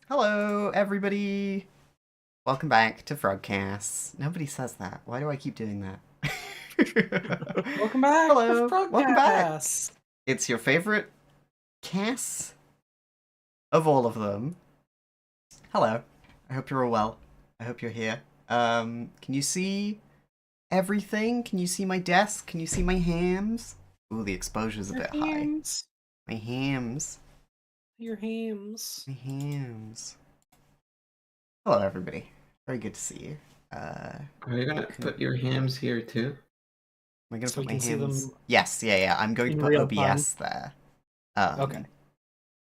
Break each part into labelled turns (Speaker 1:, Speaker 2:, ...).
Speaker 1: Hello, everybody! Welcome back to Frogcasts. Nobody says that. Why do I keep doing that?
Speaker 2: Welcome back
Speaker 1: Hello,
Speaker 2: to
Speaker 1: welcome back!
Speaker 2: Frogcasts.
Speaker 1: It's your favorite cast of all of them. Hello. I hope you're all well. I hope you're here. Can you see everything? Can you see my desk? Can you see my hams? Ooh, the exposure's a bit high. My hams.
Speaker 2: Your hams.
Speaker 1: My hams. Hello, everybody. Very good to see you.
Speaker 3: Are you gonna put your hams here too?
Speaker 1: Am I gonna
Speaker 2: So
Speaker 1: put
Speaker 2: we
Speaker 1: my
Speaker 2: can see
Speaker 1: hams?
Speaker 2: them
Speaker 1: Yes, yeah. I'm going to
Speaker 2: in
Speaker 1: put
Speaker 2: real
Speaker 1: OBS there.
Speaker 2: Okay.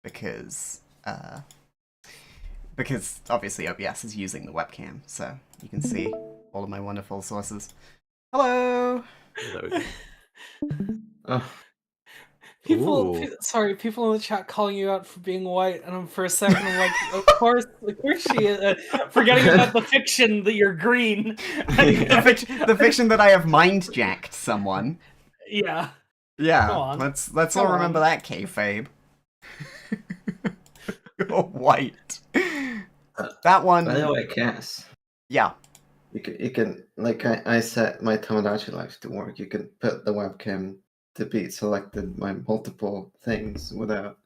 Speaker 1: Because obviously OBS is using the webcam, so you can see all of my wonderful sources. Hello.
Speaker 3: Oh,
Speaker 2: People
Speaker 3: ooh.
Speaker 2: people in the chat calling you out for being white, and for a second I'm like, of course she is. Forgetting about the fiction that you're green.
Speaker 1: the fiction that I have mind jacked someone.
Speaker 2: Yeah.
Speaker 1: Yeah.
Speaker 2: Come on.
Speaker 1: Let's all remember that, kayfabe. You're white. That one.
Speaker 3: By the way, Cass.
Speaker 1: Yeah.
Speaker 3: You can like I set my Tamagotchi life to work. You can put the webcam to be selected by multiple things without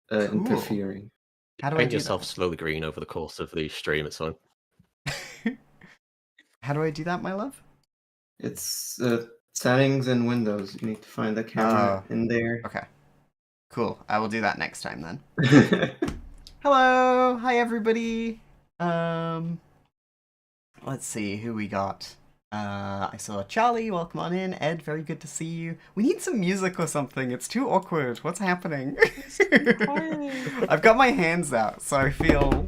Speaker 3: interfering.
Speaker 1: How do I
Speaker 4: Paint
Speaker 1: do
Speaker 4: yourself
Speaker 1: that?
Speaker 4: slowly green over the course of the stream, it's fine.
Speaker 1: How do I do that, my love?
Speaker 3: It's settings and Windows. You need to find the camera in there.
Speaker 1: Okay. Cool. I will do that next time then. Hello. Hi, everybody. Let's see who we got. I saw Charlie. Welcome on in. Ed, very good to see you. We need some music or something. It's too awkward. What's happening? I've got my hands out, so I feel,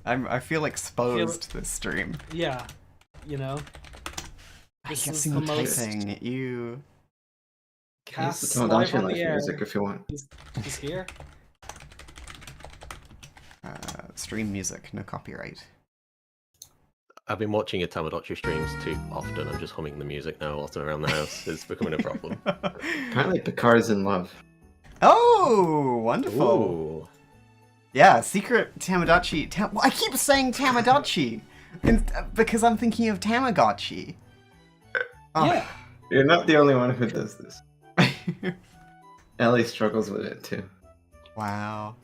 Speaker 1: I feel exposed this stream.
Speaker 2: Yeah,
Speaker 1: I
Speaker 2: This
Speaker 1: can
Speaker 2: is
Speaker 1: see
Speaker 2: the
Speaker 1: me
Speaker 2: most-
Speaker 1: typing. You.
Speaker 3: Use
Speaker 2: Cass
Speaker 3: the
Speaker 2: live
Speaker 3: Tomodachi
Speaker 2: on
Speaker 3: Life
Speaker 2: the air.
Speaker 3: music if you want.
Speaker 2: He's here.
Speaker 1: Stream music, no copyright.
Speaker 4: I've been watching your Tamagotchi streams too often. I'm just humming the music now whilst I'm around the house. It's becoming a problem.
Speaker 3: Apparently Picard's in love.
Speaker 1: Oh, wonderful.
Speaker 4: Ooh.
Speaker 1: Yeah, secret Tamagotchi. I keep saying Tamagotchi because I'm thinking of Tamagotchi. Oh.
Speaker 2: Yeah.
Speaker 3: You're not the only one who does this. Ellie struggles with it too.
Speaker 1: Wow.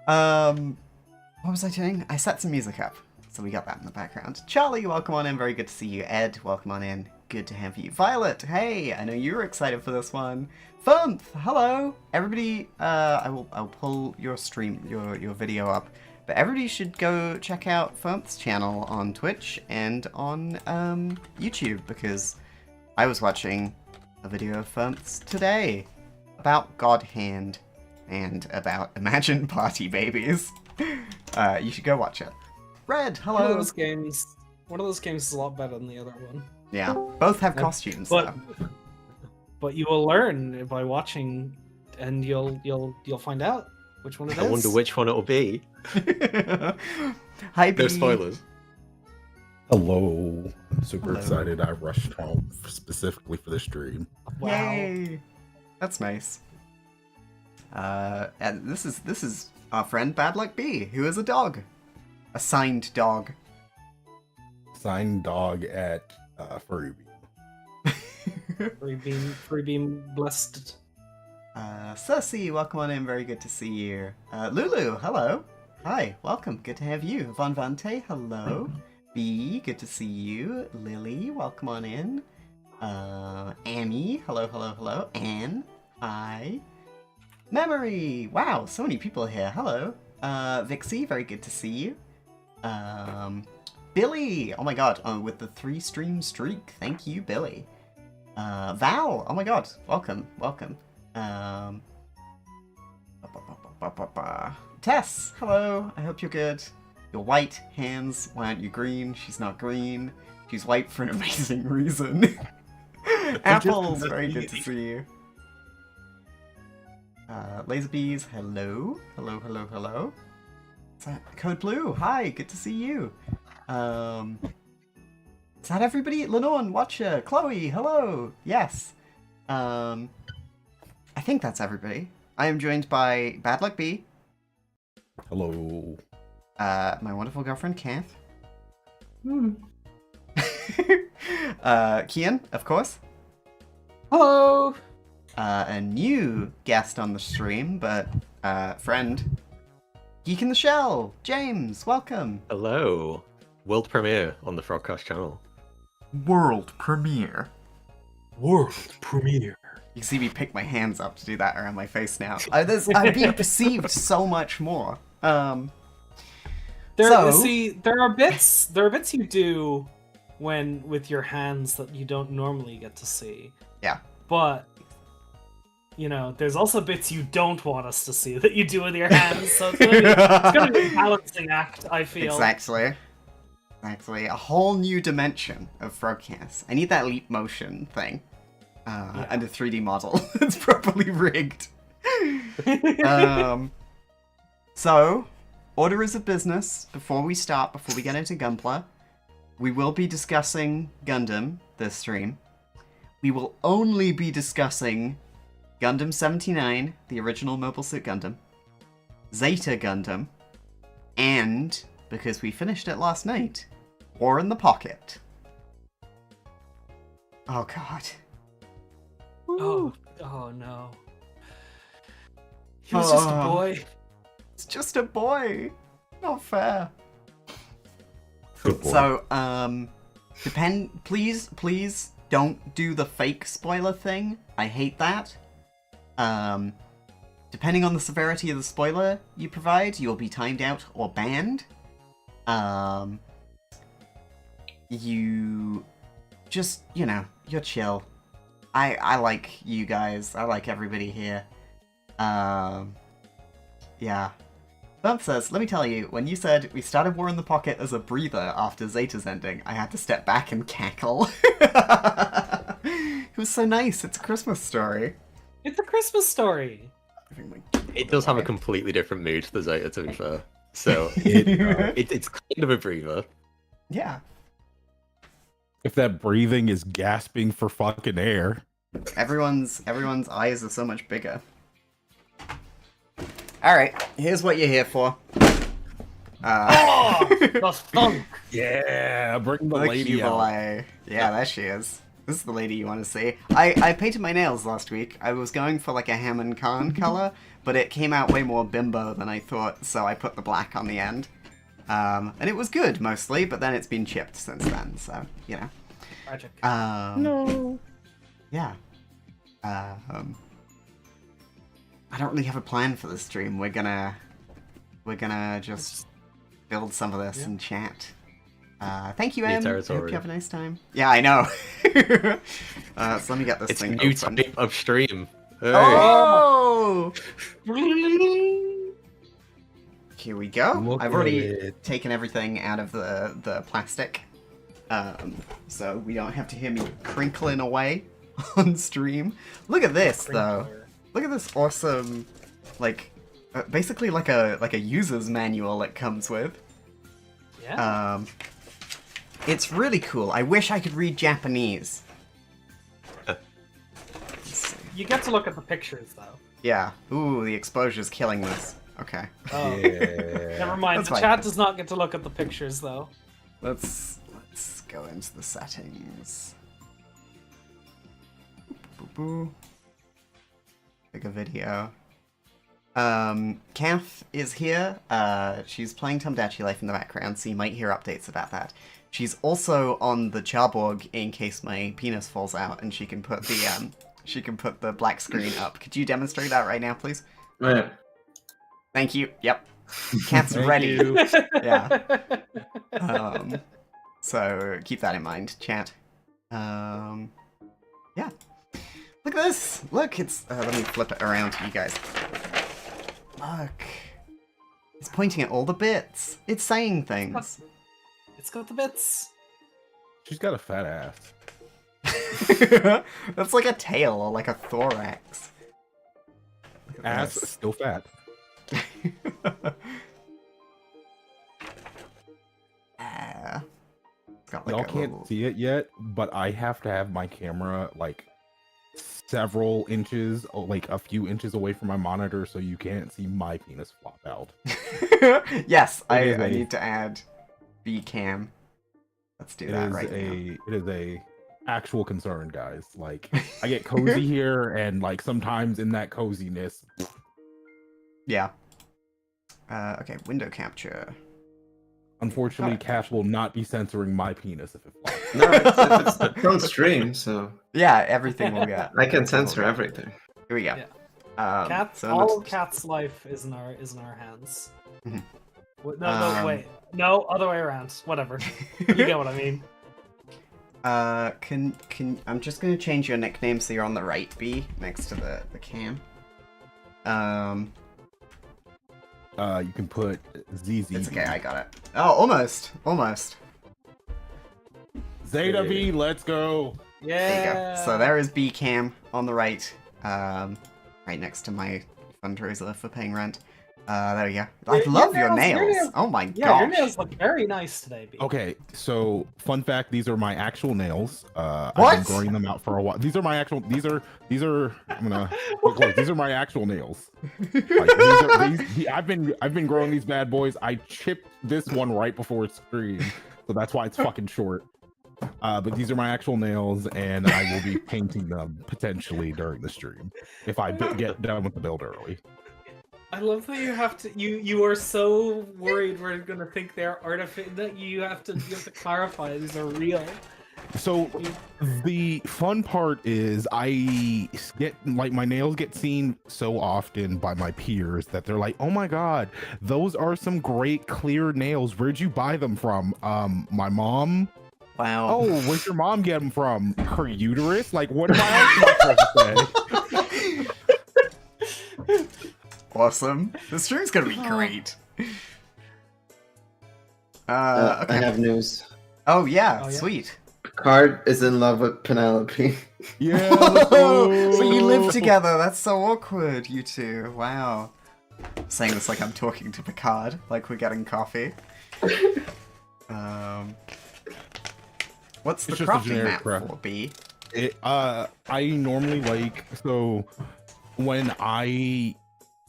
Speaker 1: What was I doing? I set some music up, so we got that in the background. Charlie, welcome on in. Very good to see you. Ed, welcome on in. Good to have you. Violet, hey, I know you were excited for this one. Fump, hello. Everybody, I'll pull your stream, your video up, but everybody should go check out Fump's channel on Twitch and on YouTube, because I was watching a video of Fump's today about God Hand and about Imagine Party Babies. You should go watch it. Red,
Speaker 2: One of
Speaker 1: hello.
Speaker 2: those games. One of those games is a lot better than the other one.
Speaker 1: Yeah, both have
Speaker 2: Yeah,
Speaker 1: costumes.
Speaker 2: But
Speaker 1: though.
Speaker 2: but you will learn by watching, and you'll find out which one it is.
Speaker 4: I wonder which one it'll be.
Speaker 1: Hi,
Speaker 4: No
Speaker 1: B.
Speaker 4: spoilers.
Speaker 5: Hello. I'm super
Speaker 1: Hello.
Speaker 5: excited. I rushed home specifically for the stream.
Speaker 2: Wow.
Speaker 1: Yay! That's nice. And this is our friend Bad Luck B, who is a dog, a signed dog.
Speaker 5: Signed dog at Furry Beam.
Speaker 2: Free beam blessed.
Speaker 1: Cersei, welcome on in. Very good to see you. Lulu, hello. Hi, welcome. Good to have you. Von Vante, hello. B, good to see you. Lily, welcome on in. Amy, hello, hello, hello. Anne, hi. Memory, wow, so many people here. Hello. Vixie, very good to see you. Billy, oh my god, with the 3-stream streak. Thank you, Billy. Val, oh my god, welcome, welcome. Tess, hello, I hope you're good. You're white, hands, why aren't you green? She's not green. She's white for an amazing reason. Apples, very good to see you. Laserbees, hello. Hello, hello, hello. Is that Code Blue? Hi, good to see you. Is that everybody? Lenore, Watcher, Chloe, hello. Yes. I think that's everybody. I am joined by Bad Luck B,
Speaker 5: Hello.
Speaker 1: my wonderful girlfriend Kath, Kian, of course,
Speaker 2: Hello.
Speaker 1: a new guest on the stream, but friend, Geek in the Shell, James, welcome.
Speaker 4: Hello. World premiere on the Frogcast channel.
Speaker 1: World premiere.
Speaker 5: World premiere.
Speaker 1: You can see me pick my hands up to do that around my face now. I'm being perceived so much more. So-
Speaker 2: There are bits you do with your hands that you don't normally get to see.
Speaker 1: Yeah.
Speaker 2: But there's also bits you don't want us to see that you do with your hands. So it's gonna be a balancing act, I feel.
Speaker 1: Exactly. A whole new dimension of Frogcast. I need that leap motion thing. And a 3D model that's properly rigged. So, orders of business, before we get into Gunpla, we will be discussing Gundam this stream. We will only be discussing Gundam 79, the original Mobile Suit Gundam, Zeta Gundam, and, because we finished it last night, War in the Pocket. Oh god.
Speaker 2: Oh no. He was just a boy.
Speaker 1: It's just a boy. Not fair.
Speaker 5: Good boy.
Speaker 1: So, please don't do the fake spoiler thing. I hate that. Depending on the severity of the spoiler you provide, you'll be timed out or banned. You just, you're chill. I like you guys. I like everybody here. Yeah. Bump says, let me tell you, when you said we started War in the Pocket as a breather after Zeta's ending, I had to step back and cackle. It was so nice. It's a Christmas story.
Speaker 2: It's a Christmas story.
Speaker 4: It does have a completely different mood to the Zeta, to be fair. So it's kind of a breather.
Speaker 1: Yeah.
Speaker 5: If that breathing is gasping for fucking air.
Speaker 1: Everyone's eyes are so much bigger. Alright, here's what you're here for.
Speaker 2: Oh, the thunk.
Speaker 5: Yeah, bring the
Speaker 1: The
Speaker 5: lady out.
Speaker 1: Qubeley. Yeah, there she is. This is the lady you want to see. I painted my nails last week. I was going for like a Hammond Khan color, but it came out way more bimbo than I thought, so I put the black on the end. And it was good, mostly, but then it's been chipped since then, so,
Speaker 2: Tragic.
Speaker 5: No.
Speaker 1: Yeah. I don't really have a plan for this stream. We're gonna just build some of this and chat. Thank you,
Speaker 4: New
Speaker 1: Em. I hope
Speaker 4: territory.
Speaker 1: you have a nice time. Yeah, I know. So let me get this
Speaker 4: It's a
Speaker 1: thing
Speaker 4: new
Speaker 1: open.
Speaker 4: type of stream. Hey.
Speaker 1: Oh! Here we go.
Speaker 5: Look
Speaker 1: I've
Speaker 5: at
Speaker 1: already
Speaker 5: it.
Speaker 1: taken everything out of the plastic. So we don't have to hear me crinkling away on stream. Look at this, though. Look at this awesome, like, basically like a user's manual it comes with.
Speaker 2: Yeah.
Speaker 1: It's really cool. I wish I could read Japanese. Let's see.
Speaker 2: You get to look at the pictures, though.
Speaker 1: Yeah. Ooh, the exposure's killing this. Okay.
Speaker 2: Oh.
Speaker 5: Yeah.
Speaker 2: Never mind.
Speaker 1: That's
Speaker 2: The
Speaker 1: fine.
Speaker 2: chat does not get to look at the pictures, though.
Speaker 1: Let's go into the settings. Boo. Pick a video. Kath is here. She's playing Tomodachi Life in the background, so you might hear updates about that. She's also on the Charborg in case my penis falls out, and she can put the black screen up. Could you demonstrate that right now, please?
Speaker 3: Oh, yeah.
Speaker 1: Thank you. Yep. Kath's
Speaker 5: Thank
Speaker 1: ready.
Speaker 5: you.
Speaker 1: Yeah. So keep that in mind, chat. Yeah. Look at this. Look, it's. Let me flip it around to you guys. Look. It's pointing at all the bits. It's saying things.
Speaker 2: It's got the bits.
Speaker 5: She's got a fat ass.
Speaker 1: That's like a tail or like a thorax. Look at
Speaker 5: Ass
Speaker 1: this.
Speaker 5: still fat.
Speaker 1: It's got like
Speaker 5: Y'all
Speaker 1: a
Speaker 5: can't
Speaker 1: little-
Speaker 5: see it yet, but I have to have my camera like several inches, like a few inches away from my monitor, so you can't see my penis flop out.
Speaker 1: Yes, I
Speaker 5: is a-
Speaker 1: need to add B-cam. Let's do that right now.
Speaker 5: It is a actual concern, guys. Like I get cozy here, and like sometimes in that coziness,
Speaker 1: Yeah. Okay, window capture.
Speaker 5: unfortunately,
Speaker 1: Alright.
Speaker 5: Cash will not be censoring my penis if it flops.
Speaker 3: No, it's on stream, so
Speaker 1: Yeah, everything will get.
Speaker 3: I can censor everything.
Speaker 1: Here we go.
Speaker 2: Yeah. Cat,
Speaker 1: So
Speaker 2: all
Speaker 1: let's-
Speaker 2: Cat's life is in our hands.
Speaker 1: Mhm.
Speaker 2: No, wait. No, other way around. Whatever. You get what I mean.
Speaker 1: Can I'm just gonna change your nickname so you're on the right B next to the cam.
Speaker 5: You can put ZZ.
Speaker 1: It's okay, I got it. Oh, almost.
Speaker 5: Zeta V, let's go.
Speaker 2: Yeah.
Speaker 1: There you go. So there is B cam on the right, right next to my fundraiser for paying rent. There we go. I
Speaker 2: Your
Speaker 1: love your
Speaker 2: nails- your
Speaker 1: nails.
Speaker 2: nails-
Speaker 1: Oh my
Speaker 2: Yeah, your
Speaker 1: gosh.
Speaker 2: nails look very nice today, B.
Speaker 5: Okay, so fun fact: these are my actual nails. I've
Speaker 1: What?
Speaker 5: been growing them out for a while. These are my actual. These are. I'm gonna. Look, look, these are my actual nails. Like, I've been growing these bad boys. I chipped this one right before it streamed, so that's why it's fucking short. But these are my actual nails, and I will be painting them potentially during the stream if I get done with the build early.
Speaker 2: I love that you have to. You are so worried we're gonna think they're artificial that you have to clarify these are real.
Speaker 5: So the fun part is I get like my nails get seen so often by my peers that they're like, "Oh my god, those are some great clear nails. Where'd you buy them from?" My mom.
Speaker 1: Wow.
Speaker 5: Oh, where'd your mom get them from? Her uterus? Like, what am I supposed to say?
Speaker 1: Awesome. The stream's gonna be great.
Speaker 3: I
Speaker 1: Okay.
Speaker 3: have news.
Speaker 1: Oh yeah,
Speaker 2: Oh, yeah?
Speaker 1: sweet.
Speaker 3: Picard is in love with Penelope.
Speaker 5: Yeah. let's go.
Speaker 1: So you live together. That's so awkward, you two. Wow. Saying this like I'm talking to Picard, like we're getting coffee. What's the
Speaker 5: It's just a
Speaker 1: crafting
Speaker 5: generic
Speaker 1: map
Speaker 5: craft.
Speaker 1: for, B?
Speaker 5: I normally when I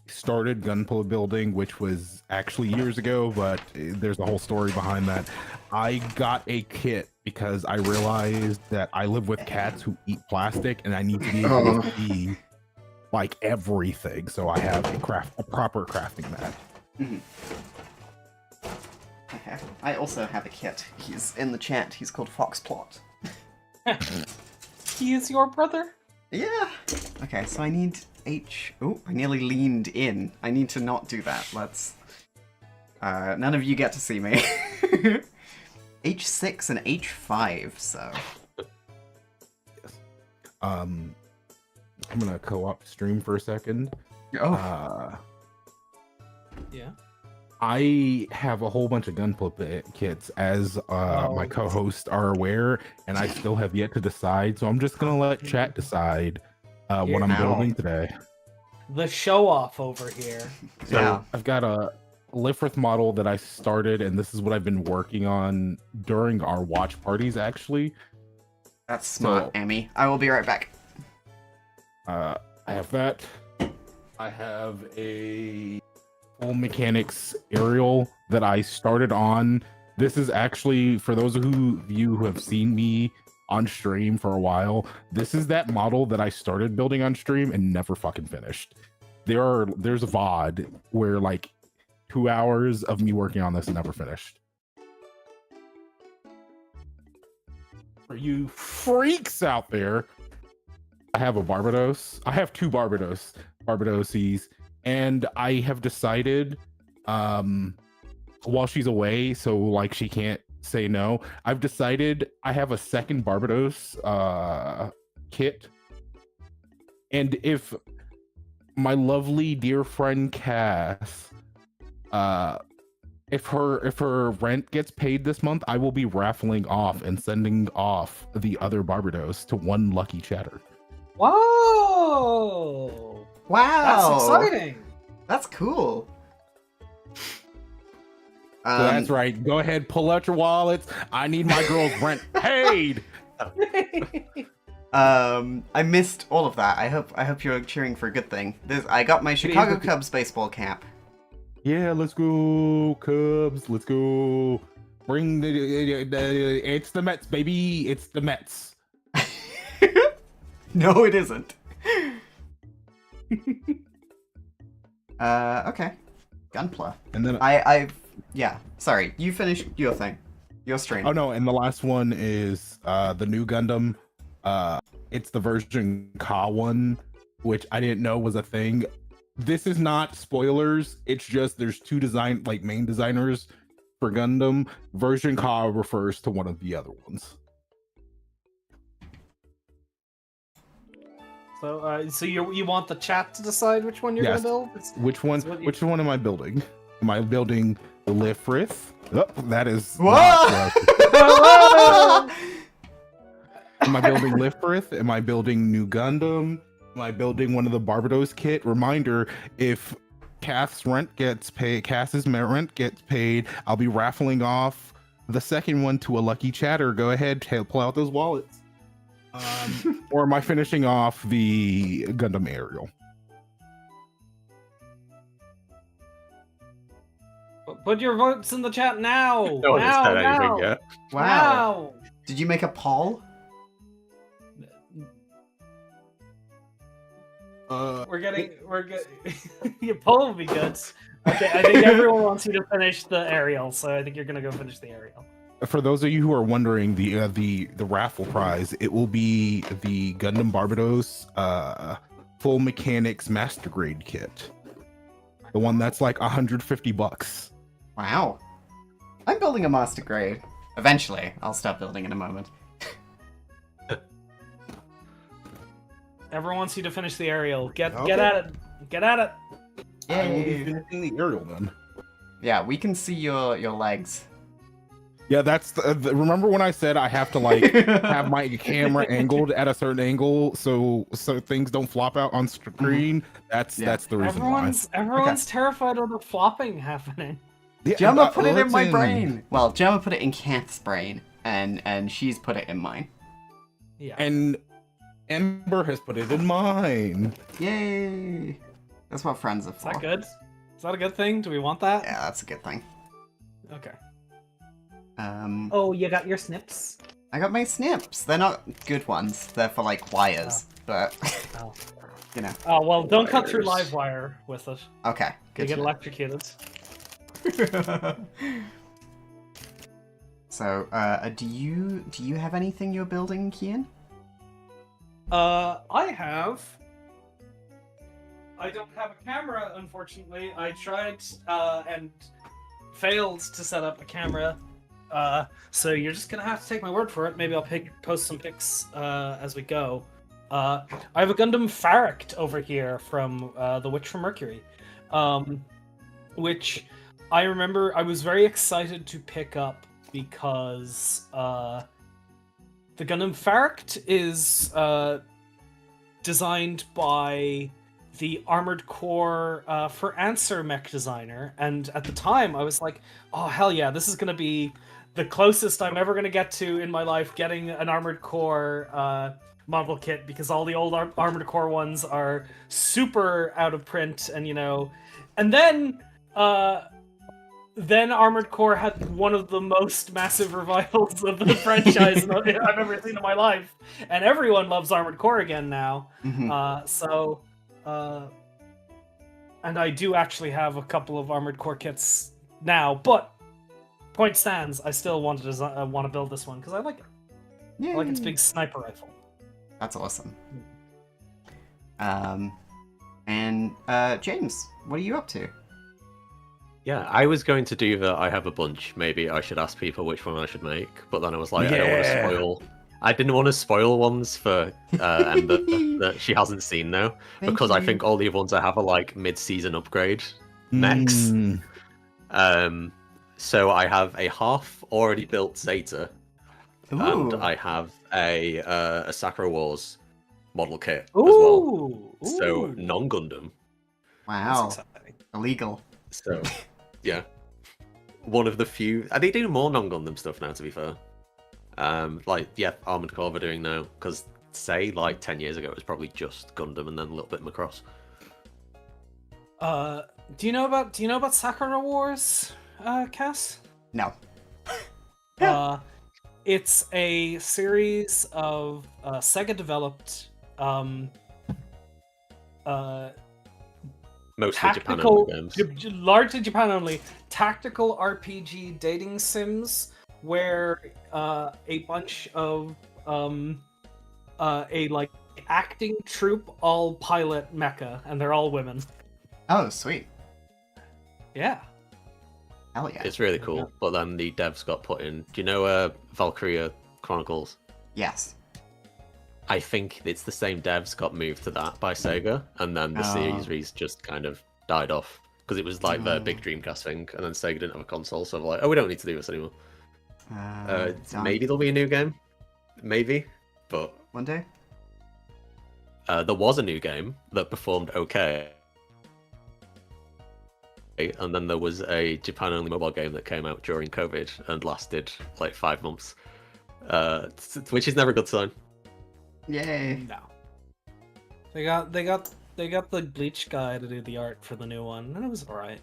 Speaker 5: started Gunpla building, which was actually years ago, but there's a whole story behind that. I got a kit because I realized that I live with cats who eat plastic, and I need to be able to see like everything. So I have a proper crafting mat.
Speaker 1: Okay. I also have a kit. He's in the chat. He's called Foxplot.
Speaker 2: He is your brother?
Speaker 1: Yeah. Okay, so I need H. Oh, I nearly leaned in. I need to not do that. Let's. None of you get to see me. H6 and H5. So.
Speaker 5: I'm gonna co-op stream for a second.
Speaker 1: Oh.
Speaker 2: Yeah.
Speaker 5: I have a whole bunch of Gunpla kits, as my co-hosts are aware, and I still have yet to decide. So I'm just gonna let chat decide what I'm building today.
Speaker 2: The show off over here.
Speaker 5: So
Speaker 1: Yeah.
Speaker 5: I've got a Lifrith model that I started, and this is what I've been working on during our watch parties. Actually,
Speaker 1: That's smart, Emmy. I will be right back.
Speaker 5: I have that. I have a full mechanics aerial that I started on. This is actually, for those of you who have seen me on stream for a while, this is that model that I started building on stream and never fucking finished. There's a VOD where like 2 hours of me working on this and never finished. For you freaks out there, I have a Barbados. I have two Barbadoses, and I have decided, while she's away, so like she can't say no, I've decided I have a second Barbados kit. And if my lovely dear friend Cass, if her rent gets paid this month, I will be raffling off and sending off the other Barbados to one lucky chatter.
Speaker 2: Whoa!
Speaker 1: Wow.
Speaker 2: That's exciting.
Speaker 1: That's cool.
Speaker 5: So that's right. Go ahead, pull out your wallets. I need my girl's rent paid.
Speaker 1: I missed all of that. I hope you're cheering for a good thing. I got my Chicago Cubs baseball cap.
Speaker 5: Yeah, let's go Cubs. Let's go. Bring it's the Mets, baby. It's the Mets.
Speaker 1: No, it isn't. Okay. Gunpla.
Speaker 5: And then
Speaker 1: yeah. Sorry, you finished your thing. Your stream.
Speaker 5: oh no, and the last one is the new Gundam. It's the version Ka one, which I didn't know was a thing. This is not spoilers. It's just there's two main designers for Gundam. Version Ka refers to one of the other ones.
Speaker 2: So you want the chat to decide which one you're
Speaker 5: Yes.
Speaker 2: gonna build?
Speaker 5: Which one?
Speaker 2: That's what you-
Speaker 5: Which one am I building? Am I building the Lifrith? Oh, that is.
Speaker 1: Whoa!
Speaker 5: not correct. Am I building Lifrith? Am I building New Gundam? Am I building one of the Barbados kit? Reminder: if Cass's rent gets paid, I'll be raffling off the second one to a lucky chatter. Go ahead, pull out those wallets. Or am I finishing off the Gundam aerial?
Speaker 2: Put your votes in the chat now.
Speaker 4: No one has
Speaker 2: now,
Speaker 4: said
Speaker 2: now,
Speaker 4: anything yet.
Speaker 1: Wow. Did you make a poll?
Speaker 2: We're getting. Your poll would be good. Okay, I think everyone wants you to finish the aerial, so I think you're gonna go finish the aerial.
Speaker 5: for those of you who are wondering, the raffle prize, it will be the Gundam Barbados full mechanics master grade kit. The one that's like $150.
Speaker 1: Wow. I'm building a master grade. Eventually. I'll start building in a moment.
Speaker 2: Everyone wants you to finish the aerial. Get
Speaker 5: Okay.
Speaker 2: at it. Get at it.
Speaker 5: I will be
Speaker 1: Yay.
Speaker 5: finishing the aerial then.
Speaker 1: Yeah, we can see your legs.
Speaker 5: Yeah, that's remember when I said I have to like have my camera angled at a certain angle so things don't flop out on screen? That's the reason
Speaker 2: Everyone's terrified of the flopping happening.
Speaker 5: why. Yeah,
Speaker 1: Gemma put it in my
Speaker 5: listen.
Speaker 1: brain. Well, Gemma put it in Kath's brain, and she's put it in mine.
Speaker 2: Yeah.
Speaker 5: And Ember has put it in mine.
Speaker 1: Yay! That's what friends are
Speaker 2: Is
Speaker 1: for.
Speaker 2: that good? Is that a good thing? Do we want that?
Speaker 1: Yeah, that's a good thing.
Speaker 2: Okay.
Speaker 1: Oh,
Speaker 2: you got your snips?
Speaker 1: I got my snips. They're not good ones. They're for like wires, but
Speaker 2: Oh.
Speaker 1: you know.
Speaker 2: Oh, well, don't cut through
Speaker 4: Wires.
Speaker 2: live wire with it.
Speaker 1: Okay,
Speaker 2: You
Speaker 1: good.
Speaker 2: get
Speaker 1: to know.
Speaker 2: electrocuted.
Speaker 1: So, do you have anything you're building, Kian?
Speaker 2: I don't have a camera, unfortunately. I tried and failed to set up a camera. So you're just gonna have to take my word for it. Maybe I'll post some pics as we go. I have a Gundam Farract over here from The Witch from Mercury, which I remember I was very excited to pick up because the Gundam Farract is designed by the Armored Core for Answer mech designer, and at the time I was like, oh hell yeah, this is gonna be the closest I'm ever gonna get to in my life getting an Armored Core model kit, because all the old Armored Core ones are super out of print, and and then Armored Core had one of the most massive revivals of the franchise I've ever seen in my life, and everyone loves Armored Core again now.
Speaker 1: Mhm.
Speaker 2: And I do actually have a couple of Armored Core kits now, but point stands, I still want to build this one because I like it.
Speaker 1: Yay.
Speaker 2: I like its big sniper rifle.
Speaker 1: That's awesome. And James, what are you up to?
Speaker 4: Yeah, I was going to do that. I have a bunch. Maybe I should ask people which one I should make, but then I was like, I don't want to spoil. I didn't want to spoil ones for Ember that she hasn't seen now, because I think all the other ones I have are like mid-season upgrade mechs. So I have a half already built Zeta, and
Speaker 1: Ooh.
Speaker 4: I have a Sakura Wars model kit as
Speaker 2: Ooh,
Speaker 4: well. So non-Gundam.
Speaker 1: Wow.
Speaker 2: That's exciting.
Speaker 1: Illegal.
Speaker 4: So yeah, one of the few. They do more non-Gundam stuff now, to be fair. Like Armored Core are doing now, because say like 10 years ago it was probably just Gundam and then a little bit Macross.
Speaker 2: Do you know about Sakura Wars, Cass?
Speaker 1: No.
Speaker 2: It's a series of Sega developed
Speaker 4: Mostly Japan
Speaker 2: tactical,
Speaker 4: only games.
Speaker 2: largely Japan only, tactical RPG dating sims where a bunch of a like acting troupe all pilot mecha, and they're all women.
Speaker 1: Oh, sweet.
Speaker 2: Yeah.
Speaker 1: Hell yeah.
Speaker 4: It's really cool. But then the devs got put in. Do you know Valkyria Chronicles?
Speaker 1: Yes.
Speaker 4: I think it's the same devs got moved to that by Sega, and then the series just kind of died off because it was like their big Dreamcast thing, and then Sega didn't have a console, so they're like, oh, we don't need to do this anymore. Maybe there'll be a new game, maybe, but
Speaker 1: One day?
Speaker 4: there was a new game that performed okay, and then there was a Japan-only mobile game that came out during COVID and lasted like 5 months, which is never a good sign.
Speaker 1: Yay.
Speaker 2: No. They got the Bleach guy to do the art for the new one, and it was alright.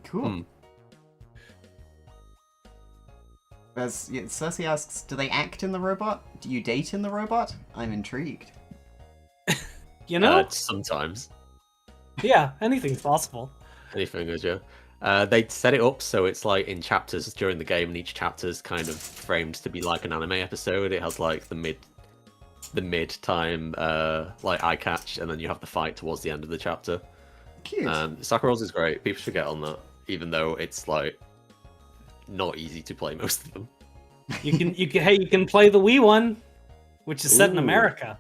Speaker 1: Cool. Cersei asks, do they act in the robot? Do you date in the robot? I'm intrigued.
Speaker 2: You know?
Speaker 4: Sometimes
Speaker 2: Yeah, anything's possible.
Speaker 4: anything is, yeah. They set it up so it's like in chapters during the game, and each chapter is kind of framed to be like an anime episode. It has like the mid time like eye catch, and then you have the fight towards the end of the chapter.
Speaker 1: Cute.
Speaker 4: Sakura's is great. People should get on that, even though it's like not easy to play most of them.
Speaker 2: You can play the Wii one, which is set in
Speaker 4: Ooh.
Speaker 2: America.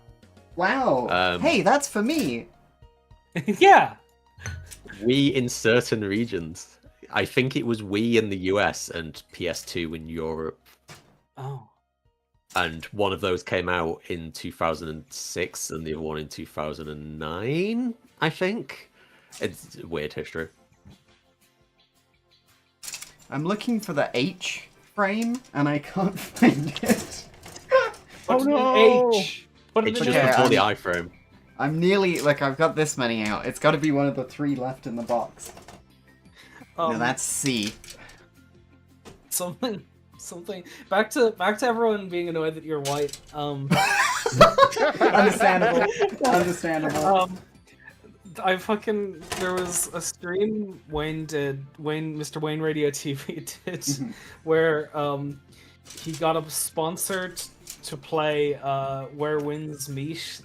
Speaker 1: Wow. Hey, that's for me.
Speaker 2: Yeah.
Speaker 4: Wii in certain regions. I think it was Wii in the US and PS2 in Europe.
Speaker 2: Oh.
Speaker 4: And one of those came out in 2006 and the other one in 2009, I think. It's weird history.
Speaker 1: I'm looking for the H frame, and I can't find it.
Speaker 5: Oh
Speaker 2: Put it in
Speaker 5: no!
Speaker 2: H. Put it
Speaker 4: It's
Speaker 2: in
Speaker 4: just
Speaker 1: Okay,
Speaker 2: H.
Speaker 4: before the iframe.
Speaker 1: I'm nearly, like, I've got this many out. It's got to be one of the 3 left in the box. No, that's C.
Speaker 2: Something. Back to everyone being annoyed that you're white.
Speaker 1: Understandable. Understandable.
Speaker 2: There was a stream Mr. Wayne Radio TV did,
Speaker 1: Mhm.
Speaker 2: where he got a sponsor to play Where Winds Meet,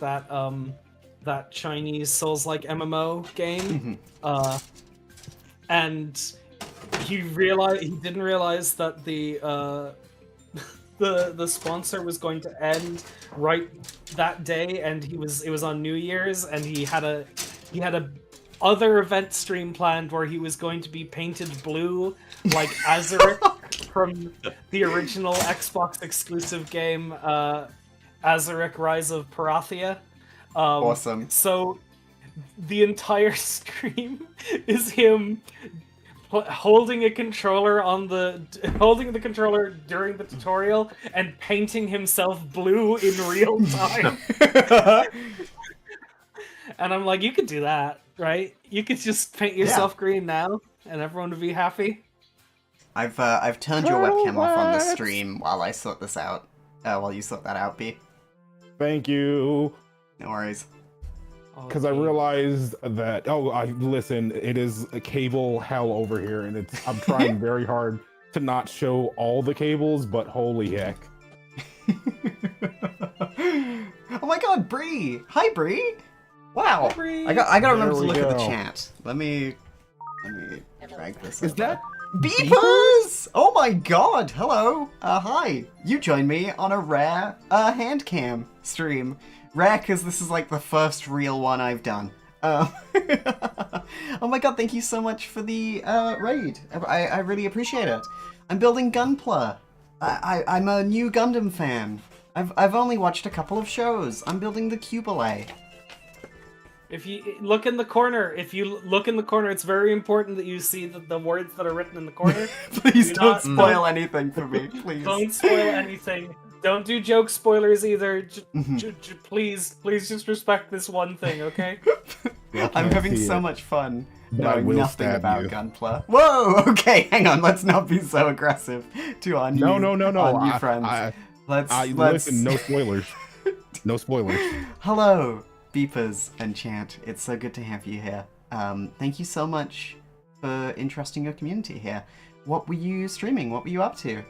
Speaker 2: that Chinese Souls-like MMO game.
Speaker 1: Mhm.
Speaker 2: And he didn't realize that the sponsor was going to end right that day, and it was on New Year's, and he had a other event stream planned where he was going to be painted blue like Azuric from the original Xbox exclusive game Azuric Rise of Parathia.
Speaker 1: Awesome.
Speaker 2: So the entire stream is him holding the controller during the tutorial and painting himself blue in real time. And I'm like, you could do that, right? You could just paint yourself green now, and everyone would be happy.
Speaker 1: I've turned your webcam off on the stream while I sort this out. While you sort that out, B.
Speaker 5: Thank you.
Speaker 1: No worries.
Speaker 5: Because I realized that, listen, it is a cable hell over here, and I'm trying very hard to not show all the cables, but holy heck.
Speaker 1: Oh my god, Bree! Hi, Bree! Wow!
Speaker 2: Hi, Bree.
Speaker 1: I gotta remember to
Speaker 5: There we
Speaker 1: look at the
Speaker 5: go.
Speaker 1: chat. Let me drag this
Speaker 5: Is
Speaker 1: over.
Speaker 5: that
Speaker 1: Beepers! Oh my god, hello! Hi! You joined me on a rare hand cam stream. Rare because this is like the first real one I've done. Oh my god, thank you so much for the raid. I really appreciate it. I'm building Gunpla. I'm a new Gundam fan. I've only watched a couple of shows. I'm building the Qubeley.
Speaker 2: If you look in the corner, it's very important that you see the words that are written in the corner.
Speaker 1: Please
Speaker 2: Do
Speaker 1: don't
Speaker 2: not-
Speaker 1: spoil anything for me, please.
Speaker 2: Don't spoil anything. Don't do joke spoilers either. Please just respect this one thing, okay?
Speaker 1: I'm having so much fun
Speaker 5: But I
Speaker 1: knowing
Speaker 5: will
Speaker 1: nothing
Speaker 5: stab
Speaker 1: about
Speaker 5: you.
Speaker 1: Gunpla. Whoa! Okay, hang on. Let's not be so aggressive to our new,
Speaker 5: No.
Speaker 1: our new friends. Let's
Speaker 5: Listen, no spoilers. No spoilers.
Speaker 1: Hello, Beepers and Chant. It's so good to have you here. Thank you so much for entrusting your community here. What were you streaming? What were you up to?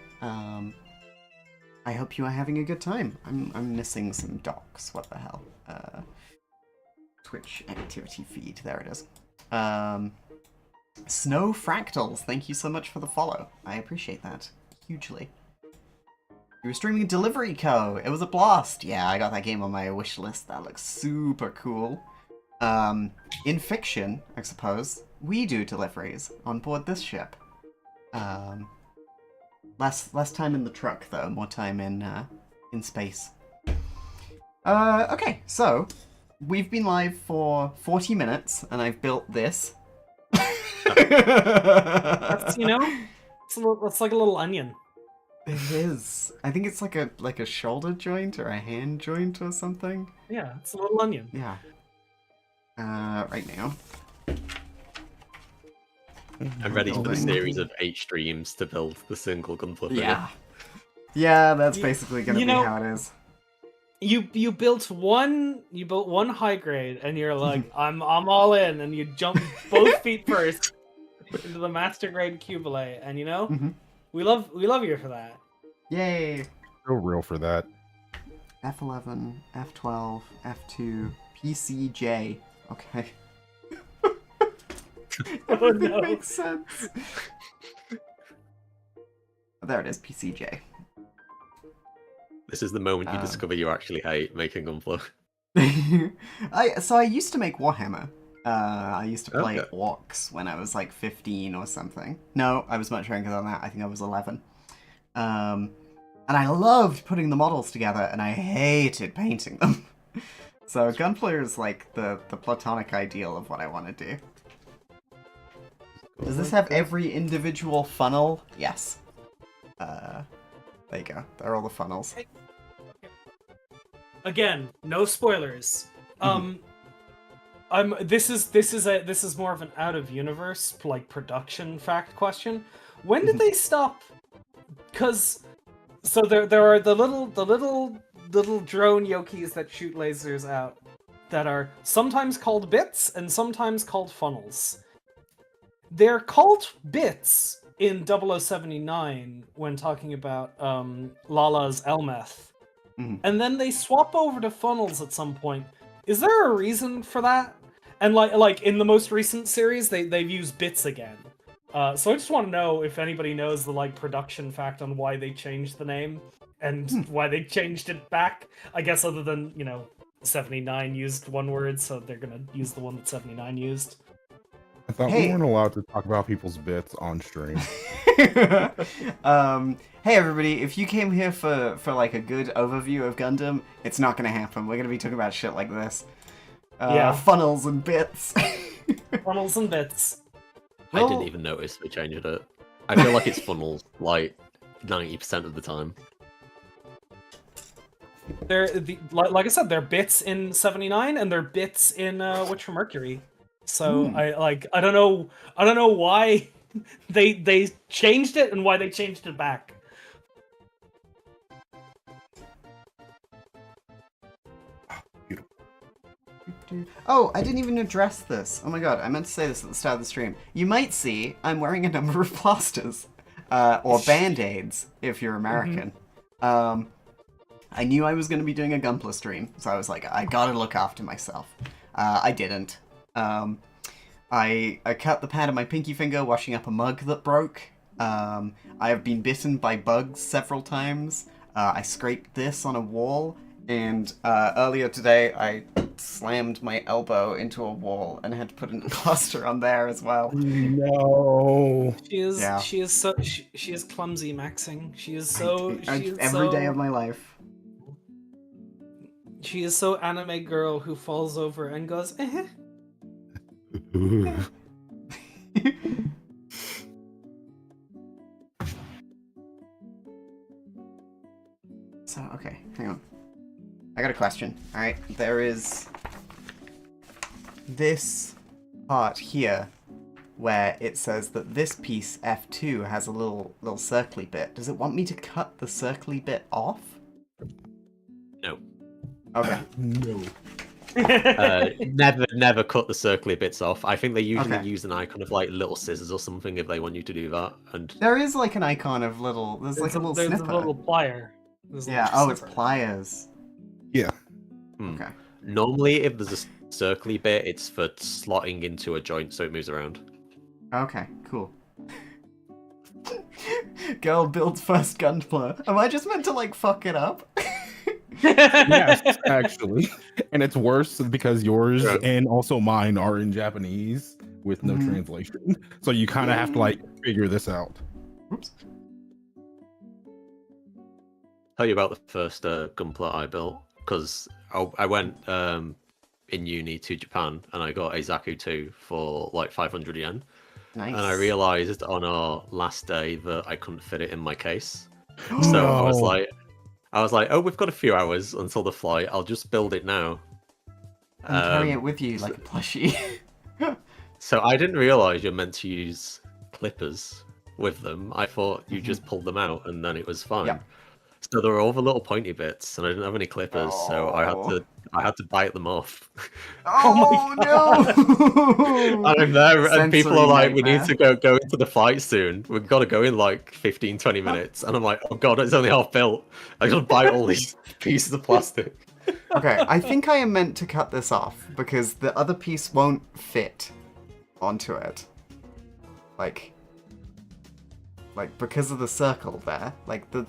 Speaker 1: I hope you are having a good time. I'm missing some docs. What the hell? Twitch activity feed. There it is. Snow Fractals. Thank you so much for the follow. I appreciate that hugely. You were streaming Delivery Co. It was a blast. Yeah, I got that game on my wish list. That looks super cool. In fiction, I suppose, we do deliveries on board this ship. Less time in the truck though, more time in space. Okay, so we've been live for 40 minutes, and I've built this.
Speaker 2: That's, it's like a little onion.
Speaker 1: It is. I think it's like a shoulder joint or a hand joint or something.
Speaker 2: Yeah, it's a little onion.
Speaker 1: Yeah. Right now.
Speaker 4: I'm ready for the
Speaker 1: Building.
Speaker 4: series of 8 streams to build the single Gunpla figure.
Speaker 1: Yeah. Yeah, that's
Speaker 2: You-
Speaker 1: basically gonna
Speaker 2: you
Speaker 1: be
Speaker 2: know-
Speaker 1: how it is.
Speaker 2: You built one high grade, and you're like, I'm all in, and you jump both feet first into the master grade Qubeley, and you know,
Speaker 1: Mhm.
Speaker 2: we love you for that.
Speaker 1: Yay!
Speaker 5: So real for that.
Speaker 1: F11, F12, F2, PCJ. Okay.
Speaker 2: Oh,
Speaker 1: Everything
Speaker 2: no.
Speaker 1: makes sense. There it is, PCJ.
Speaker 4: This is the moment you
Speaker 1: Um,
Speaker 4: discover you actually hate making Gunpla.
Speaker 1: I used to make Warhammer. I used to play
Speaker 4: Okay.
Speaker 1: Orcs when I was like 15 or something. No, I was much younger than that. I think I was 11. And I loved putting the models together, and I hated painting them. So Gunpla is like the platonic ideal of what I want to do. Does this have every individual funnel? Yes. There you go. There are all the funnels.
Speaker 2: Again, no spoilers. This is more of an out of universe like production fact question. When did they stop? Because so there are the little drone yokis that shoot lasers out that are sometimes called bits and sometimes called funnels. They're called bits in 0079 when talking about Lala's Elmeth. And then they swap over to funnels at some point. Is there a reason for that? And like in the most recent series, they've used bits again. So I just want to know if anybody knows the like production fact on why they changed the name and why they changed it back. I guess other than 79 used one word, so they're gonna use the one that 79 used.
Speaker 5: I thought
Speaker 1: Hey.
Speaker 5: we weren't allowed to talk about people's bits on stream.
Speaker 1: Hey everybody, if you came here for like a good overview of Gundam, it's not gonna happen. We're gonna be talking about shit like this.
Speaker 2: Yeah.
Speaker 1: Funnels and bits.
Speaker 2: Funnels and bits.
Speaker 4: I
Speaker 1: Well-
Speaker 4: didn't even notice they changed it. I feel like it's funnels like 90% of the time.
Speaker 2: Like I said, they're bits in 79 and they're bits in Witch from Mercury. So I don't know why they changed it and why they changed it back.
Speaker 1: Oh, I didn't even address this. Oh my god, I meant to say this at the start of the stream. You might see I'm wearing a number of plasters. Or band-aids, if you're American. I knew I was going to be doing a Gunpla stream, so I was like, I gotta look after myself. I didn't. I cut the pad of my pinky finger washing up a mug that broke. I have been bitten by bugs several times. I scraped this on a wall, and earlier today I slammed my elbow into a wall and had to put a plaster on there as well.
Speaker 5: No.
Speaker 2: She is
Speaker 1: Yeah.
Speaker 2: she is clumsy maxing. She is so
Speaker 1: Every day of my life.
Speaker 2: She is so anime girl who falls over and goes, eh.
Speaker 1: So, okay, hang on. I got a question, alright? There is this part here where it says that this piece, F2, has a little circly bit. Does it want me to cut the circly bit off?
Speaker 4: No.
Speaker 1: Okay.
Speaker 5: No.
Speaker 4: Never cut the circly bits off. I think they usually
Speaker 1: Okay.
Speaker 4: use an icon of like little scissors or something if they want you to do that. And
Speaker 1: There is like an icon of little... There's like a little
Speaker 2: There's
Speaker 1: snipper.
Speaker 2: a little plier. There's a
Speaker 1: Yeah,
Speaker 2: little
Speaker 1: oh, it's
Speaker 2: snipper.
Speaker 1: pliers.
Speaker 5: Yeah.
Speaker 1: Okay.
Speaker 4: normally if there's a circly bit, it's for slotting into a joint so it moves around.
Speaker 1: Okay, cool. Girl builds first Gunpla. Am I just meant to like fuck it up?
Speaker 5: Yes, actually. And it's worse because yours
Speaker 4: Yeah.
Speaker 5: and also mine are in Japanese with no
Speaker 1: Mhm.
Speaker 5: translation. So you kind of have to like figure this out.
Speaker 1: Oops.
Speaker 4: Tell you about the first Gunpla I built, because I went in uni to Japan and I got a Zaku 2 for like 500 yen.
Speaker 1: Nice.
Speaker 4: And I realized on our last day that I couldn't fit it in my case. So I was like, oh, we've got a few hours until the flight. I'll just build it now.
Speaker 1: And carry it with you like a plushie.
Speaker 4: So I didn't realize you're meant to use clippers with them. I thought you just pulled them out and then it was fine.
Speaker 1: Yep.
Speaker 4: So there were all the little pointy bits, and I didn't have any clippers, so I had
Speaker 1: Oh.
Speaker 4: to I had to bite them off.
Speaker 1: Oh, no!
Speaker 4: And I'm there, and people
Speaker 1: Sensory
Speaker 4: are like, "We
Speaker 1: nightmare.
Speaker 4: need to go into the fight soon. We've got to go in like 15, 20 minutes." And I'm like, "Oh god, it's only half built. I gotta bite all these pieces of plastic."
Speaker 1: Okay, I think I am meant to cut this off because the other piece won't fit onto it. Like because of the circle there. Like the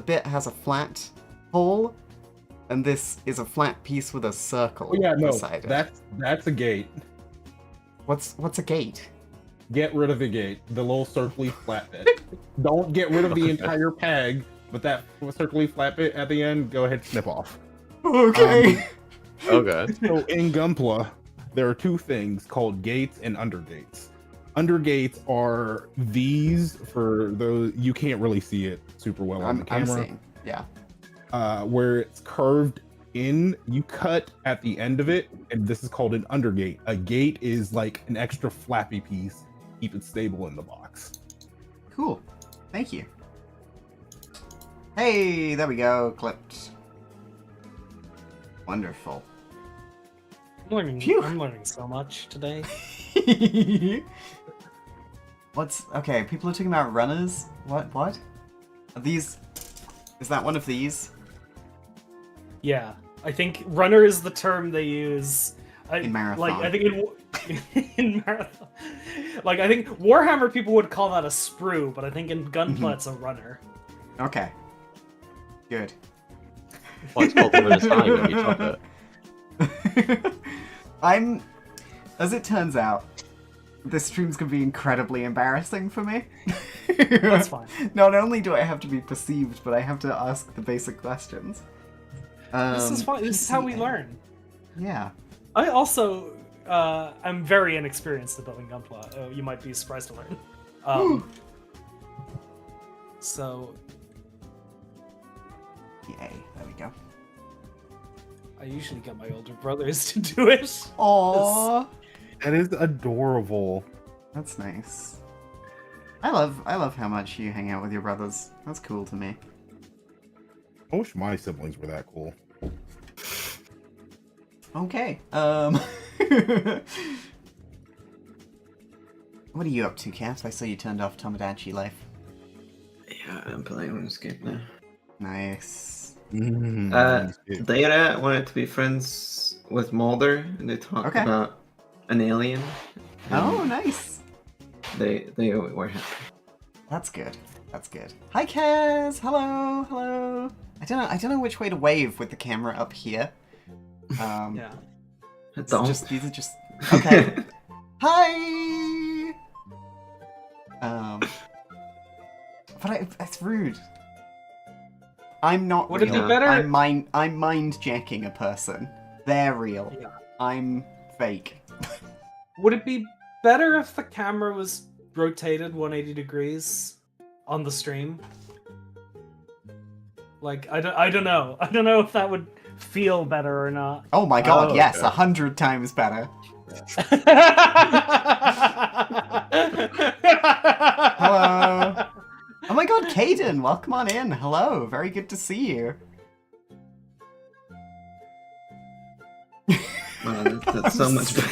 Speaker 1: bit has a flat hole, and this is a flat piece with a circle
Speaker 5: Oh yeah, no,
Speaker 1: beside it.
Speaker 5: that's a gate.
Speaker 1: What's a gate?
Speaker 5: Get rid of the gate, the little circly flat bit. Don't get rid of the entire peg, but that circly flat bit at the end, go ahead, snip off.
Speaker 1: Okay.
Speaker 4: Okay.
Speaker 5: So in Gunpla, there are two things called gates and undergates. Undergates are these, for those you can't really see it super well on the
Speaker 1: I'm
Speaker 5: camera.
Speaker 1: seeing. Yeah.
Speaker 5: Where it's curved in, you cut at the end of it, and this is called an undergate. A gate is like an extra flappy piece, keep it stable in the box.
Speaker 1: Cool. Thank you. Hey, there we go. Clipped. Wonderful. Phew.
Speaker 2: I'm learning so much today.
Speaker 1: Okay, people are talking about runners? What? Are these... Is that one of these?
Speaker 2: Yeah, I think runner is the term they use.
Speaker 1: In Marathon.
Speaker 2: Like, I think in Marathon. Like, I think Warhammer people would call that a sprue, but I think in Gunpla it's a runner.
Speaker 1: Okay. Good.
Speaker 4: Well, it's called Luminous High when you chop it.
Speaker 1: As it turns out, this stream's gonna be incredibly embarrassing for me.
Speaker 2: That's fine.
Speaker 1: Not only do I have to be perceived, but I have to ask the basic questions.
Speaker 2: This is fun. This is how we
Speaker 1: PCA.
Speaker 2: learn.
Speaker 1: Yeah.
Speaker 2: I also, I'm very inexperienced at building Gunpla. You might be surprised to learn. So,
Speaker 1: Yay, there we go.
Speaker 2: I usually get my older brothers to do it.
Speaker 1: Aww.
Speaker 5: That is adorable.
Speaker 1: That's nice. I love how much you hang out with your brothers. That's cool to me.
Speaker 5: I wish my siblings were that cool.
Speaker 1: Okay. What are you up to, Kat? I saw you turned off Tomodachi Life.
Speaker 3: Yeah, I'm playing RuneScape now.
Speaker 1: Nice.
Speaker 3: Data wanted to be friends with Mulder, and they talked
Speaker 1: Okay.
Speaker 3: about an alien.
Speaker 1: Oh, nice.
Speaker 3: They were happy.
Speaker 1: That's good. That's good. Hi, Kaz. Hello. I don't know which way to wave with the camera up here.
Speaker 2: Yeah.
Speaker 1: These are just okay. Hi. But it's rude. I'm not
Speaker 2: Would it
Speaker 1: real.
Speaker 2: be better-
Speaker 1: I'm mind jacking a person. They're real.
Speaker 2: Yeah.
Speaker 1: I'm fake.
Speaker 2: Would it be better if the camera was rotated 180 degrees on the stream? Like, I don't know. I don't know if that would feel better or not.
Speaker 1: Oh my god,
Speaker 4: Oh,
Speaker 1: yes,
Speaker 4: okay.
Speaker 1: 100 times better. Hello. Oh my god, Caden, welcome on in. Hello, very good to see you.
Speaker 3: Man, that's so much better.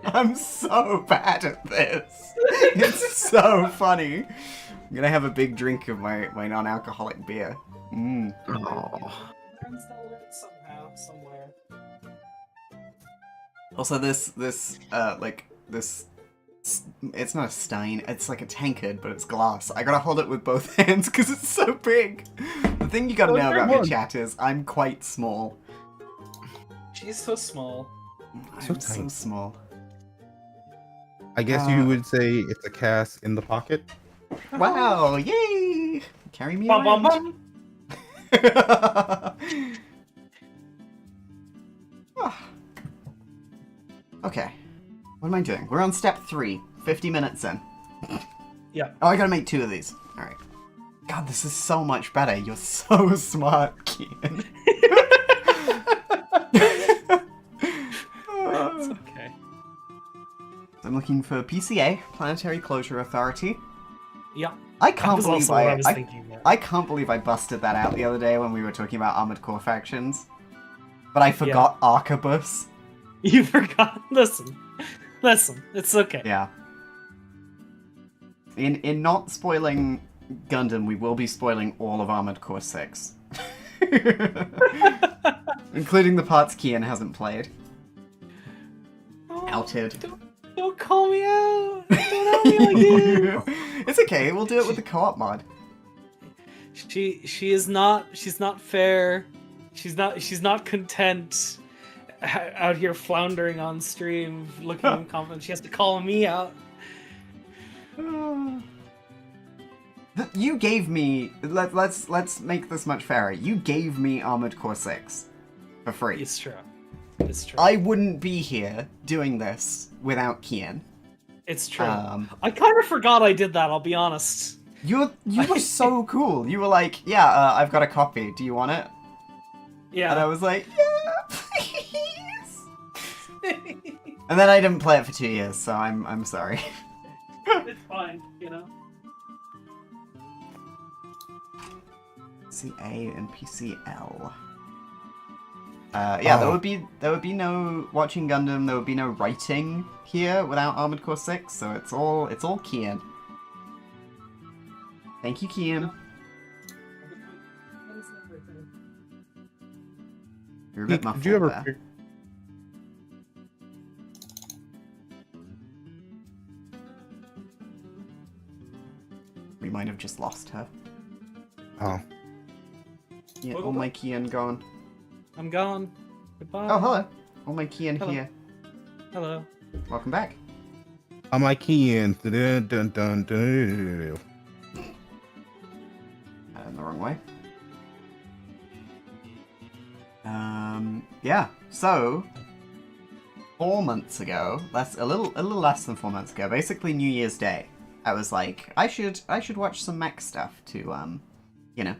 Speaker 1: I'm so bad at this. It's so funny. I'm gonna have a big drink of my non-alcoholic beer. Mm.
Speaker 3: Oh.
Speaker 2: Somehow, somewhere.
Speaker 1: Also, this, it's not a stein, it's like a tankard, but it's glass. I gotta hold it with both hands because it's so big. The thing you gotta
Speaker 2: Oh,
Speaker 1: know
Speaker 2: you're
Speaker 1: about me,
Speaker 5: one.
Speaker 1: chat, is I'm quite small.
Speaker 2: She's so small.
Speaker 5: So
Speaker 1: I'm so
Speaker 5: tiny.
Speaker 1: small.
Speaker 5: I guess you would say it's a cast in the pocket.
Speaker 1: Wow, yay! Carry me
Speaker 2: Bum, bum,
Speaker 1: around.
Speaker 2: bum.
Speaker 1: Ah. Okay. What am I doing? We're on step 3, 50 minutes in.
Speaker 2: Yeah.
Speaker 1: Oh, I gotta make 2 of these. Alright. God, this is so much better. You're so smart, Kian.
Speaker 2: It's okay.
Speaker 1: I'm looking for PCA, Planetary Closure Authority.
Speaker 2: Yeah.
Speaker 1: I
Speaker 2: That
Speaker 1: can't
Speaker 2: was
Speaker 1: believe
Speaker 2: also what I was thinking.
Speaker 1: I can't believe I busted that out the other day when we were talking about Armored Core factions. But I forgot Arquebus.
Speaker 2: You forgot. Listen, it's okay.
Speaker 1: Yeah. In not spoiling Gundam, we will be spoiling all of Armored Core 6. Including the parts Kian hasn't played.
Speaker 2: Oh,
Speaker 1: Outed.
Speaker 2: Don't call me out. Don't help me like this.
Speaker 1: It's okay, we'll do it with the co-op mod.
Speaker 2: She's not fair. She's not content out here floundering on stream, looking incompetent. She has to call me out.
Speaker 1: You gave me let's make this much fairer. You gave me Armored Core 6 for free.
Speaker 2: It's true. It's true.
Speaker 1: I wouldn't be here doing this without Kian.
Speaker 2: It's true. I kind of forgot I did that, I'll be honest.
Speaker 1: You were so cool. You were like, yeah, I've got a copy. Do you want it?
Speaker 2: Yeah.
Speaker 1: And I was like, yeah, please. And then I didn't play it for 2 years, so I'm sorry.
Speaker 2: It's fine, you know.
Speaker 1: PCA and PCL. Yeah, there would be no watching Gundam. There would be no writing here without Armored Core 6. So it's all Kian. Thank you, Kian. You're a bit muffled
Speaker 5: Did you ever?
Speaker 1: there. We might have just lost her.
Speaker 5: Oh.
Speaker 1: Yeah, all my Kian gone.
Speaker 2: I'm gone. Goodbye.
Speaker 1: Oh, hello. All my Kian
Speaker 2: Hello.
Speaker 1: here.
Speaker 2: Hello.
Speaker 1: Welcome back.
Speaker 5: I'm like Kian. Dun, dun, dun, dun.
Speaker 1: In the wrong way. Yeah. So 4 months ago, a little less than 4 months ago, basically New Year's Day, I was like, I should watch some mech stuff to you know,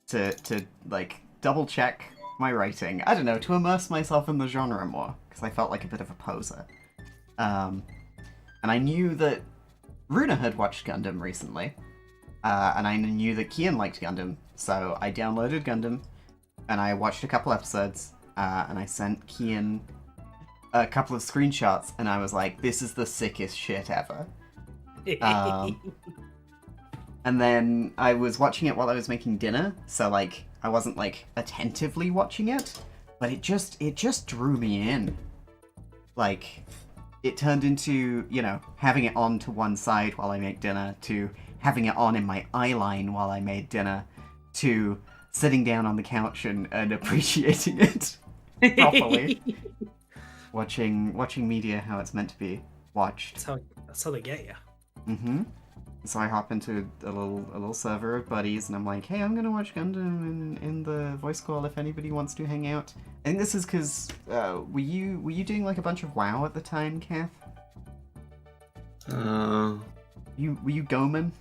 Speaker 1: to like double check my writing. I don't know, to immerse myself in the genre more, because I felt like a bit of a poser. And I knew that Runa had watched Gundam recently. And I knew that Kian liked Gundam, so I downloaded Gundam, and I watched a couple episodes, and I sent Kian a couple of screenshots, and I was like, this is the sickest shit ever. And then I was watching it while I was making dinner, so like, I wasn't like attentively watching it, but it just drew me in. Like, it turned into, you know, having it on to one side while I make dinner, to having it on in my eyeline while I made dinner, to sitting down on the couch and appreciating it properly. watching media how it's meant to be watched.
Speaker 2: That's how they get you.
Speaker 1: Mm-hmm. So I hop into a little server of buddies, and I'm like, hey, I'm gonna watch Gundam in the voice call if anybody wants to hang out. I think this is because were you doing like a bunch of WoW at the time, Kath? Were you Goman?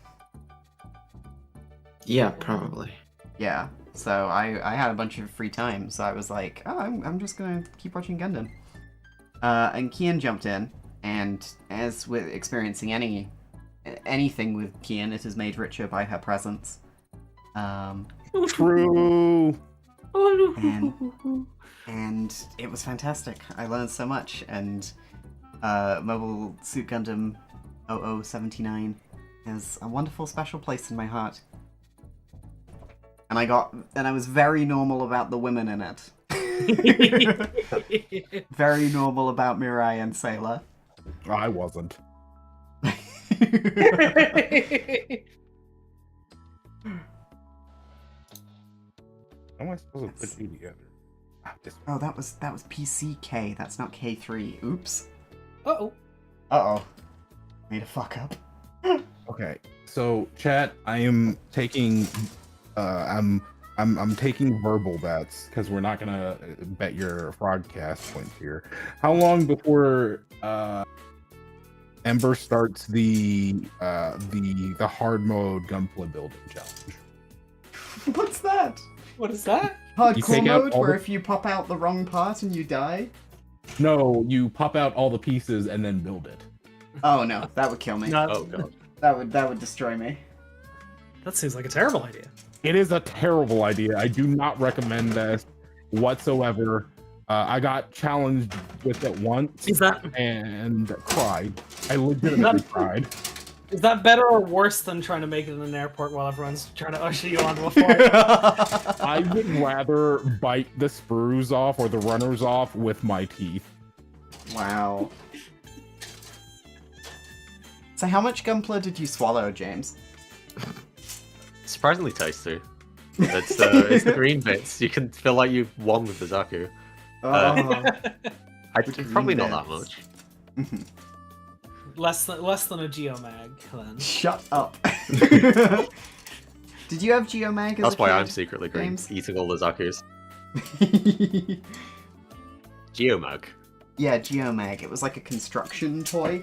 Speaker 3: Yeah, probably.
Speaker 1: Yeah. So I had a bunch of free time, so I was like, oh, I'm just gonna keep watching Gundam. And Kian jumped in, and as with experiencing anything with Kian, it is made richer by her presence.
Speaker 5: True.
Speaker 1: And it was fantastic. I learned so much, and Mobile Suit Gundam 0079 has a wonderful special place in my heart. And I was very normal about the women in it. Very normal about Mirai and Sailor.
Speaker 5: I wasn't.
Speaker 3: Oh,
Speaker 5: How am I supposed to put you together?
Speaker 1: Oh, that was PCK. That's not K3. Oops.
Speaker 2: Uh-oh.
Speaker 1: Uh-oh. Made a fuck up.
Speaker 5: Okay, so chat, I am taking I'm taking verbal bets because we're not gonna bet your broadcast points here. How long before Ember starts the hard mode Gunpla building challenge?
Speaker 1: What's that?
Speaker 2: What is that?
Speaker 1: Hardcore
Speaker 5: take out
Speaker 1: mode,
Speaker 5: all
Speaker 1: where
Speaker 5: the-
Speaker 1: if you pop out the wrong part and you die?
Speaker 5: No, you pop out all the pieces and then build it.
Speaker 1: Oh no, that would kill me.
Speaker 2: No,
Speaker 4: Oh god.
Speaker 1: That would destroy me.
Speaker 2: that seems like a terrible idea.
Speaker 5: It is a terrible idea. I do not recommend this whatsoever. I got challenged with it once
Speaker 2: Is that
Speaker 5: and cried. I legitimately cried.
Speaker 2: is that better or worse than trying to make it in an airport while everyone's trying to usher you onto a flight?
Speaker 5: I would rather bite the sprues off or the runners off with my teeth.
Speaker 1: Wow. So how much Gunpla did you swallow, James?
Speaker 4: Surprisingly tasty. It's the green bits. You can feel like you've won with the Zaku.
Speaker 1: Oh.
Speaker 4: Probably not
Speaker 1: bits.
Speaker 4: that much.
Speaker 2: less than a Geomag then.
Speaker 1: Shut up. Did you have Geomag as
Speaker 4: That's
Speaker 1: a
Speaker 4: why
Speaker 1: kid,
Speaker 4: I'm secretly green,
Speaker 1: James?
Speaker 4: eating all the Zakus. Geomag.
Speaker 1: Yeah, Geomag. It was like a construction toy.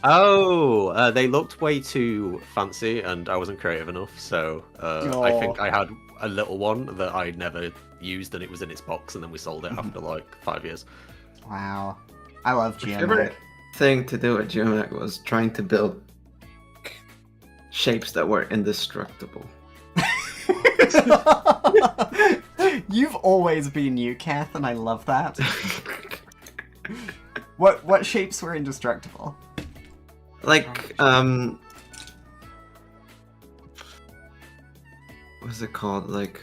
Speaker 4: Oh, they looked way too fancy, and I wasn't creative enough. So I think I had a little one that I never used, and it was in its box, and then we sold it after like 5 years.
Speaker 1: Wow. I love
Speaker 3: My
Speaker 1: Geomag.
Speaker 3: favorite thing to do at Geomag was trying to build shapes that were indestructible.
Speaker 1: You've always been you, Kath, and I love that. What shapes were indestructible?
Speaker 3: Like, what's it called? Like,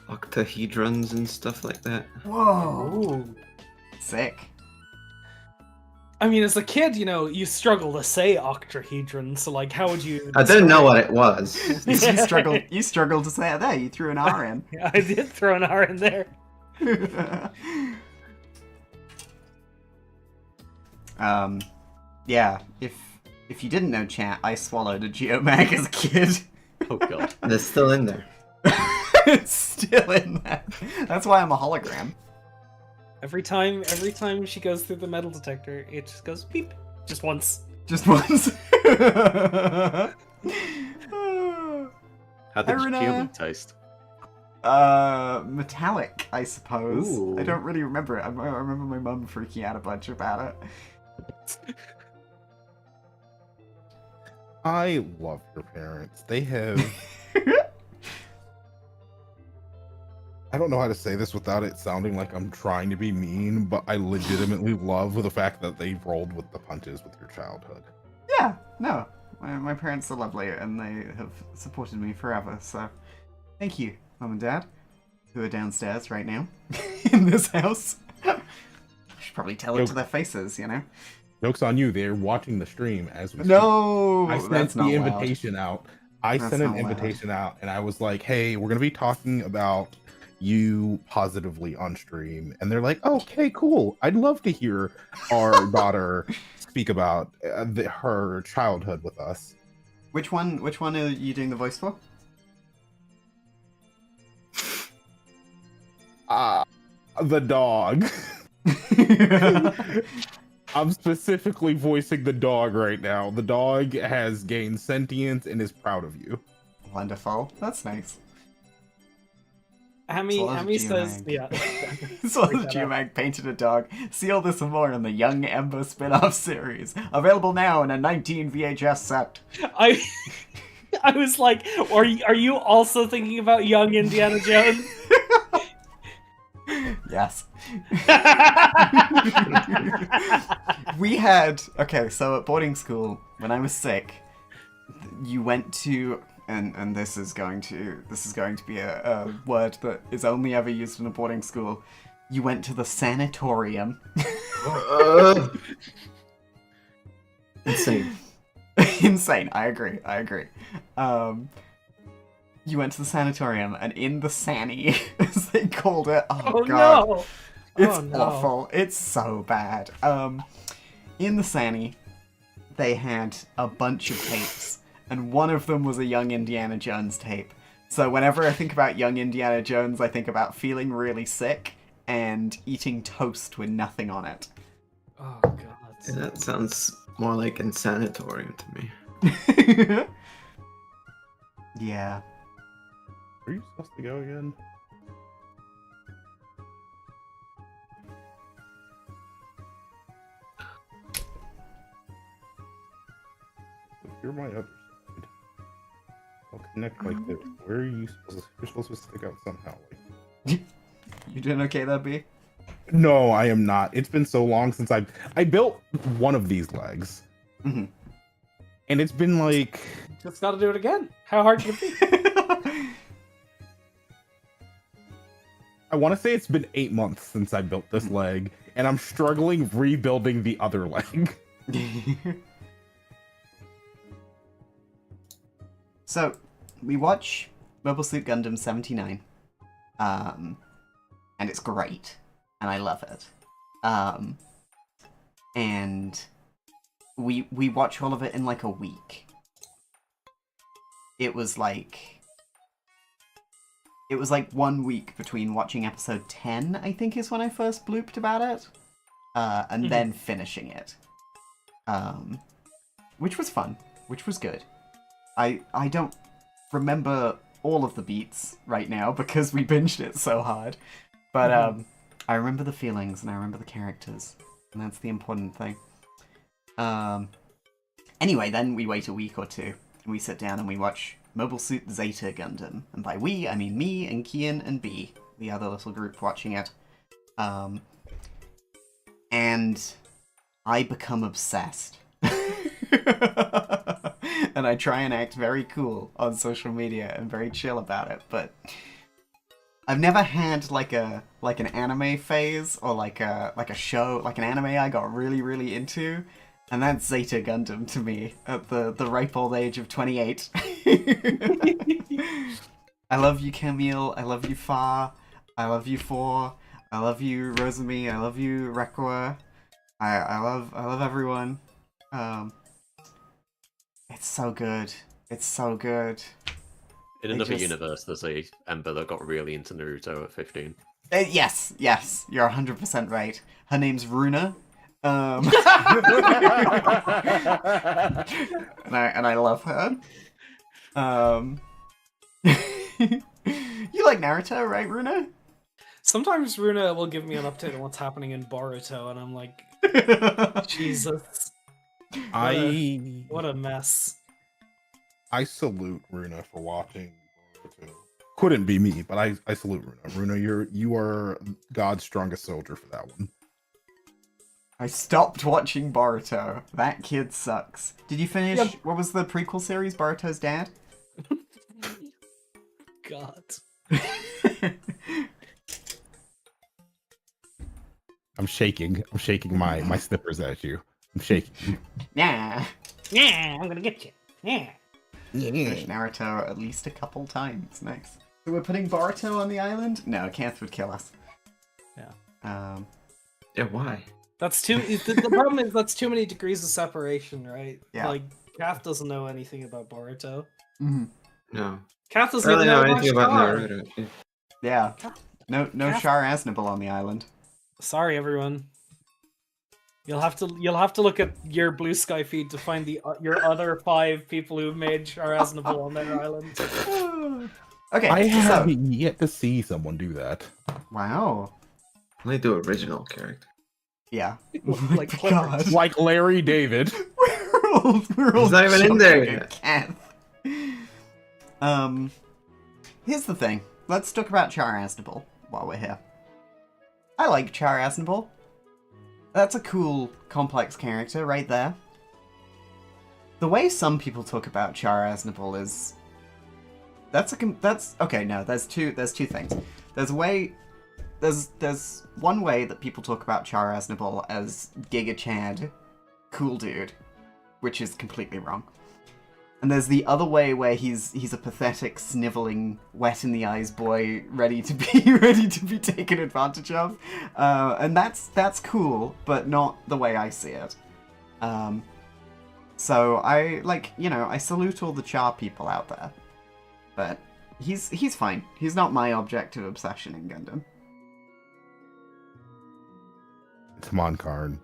Speaker 3: octahedrons and stuff like that.
Speaker 1: Whoa.
Speaker 2: Ooh.
Speaker 1: Sick.
Speaker 2: I mean, as a kid, you struggle to say octahedron, so like, how would you?
Speaker 3: I didn't know what it was.
Speaker 1: You struggled to say it there. You threw an R in.
Speaker 2: Yeah, I did throw an R in there.
Speaker 1: Yeah, if you didn't know, chat, I swallowed a Geomag as a kid.
Speaker 4: Oh god.
Speaker 3: And it's still in there.
Speaker 1: It's still in there. That's why I'm a hologram.
Speaker 2: Every time she goes through the metal detector, it just goes beep, just once.
Speaker 1: Just once.
Speaker 4: How did
Speaker 1: Irina.
Speaker 4: Geomag taste?
Speaker 1: Metallic, I suppose.
Speaker 4: Ooh.
Speaker 1: I don't really remember it. I remember my mum freaking out a bunch about it.
Speaker 5: I love your parents. They have. I don't know how to say this without it sounding like I'm trying to be mean, but I legitimately love the fact that they rolled with the punches with your childhood.
Speaker 1: Yeah, no. My parents are lovely and they have supported me forever, so thank you, Mum and Dad, who are downstairs right now in this house. I should probably tell it to their faces,
Speaker 5: Joke's on you, they're watching the stream as we speak.
Speaker 1: No,
Speaker 5: I sent
Speaker 1: that's
Speaker 5: the
Speaker 1: not
Speaker 5: invitation out. I
Speaker 1: That's
Speaker 5: sent an
Speaker 1: not allowed.
Speaker 5: invitation out and I was like, hey, we're going to be talking about you positively on stream. And they're like, okay, cool. I'd love to hear our daughter speak about her childhood with us.
Speaker 1: Which one are you doing the voice for?
Speaker 5: The dog. I'm specifically voicing the dog right now. The dog has gained sentience and is proud of you.
Speaker 1: Wonderful. That's nice.
Speaker 2: Amy says, yeah.
Speaker 1: Swallows Geomag painted a dog. See all this and more in the Young Ember spin-off series. Available now in a 19 VHS set.
Speaker 2: I was like, are you also thinking about young Indiana Jones?
Speaker 1: Yes. We had... Okay, so at boarding school, when I was sick, you went to... And this is going to be a word that is only ever used in a boarding school. You went to the sanatorium.
Speaker 3: Insane.
Speaker 1: Insane. I agree. You went to the sanatorium, and in the Sanny, as they called it. Oh god.
Speaker 2: No!
Speaker 1: It's
Speaker 2: Oh, no.
Speaker 1: awful. It's so bad. In the Sanny, they had a bunch of tapes, and one of them was a Young Indiana Jones tape. So whenever I think about Young Indiana Jones, I think about feeling really sick and eating toast with nothing on it.
Speaker 2: Oh god.
Speaker 3: Yeah, that sounds more like insanatorium to me.
Speaker 1: Yeah.
Speaker 5: Where are you supposed to go again? You're my other side. I'll connect like this. Where are you supposed to? You're supposed to stick out somehow. Like
Speaker 1: You doing okay there, B?
Speaker 5: No, I am not. It's been so long since I built one of these legs,
Speaker 1: Mhm.
Speaker 5: and it's been like
Speaker 2: Just gotta do it again. How hard can it be?
Speaker 5: I want to say it's been 8 months since I built this leg, and I'm struggling rebuilding the other leg.
Speaker 1: So, we watch Mobile Suit Gundam 79, and it's great, and I love it. And we watch all of it in like a week. It was like 1 week between watching episode 10, I think is when I first blooped about it, and then finishing it. Which was fun, which was good. I don't remember all of the beats right now because we binged it so hard, but I remember the feelings and I remember the characters, and that's the important thing. Anyway, then we wait a week or two, and we sit down and we watch Mobile Suit Zeta Gundam, and by we I mean me and Kian and B, the other little group watching it, and I become obsessed. And I try and act very cool on social media and very chill about it, but I've never had like an anime phase or like a show, like an anime I got really into, and that's Zeta Gundam to me at the ripe old age of 28. I love you, Camille. I love you, Fa. I love you, For. I love you, Rosemi. I love you, Rekwa. I love everyone. It's so good. It's so good.
Speaker 4: In
Speaker 1: They
Speaker 4: another
Speaker 1: just-
Speaker 4: universe, there's a Ember that got really into Naruto at 15.
Speaker 1: Yes, you're 100% right. Her name's Runa. And I love her. You like Naruto, right, Runa?
Speaker 2: Sometimes Runa will give me an update on what's happening in Boruto, and I'm like, Jesus, what a mess.
Speaker 5: I salute Runa for watching Boruto. Couldn't be me, but I salute Runa. Runa, you are God's strongest soldier for that one.
Speaker 1: I stopped watching Boruto. That kid sucks. Did you finish?
Speaker 2: Yep.
Speaker 1: What was the prequel series? Boruto's dad.
Speaker 2: God.
Speaker 5: I'm shaking my slippers at you. I'm shaking.
Speaker 1: Yeah.
Speaker 2: Yeah, I'm gonna get you. Yeah.
Speaker 1: Finished Naruto at least a couple times. Nice. So we're putting Boruto on the island? No, Kenneth would kill us.
Speaker 2: Yeah.
Speaker 3: Yeah, why?
Speaker 2: That's too. The problem is that's too many degrees of separation, right?
Speaker 1: Yeah.
Speaker 2: Like, Kath doesn't know anything about Boruto.
Speaker 1: Mhm.
Speaker 3: No.
Speaker 2: Kath
Speaker 3: I
Speaker 2: doesn't
Speaker 3: don't
Speaker 2: even
Speaker 3: really
Speaker 2: know
Speaker 3: know anything about
Speaker 2: Char.
Speaker 3: Naruto.
Speaker 1: Yeah. No
Speaker 2: Kath-
Speaker 1: Char Aznable on the island.
Speaker 2: Sorry, everyone. You'll have to look at your Blue Sky feed to find your other 5 people who've made Char Aznable on their island.
Speaker 1: Okay,
Speaker 5: I
Speaker 1: so
Speaker 5: have yet to see someone do that.
Speaker 1: wow.
Speaker 3: Only do original character.
Speaker 1: Yeah.
Speaker 2: Like Clifford.
Speaker 1: God.
Speaker 5: Like Larry David.
Speaker 1: We're all
Speaker 3: He's not even in there
Speaker 1: jumping
Speaker 3: yet.
Speaker 1: at Kath. Here's the thing. Let's talk about Char Aznable while we're here. I like Char Aznable. That's a cool, complex character right there. The way some people talk about Char Aznable is that's okay. No, there's two things. There's one way that people talk about Char Aznable as Giga Chad, cool dude, which is completely wrong. And there's the other way where he's a pathetic, sniveling, wet in the eyes boy, ready to be taken advantage of, and that's cool, but not the way I see it. So I salute all the Char people out there, but he's fine. He's not my object of obsession in Gundam.
Speaker 5: It's Monkarn.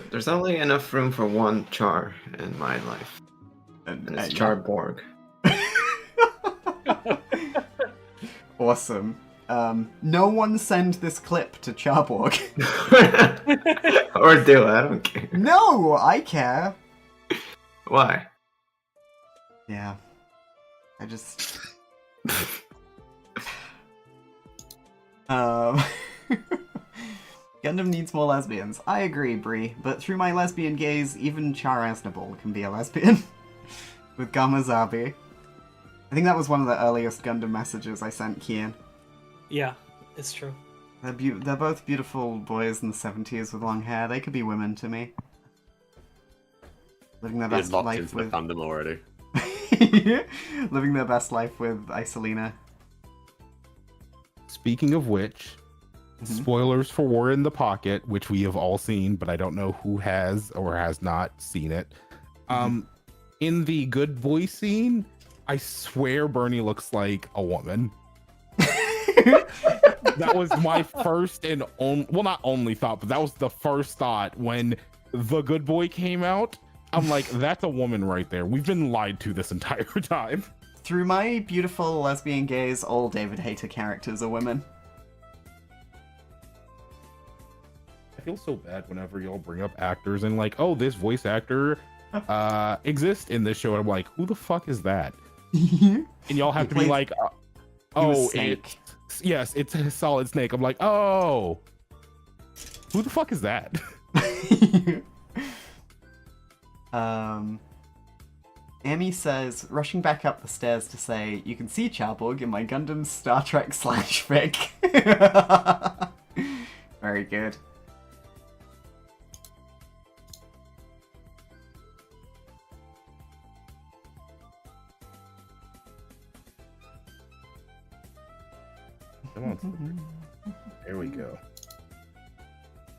Speaker 3: There's only enough room for one Char in my life. And it's Char Borg.
Speaker 1: Awesome. No one send this clip to Charborg.
Speaker 3: Or do, I don't care.
Speaker 1: No, I care.
Speaker 3: Why?
Speaker 1: Yeah. I just... Gundam needs more lesbians. I agree, Brie, but through my lesbian gaze, even Char Aznavour can be a lesbian. With Gamazabi. I think that was one of the earliest Gundam messages I sent Kian.
Speaker 2: Yeah, it's true.
Speaker 1: They're both beautiful boys in the 70s with long hair. They could be women to me. Living their
Speaker 4: You're
Speaker 1: best
Speaker 4: locked
Speaker 1: life
Speaker 4: into
Speaker 1: with...
Speaker 4: the fandom already.
Speaker 1: Living their best life with Isolina.
Speaker 5: Speaking of which, spoilers for War in the Pocket, which we have all seen, but I don't know who has or has not seen it. In the good boy scene, I swear Bernie looks like a woman. That was my first and only, well, not only thought, but that was the first thought when the good boy came out. I'm like, that's a woman right there. We've been lied to this entire time.
Speaker 1: Through my beautiful lesbian gaze, all David Hayter characters are women.
Speaker 5: I feel so bad whenever y'all bring up actors and like, oh, this voice actor exists in this show. And I'm like, who the fuck is that? And y'all have to be like, oh,
Speaker 1: Snake.
Speaker 5: Yes, it's a Solid Snake. I'm like, oh, who the fuck is that?
Speaker 1: Amy says, rushing back up the stairs to say, you can see Charborg in my Gundam Star Trek / fic. Very good.
Speaker 5: Come on. There we go.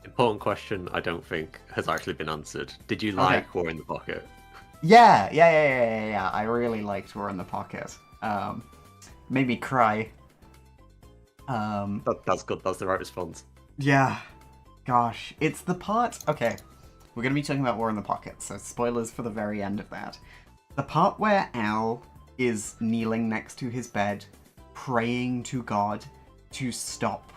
Speaker 4: Important question I don't think has actually been answered. Did you like War in the Pocket?
Speaker 1: Yeah. I really liked War in the Pocket. Made me cry.
Speaker 4: That's good. That's the right response.
Speaker 1: Yeah. Gosh. It's the part... Okay. We're going to be talking about War in the Pocket, so spoilers for the very end of that. The part where Al is kneeling next to his bed, praying to God to stop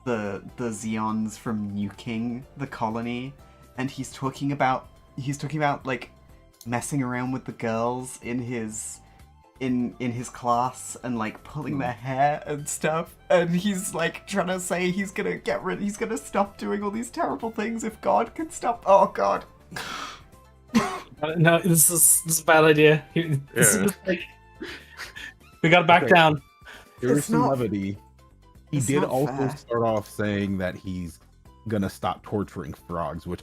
Speaker 1: the Zeons from nuking the colony, and he's talking about like messing around with the girls in his class and like pulling their hair and stuff, and he's like trying to say he's gonna stop doing all these terrible things if God can stop. Oh God.
Speaker 2: No, this is a bad idea. This is like, we gotta back down.
Speaker 5: Here's
Speaker 1: It's
Speaker 5: some
Speaker 1: not-
Speaker 5: levity. He
Speaker 1: it's
Speaker 5: did
Speaker 1: not
Speaker 5: also
Speaker 1: fair.
Speaker 5: start off saying that he's gonna stop torturing frogs, which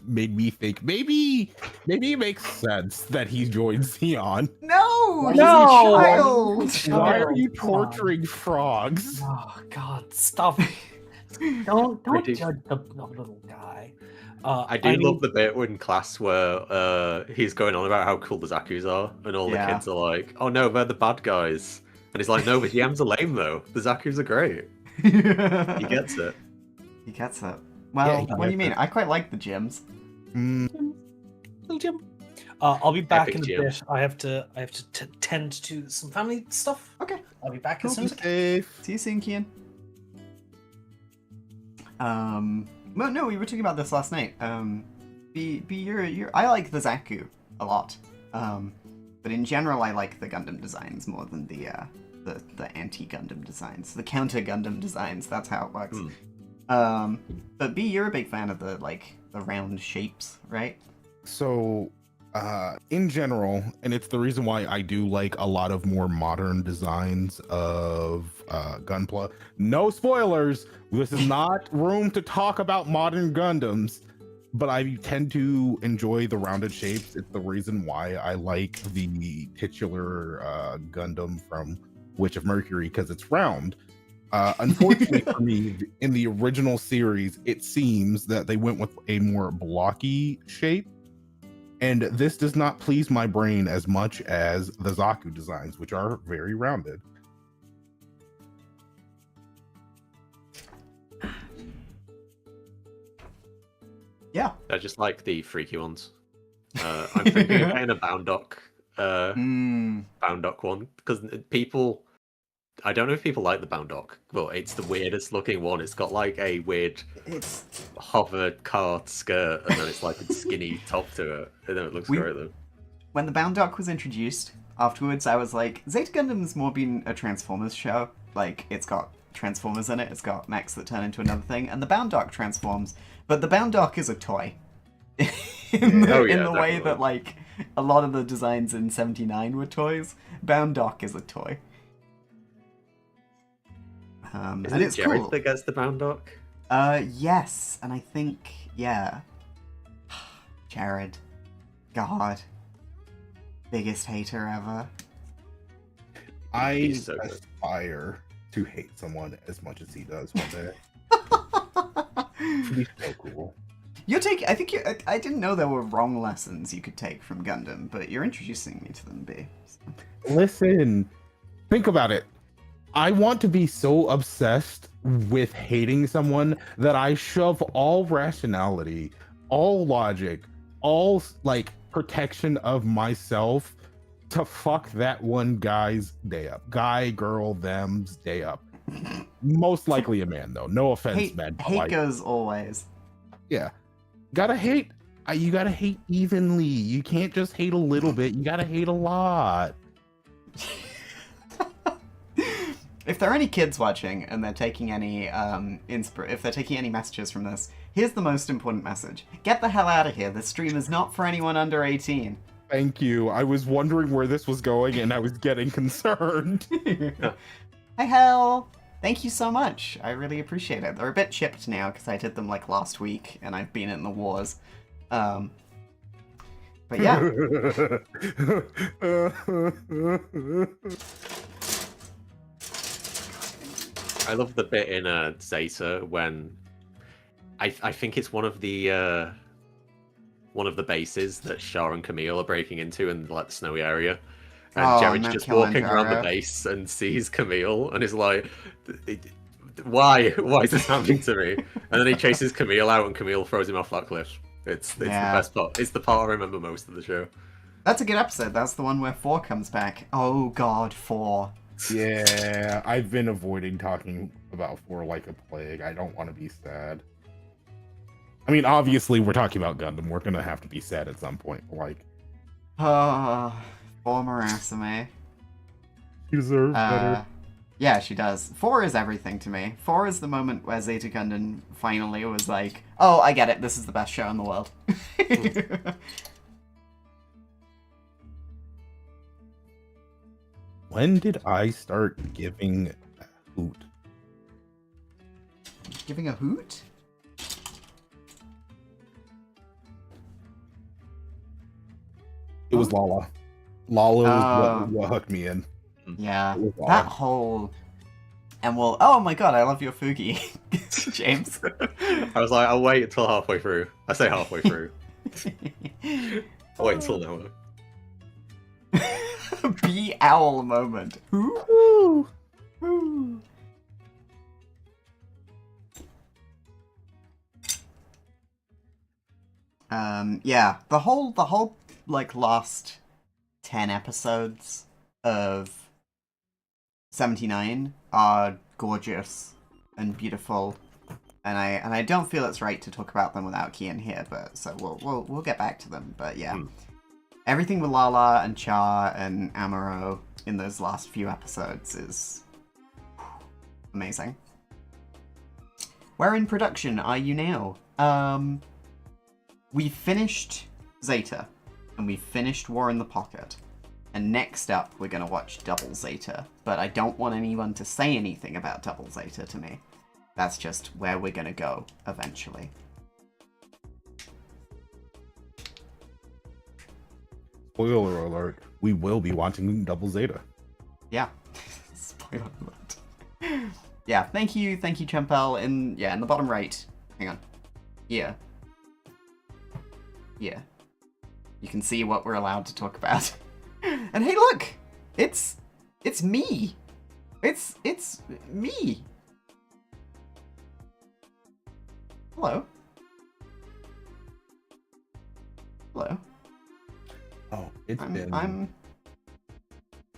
Speaker 5: made me think maybe it makes sense that he joined Xeon.
Speaker 1: No, he's
Speaker 2: No!
Speaker 1: a child.
Speaker 5: Why are you
Speaker 2: Come on.
Speaker 5: torturing frogs?
Speaker 2: Oh God, stop! Don't
Speaker 4: Pretty-
Speaker 2: judge the little guy.
Speaker 4: I do love the bit in class where he's going on about how cool the Zaku's are, and all the
Speaker 1: Yeah.
Speaker 4: kids are like, "Oh no, they're the bad guys," and he's like, "No, the Yams are lame though. The Zaku's are great." He gets it.
Speaker 1: He gets it. Well,
Speaker 5: he
Speaker 1: what do you
Speaker 5: gets
Speaker 1: mean?
Speaker 5: it.
Speaker 1: I quite like the gyms.
Speaker 2: Little Jim. I'll be back
Speaker 4: Epic
Speaker 2: in a
Speaker 4: Jim.
Speaker 2: bit. I have to tend to some family stuff.
Speaker 1: Okay.
Speaker 2: I'll be back as
Speaker 5: Be
Speaker 2: soon as I can.
Speaker 5: safe.
Speaker 1: See you soon, Kian. Well, no, we were talking about this last night. I like the Zaku a lot. But in general, I like the Gundam designs more than the anti-Gundam designs, the counter-Gundam designs. That's how it works. But B, you're a big fan of the round shapes, right?
Speaker 5: So, in general, and it's the reason why I do like a lot of more modern designs of Gunpla. No spoilers. This is not room to talk about modern Gundams, but I tend to enjoy the rounded shapes. It's the reason why I like the titular Gundam from Witch of Mercury, because it's round. Unfortunately for me, in the original series, it seems that they went with a more blocky shape. And this does not please my brain as much as the Zaku designs, which are very rounded.
Speaker 1: Yeah.
Speaker 4: I just like the freaky ones. I'm thinking of getting a Boundock one, because people, I don't know if people like the Boundock, but it's the weirdest looking one. It's got like a weird
Speaker 1: It's
Speaker 4: hover cart skirt, and then it's like a skinny top to it. And then it looks great though.
Speaker 1: when the Boundock was introduced. Afterwards, I was like, Zeta Gundam's more been a Transformers show. Like, it's got Transformers in it. It's got mechs that turn into another thing, and the Bound Dock transforms. But the Bound Dock is a toy. in the way
Speaker 4: definitely.
Speaker 1: that, like, a lot of the designs in 79 were toys, Bound Dock is a toy.
Speaker 4: Isn't
Speaker 1: And
Speaker 4: it
Speaker 1: it's
Speaker 4: Jared
Speaker 1: cool.
Speaker 4: that gets the bound dock?
Speaker 1: Yes, and I think, yeah. Jared. God. Biggest hater ever.
Speaker 5: I
Speaker 4: He's so good.
Speaker 5: aspire to hate someone as much as he does one day. He's so cool.
Speaker 1: I think I didn't know there were wrong lessons you could take from Gundam, but you're introducing me to them, B.
Speaker 5: Listen, think about it. I want to be so obsessed with hating someone that I shove all rationality, all logic, all like protection of myself to fuck that one guy's day up. Guy, girl, them's day up. Most likely a man, though. No offense, man. but
Speaker 1: Hate
Speaker 5: like,
Speaker 1: goes always.
Speaker 5: yeah. Gotta hate. You gotta hate evenly. You can't just hate a little bit. You gotta hate a lot.
Speaker 1: If there are any kids watching and they're taking any if they're taking any messages from this, here's the most important message: get the hell out of here. This stream is not for anyone under 18.
Speaker 5: Thank you. I was wondering where this was going and I was getting concerned.
Speaker 1: Hi, hell. Thank you so much. I really appreciate it. They're a bit chipped now because I did them like last week and I've been in the wars. But yeah.
Speaker 4: I love the bit in Zeta when I think it's one of the bases that Shah and Camille are breaking into in like the snowy area. And
Speaker 1: Oh,
Speaker 4: Jared's
Speaker 1: Mount
Speaker 4: just walking around the
Speaker 1: Kilimanjaro.
Speaker 4: base and sees Camille and is like, why is this happening to me? And then he chases Camille out and Camille throws him off that cliff. It's
Speaker 1: Yeah.
Speaker 4: the best part. It's the part I remember most of the show.
Speaker 1: That's a good episode. That's the one where 4 comes back. Oh god, 4.
Speaker 5: Yeah, I've been avoiding talking about 4 like a plague. I don't want to be sad. I mean, obviously, we're talking about Gundam. We're gonna have to be sad at some point. Like,
Speaker 1: Oh, 4 Marasame.
Speaker 5: you deserve better.
Speaker 1: Yeah, she does. 4 is everything to me. 4 is the moment where Zeta Gundam finally was like, oh, I get it, this is the best show in the world.
Speaker 5: When did I start giving a hoot?
Speaker 1: Giving a hoot?
Speaker 5: It was Lala. Lala was
Speaker 1: Oh.
Speaker 5: what hooked me in.
Speaker 1: Yeah,
Speaker 5: It was
Speaker 1: that
Speaker 5: Lala.
Speaker 1: whole... And well, oh my god, I love your Fugi, James.
Speaker 4: I was like, I'll wait until halfway through. I say halfway through. I'll wait until now.
Speaker 1: Bee owl moment. Ooh. Ooh. Yeah, the whole like last 10 episodes of 79 are gorgeous and beautiful, and I don't feel it's right to talk about them without Kian here, but so we'll get back to them. But yeah, everything with Lala and Cha and Amuro in those last few episodes is amazing. Where in production are you now? We finished Zeta, and we finished War in the Pocket. And next up, we're going to watch Double Zeta. But I don't want anyone to say anything about Double Zeta to me. That's just where we're going to go, eventually.
Speaker 5: Spoiler alert, we will be watching Double Zeta.
Speaker 1: Yeah. Spoiler alert. Yeah, thank you, Champel. In the bottom right. Hang on. Yeah. Yeah. You can see what we're allowed to talk about. And hey, look! It's me! It's me! Hello? Hello?
Speaker 5: Oh, it's been...
Speaker 1: I'm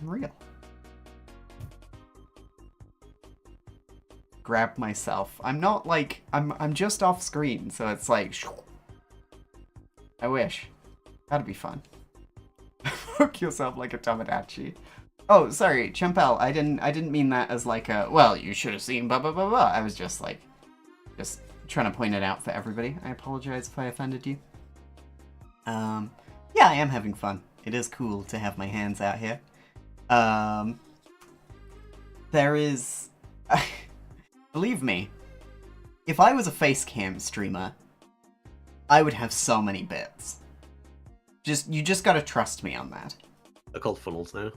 Speaker 1: real. Grab myself. I'm not like I'm just off screen, so it's like I wish. That'd be fun. Hook yourself like a Tomodachi. Oh, sorry, Champel. I didn't mean that as like a, well, you should have seen blah blah blah blah. I was just like, just trying to point it out for everybody. I apologize if I offended you. Yeah, I am having fun. It is cool to have my hands out here. There is, believe me, if I was a face cam streamer, I would have so many bits. You just gotta trust me on that.
Speaker 4: They're called funnels now.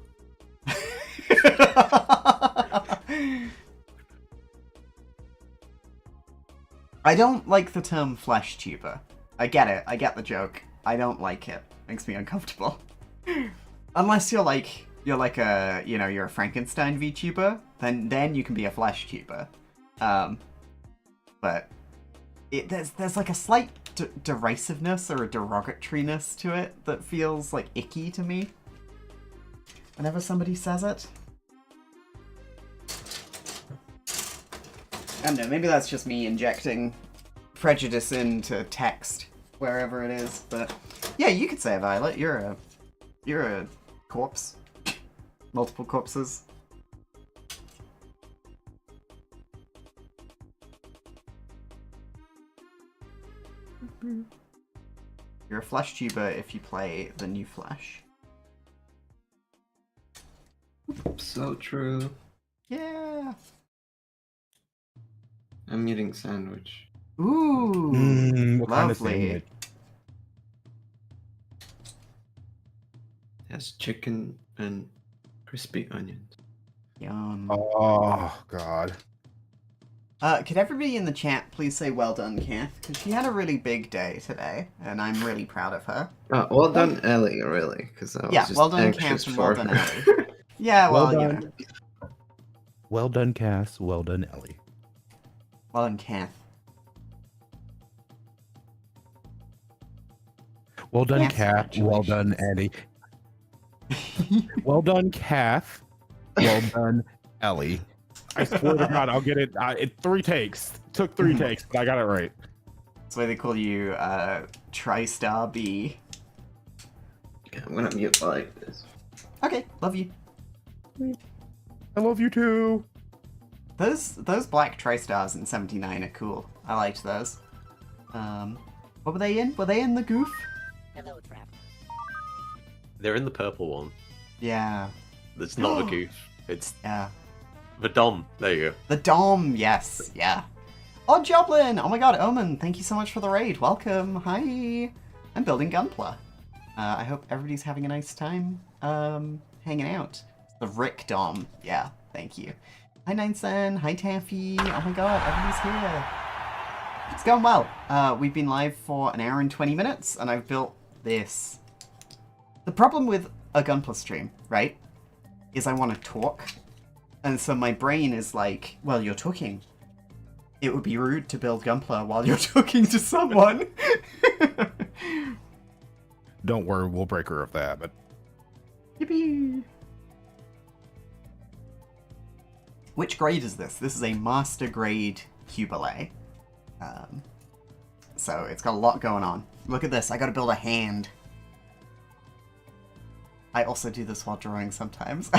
Speaker 1: I don't like the term flesh tuber. I get it. I get the joke. I don't like it. Makes me uncomfortable. Unless you're a, you're a Frankenstein VTuber, then you can be a flesh tuber. But there's like a slight derisiveness or a derogatoriness to it that feels like icky to me whenever somebody says it. I don't know, maybe that's just me injecting prejudice into text wherever it is, but yeah, you could say, Violet, you're a corpse. Multiple corpses. You're a flesh tuber if you play the new Flesh.
Speaker 3: So true.
Speaker 1: Yeah.
Speaker 3: I'm eating sandwich.
Speaker 1: Ooh,
Speaker 5: What kind of
Speaker 1: lovely.
Speaker 5: sandwich?
Speaker 3: It has chicken and crispy onions.
Speaker 1: Yum.
Speaker 5: Oh God.
Speaker 1: Could everybody in the chat please say well done, Kath? Because she had a really big day today, and I'm really proud of her.
Speaker 3: Well done, Ellie, really, because I was
Speaker 1: Yeah,
Speaker 3: just
Speaker 1: well done,
Speaker 3: anxious
Speaker 1: Kath, and
Speaker 3: for
Speaker 1: well done,
Speaker 3: her.
Speaker 1: Ellie. Yeah, well,
Speaker 5: Well
Speaker 1: you
Speaker 5: done.
Speaker 1: know.
Speaker 5: Well done, Cass. Well done, Ellie.
Speaker 1: Well done, Kath.
Speaker 5: Well done,
Speaker 1: Yes,
Speaker 5: Kath. Well done, Eddie. Well done, Kath. Well done, Ellie. I swear to God, I'll get it. It 3 takes. Took 3 takes, but I got it right.
Speaker 1: That's why they call you, TriStar B.
Speaker 3: Yeah, I'm gonna mute like this.
Speaker 1: Okay, love you.
Speaker 5: I love you too.
Speaker 1: Those black TriStars in 79 are cool. I liked those. What were they in? Were they in the goof?
Speaker 6: Hello, Trap.
Speaker 4: They're in the purple one.
Speaker 1: Yeah.
Speaker 4: It's not the goof. It's
Speaker 1: Yeah.
Speaker 4: the dom. There you go.
Speaker 1: The Dom, yes, yeah. Oh, Joblin! Oh my god, Omen, thank you so much for the raid. Welcome. Hi. I'm building Gunpla. I hope everybody's having a nice time hanging out. The Rick Dom. Yeah, thank you. Hi, Ninesen. Hi, Taffy. Oh my god, everybody's here. It's going well. We've been live for an hour and 20 minutes, and I've built this. The problem with a Gunpla stream, right, is I want to talk. And so my brain is like, well, you're talking. It would be rude to build Gunpla while you're talking to someone.
Speaker 5: Don't worry, we'll break her of the habit.
Speaker 1: Yippee! Which grade is this? This is a master grade Qubeley. So it's got a lot going on. Look at this, I gotta build a hand. I also do this while drawing sometimes.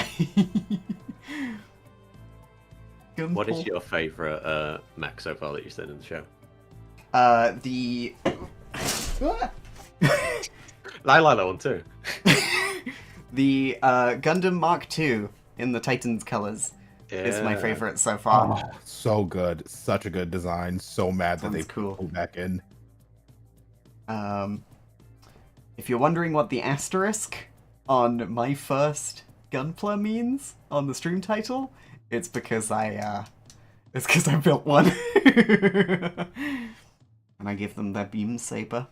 Speaker 4: What is your favourite mech so far that you've seen in the show?
Speaker 1: The...
Speaker 4: I like that one too.
Speaker 1: The Gundam Mark II in the Titans colors is my
Speaker 4: Yeah.
Speaker 1: favorite so far.
Speaker 5: Oh, so good. Such a good design. So mad that they
Speaker 1: Sounds cool.
Speaker 5: pulled back in.
Speaker 1: If you're wondering what the asterisk on my first Gunpla means on the stream title, it's because I built one. And I give them their beam saber.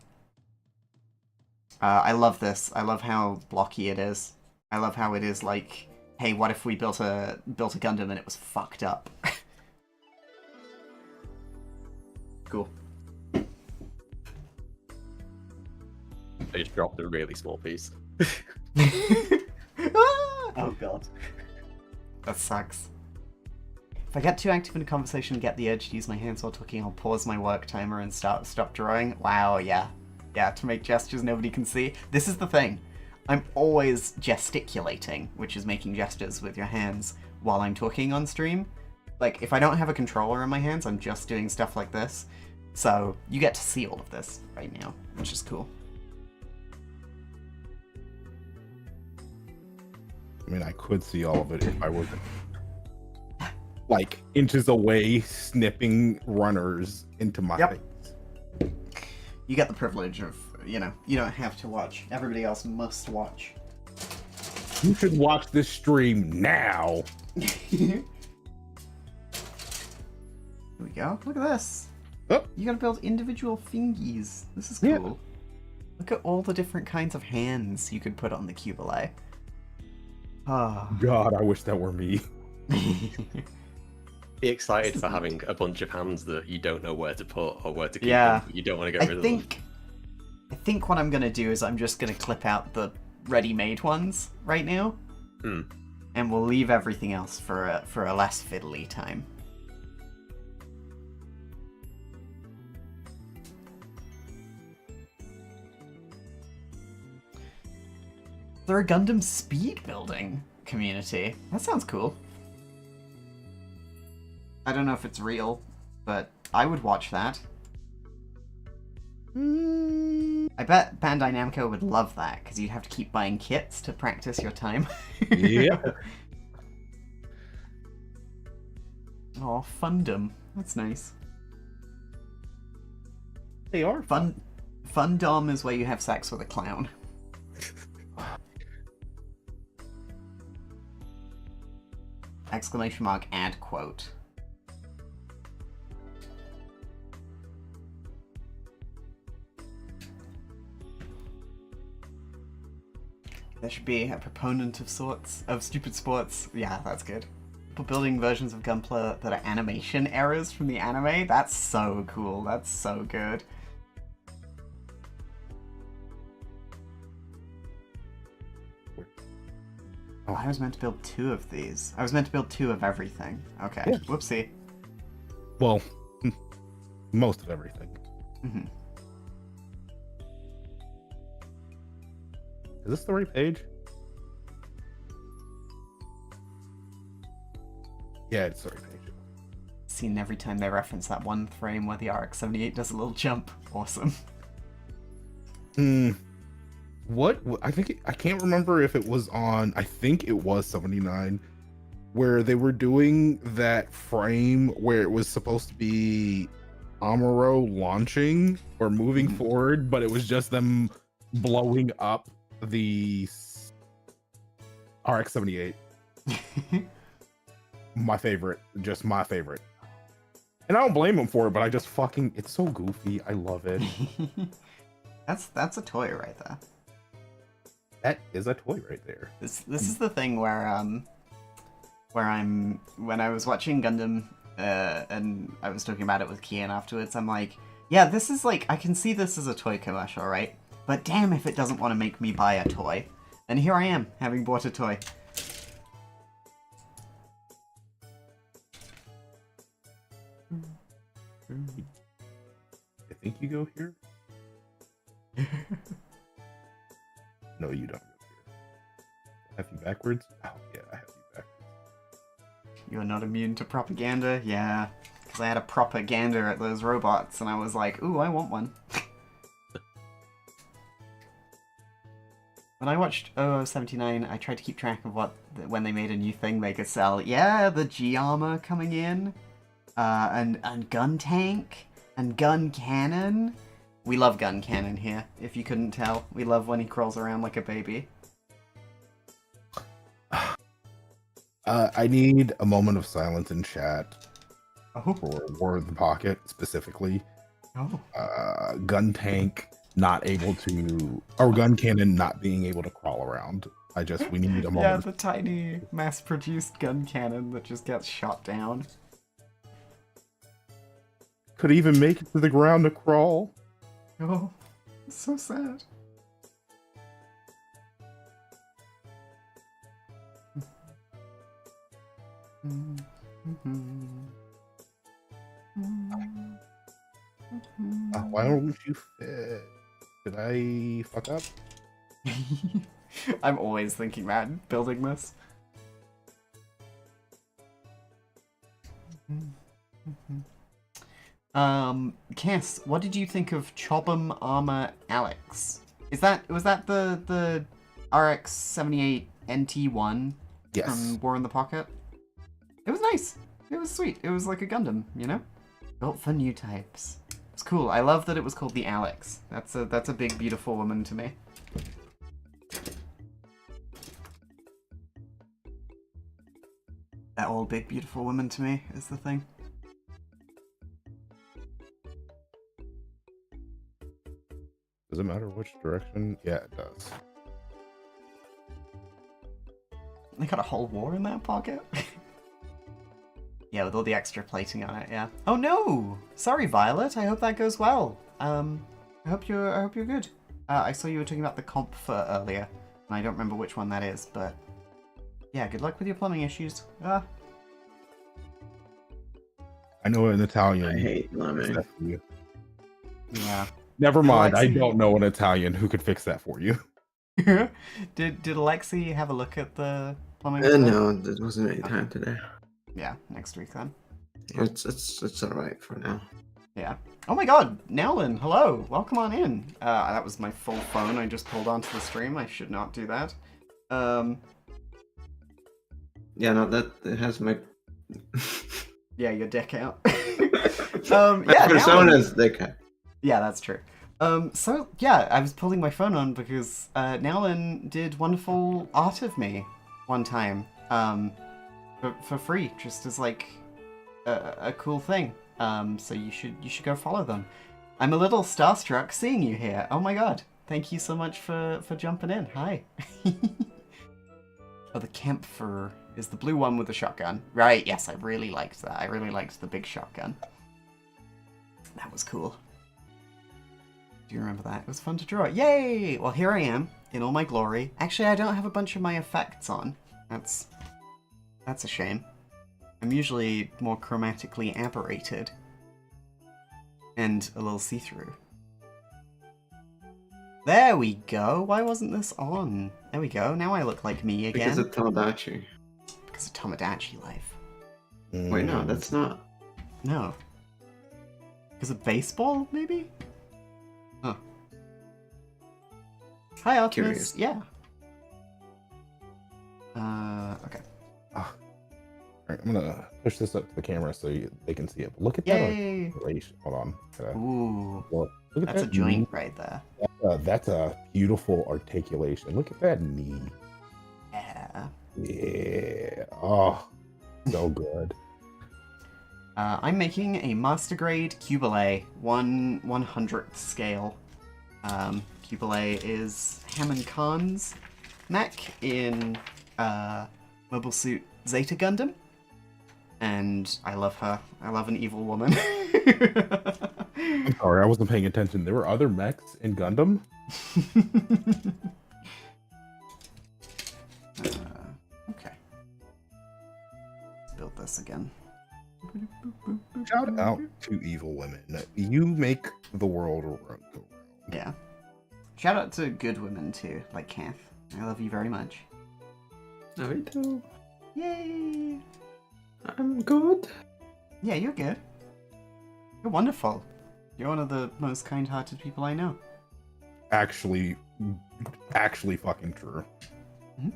Speaker 1: I love this. I love how blocky it is. I love how it is like, hey, what if we built a Gundam and it was fucked up? Cool.
Speaker 4: They just dropped a really small piece.
Speaker 1: Oh god. That sucks. If I get too active in a conversation and get the urge to use my hands while talking, I'll pause my work timer and stop drawing. Wow, yeah. Yeah, to make gestures nobody can see. This is the thing. I'm always gesticulating, which is making gestures with your hands while I'm talking on stream. Like, if I don't have a controller in my hands, I'm just doing stuff like this. So, you get to see all of this right now, which is cool.
Speaker 5: I mean, I could see all of it if I wasn't like inches away, snipping runners into my
Speaker 1: Yep.
Speaker 5: face.
Speaker 1: You get the privilege of, you don't have to watch. Everybody else must watch.
Speaker 5: You should watch this stream now.
Speaker 1: Here we go. Look at this.
Speaker 5: Oh.
Speaker 1: You gotta build individual thingies. This is cool.
Speaker 5: Yeah.
Speaker 1: Look at all the different kinds of hands you could put on the Qubeley. Ah.
Speaker 5: God, I wish that were me.
Speaker 4: Be excited for having a bunch of hands that you don't know where to put or where to keep
Speaker 1: Yeah.
Speaker 4: them. You don't want to get rid of them.
Speaker 1: I think what I'm gonna do is I'm just gonna clip out the ready-made ones right now, and we'll leave everything else for a less fiddly time. They're a Gundam speed building community. That sounds cool. I don't know if it's real, but I would watch that. I bet Bandai Namco would love that, because you'd have to keep buying kits to practice your time.
Speaker 5: Yeah.
Speaker 1: Oh, Fundum. That's nice.
Speaker 5: They are
Speaker 1: Fundom is where you have sex with a clown. Exclamation mark, add quote. There should be a proponent of sorts, of stupid sports. Yeah, that's good. People building versions of Gunpla that are animation errors from the anime. That's so cool. That's so good. Oh, I was meant to build 2 of these. I was meant to build 2 of everything. Okay,
Speaker 5: Yeah.
Speaker 1: whoopsie.
Speaker 5: Well, most of everything.
Speaker 1: Mm-hmm.
Speaker 5: Is this the right page? Yeah, it's the right page.
Speaker 1: Seen every time they reference that one frame where the RX-78 does a little jump. Awesome.
Speaker 5: What? I think I can't remember if it was on. I think it was 79, where they were doing that frame where it was supposed to be Amuro launching or moving forward, but it was just them blowing up the RX-78. My favorite, just my favorite. And I don't blame him for it, but I just fucking, it's so goofy. I love it.
Speaker 1: That's a toy right there.
Speaker 5: That is a toy right there.
Speaker 1: This is the thing where when I was watching Gundam and I was talking about it with Kian afterwards, I'm like, yeah, this is like, I can see this as a toy commercial, right? But damn if it doesn't want to make me buy a toy. And here I am, having bought a toy.
Speaker 5: I think you go here. No, you don't go here. I have you backwards? Oh, yeah, I have you backwards.
Speaker 1: You're not immune to propaganda? Yeah. Because I had a propaganda at those robots, and I was like, ooh, I want one. When I watched 0079, I tried to keep track of when they made a new thing they could sell. Yeah, the G-Armor coming in, and gun tank, and gun cannon. We love gun cannon here, if you couldn't tell. We love when he crawls around like a baby.
Speaker 5: I need a moment of silence in chat
Speaker 1: Oh.
Speaker 5: for War of the Pocket, specifically.
Speaker 1: Oh.
Speaker 5: Gun tank not able to, or gun cannon not being able to crawl around. We need a
Speaker 1: Yeah,
Speaker 5: moment.
Speaker 1: the tiny mass-produced gun cannon that just gets shot down.
Speaker 5: Could even make it to the ground to crawl.
Speaker 1: Oh, it's so sad.
Speaker 5: Why don't you fit? Did I fuck up?
Speaker 1: I'm always thinking that, building this. Cass, what did you think of Chobham Armor Alex? Was that the RX-78 NT1
Speaker 5: Yes.
Speaker 1: from War in the Pocket? It was nice. It was sweet. It was like a Gundam, you know? Built for new types. It's cool. I love that it was called the Alex. That's a big, beautiful woman to me. That old, big, beautiful woman to me is the thing.
Speaker 5: Does it matter which direction? Yeah, it does.
Speaker 1: They got a whole war in that pocket? Yeah, with all the extra plating on it, yeah. Oh no! Sorry, Violet. I hope that goes well. I hope you're good. I saw you were talking about the comp for earlier, and I don't remember which one that is, but yeah, good luck with your plumbing issues.
Speaker 3: I
Speaker 5: know in Italian.
Speaker 3: I hate plumbing.
Speaker 1: Yeah.
Speaker 5: Never mind. I
Speaker 1: Alexi-
Speaker 5: don't know an Italian who could fix that for you.
Speaker 1: Did Alexi have a look at the plumbing?
Speaker 3: No, there wasn't any time today.
Speaker 1: Yeah, next week then.
Speaker 3: It's alright for now.
Speaker 1: Yeah. Oh my god, Nowlin, hello. Welcome on in. That was my full phone I just pulled onto the stream. I should not do that.
Speaker 3: Yeah, no, that it has my
Speaker 1: Yeah, your dick out.
Speaker 3: my
Speaker 1: Yeah,
Speaker 3: persona
Speaker 1: Nowlin.
Speaker 3: is that guy.
Speaker 1: Yeah, that's true. So yeah, I was pulling my phone on because Nowlin did wonderful art of me one time, for free, just as like a cool thing. So you should go follow them. I'm a little starstruck seeing you here. Oh my god, thank you so much for jumping in. Hi. Oh, the Kempfer is the blue one with the shotgun, right? Yes, I really liked that. I really liked the big shotgun. That was cool. Do you remember that? It was fun to draw. Yay! Well, here I am, in all my glory. Actually, I don't have a bunch of my effects on. That's a shame. I'm usually more chromatically aberrated. And a little see-through. There we go! Why wasn't this on? There we go, now I look like me again.
Speaker 3: Because of Tomodachi.
Speaker 1: Because of Tomodachi life.
Speaker 3: Wait, no, that's not.
Speaker 1: No. Because of baseball, maybe? Huh. Hi, Optimus.
Speaker 3: Curious.
Speaker 1: Yeah. Okay.
Speaker 5: Alright, I'm gonna push this up to the camera so they can see it. Look at
Speaker 1: Yay!
Speaker 5: that articulation. Hold on.
Speaker 1: Ooh,
Speaker 5: Look at
Speaker 1: that's a
Speaker 5: that
Speaker 1: joint
Speaker 5: knee.
Speaker 1: right there.
Speaker 5: That's a beautiful articulation. Look at that knee.
Speaker 1: Yeah.
Speaker 5: Yeah. Oh, so good.
Speaker 1: I'm making a master grade Qubeley, 1/100th scale. Qubeley is Hammond Khan's mech in Mobile Suit Zeta Gundam. And I love her. I love an evil woman.
Speaker 5: I'm sorry, I wasn't paying attention. There were other mechs in Gundam.
Speaker 1: Okay. Let's build this again.
Speaker 5: Shout out to evil women. You make the world go round.
Speaker 1: Yeah. Shout out to good women too, like Kath. I love you very much.
Speaker 3: No, me too.
Speaker 1: Yay!
Speaker 3: I'm good.
Speaker 1: Yeah, you're good. You're wonderful. You're one of the most kind-hearted people I know.
Speaker 5: Actually fucking true.
Speaker 1: Mhm.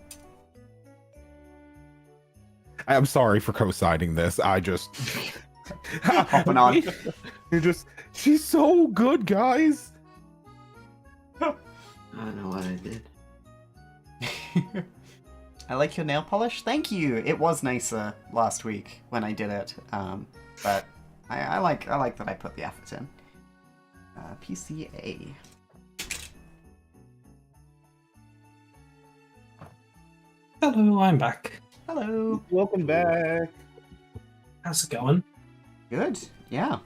Speaker 5: I'm sorry for co-signing this. I just
Speaker 1: Hopping on.
Speaker 5: she's so good, guys.
Speaker 3: I don't know what I did.
Speaker 1: I like your nail polish. Thank you. It was nicer last week when I did it, but I like that I put the effort in. PCA.
Speaker 2: Hello, I'm back.
Speaker 1: Hello.
Speaker 5: Welcome back.
Speaker 2: How's it going?
Speaker 1: Good. Yeah.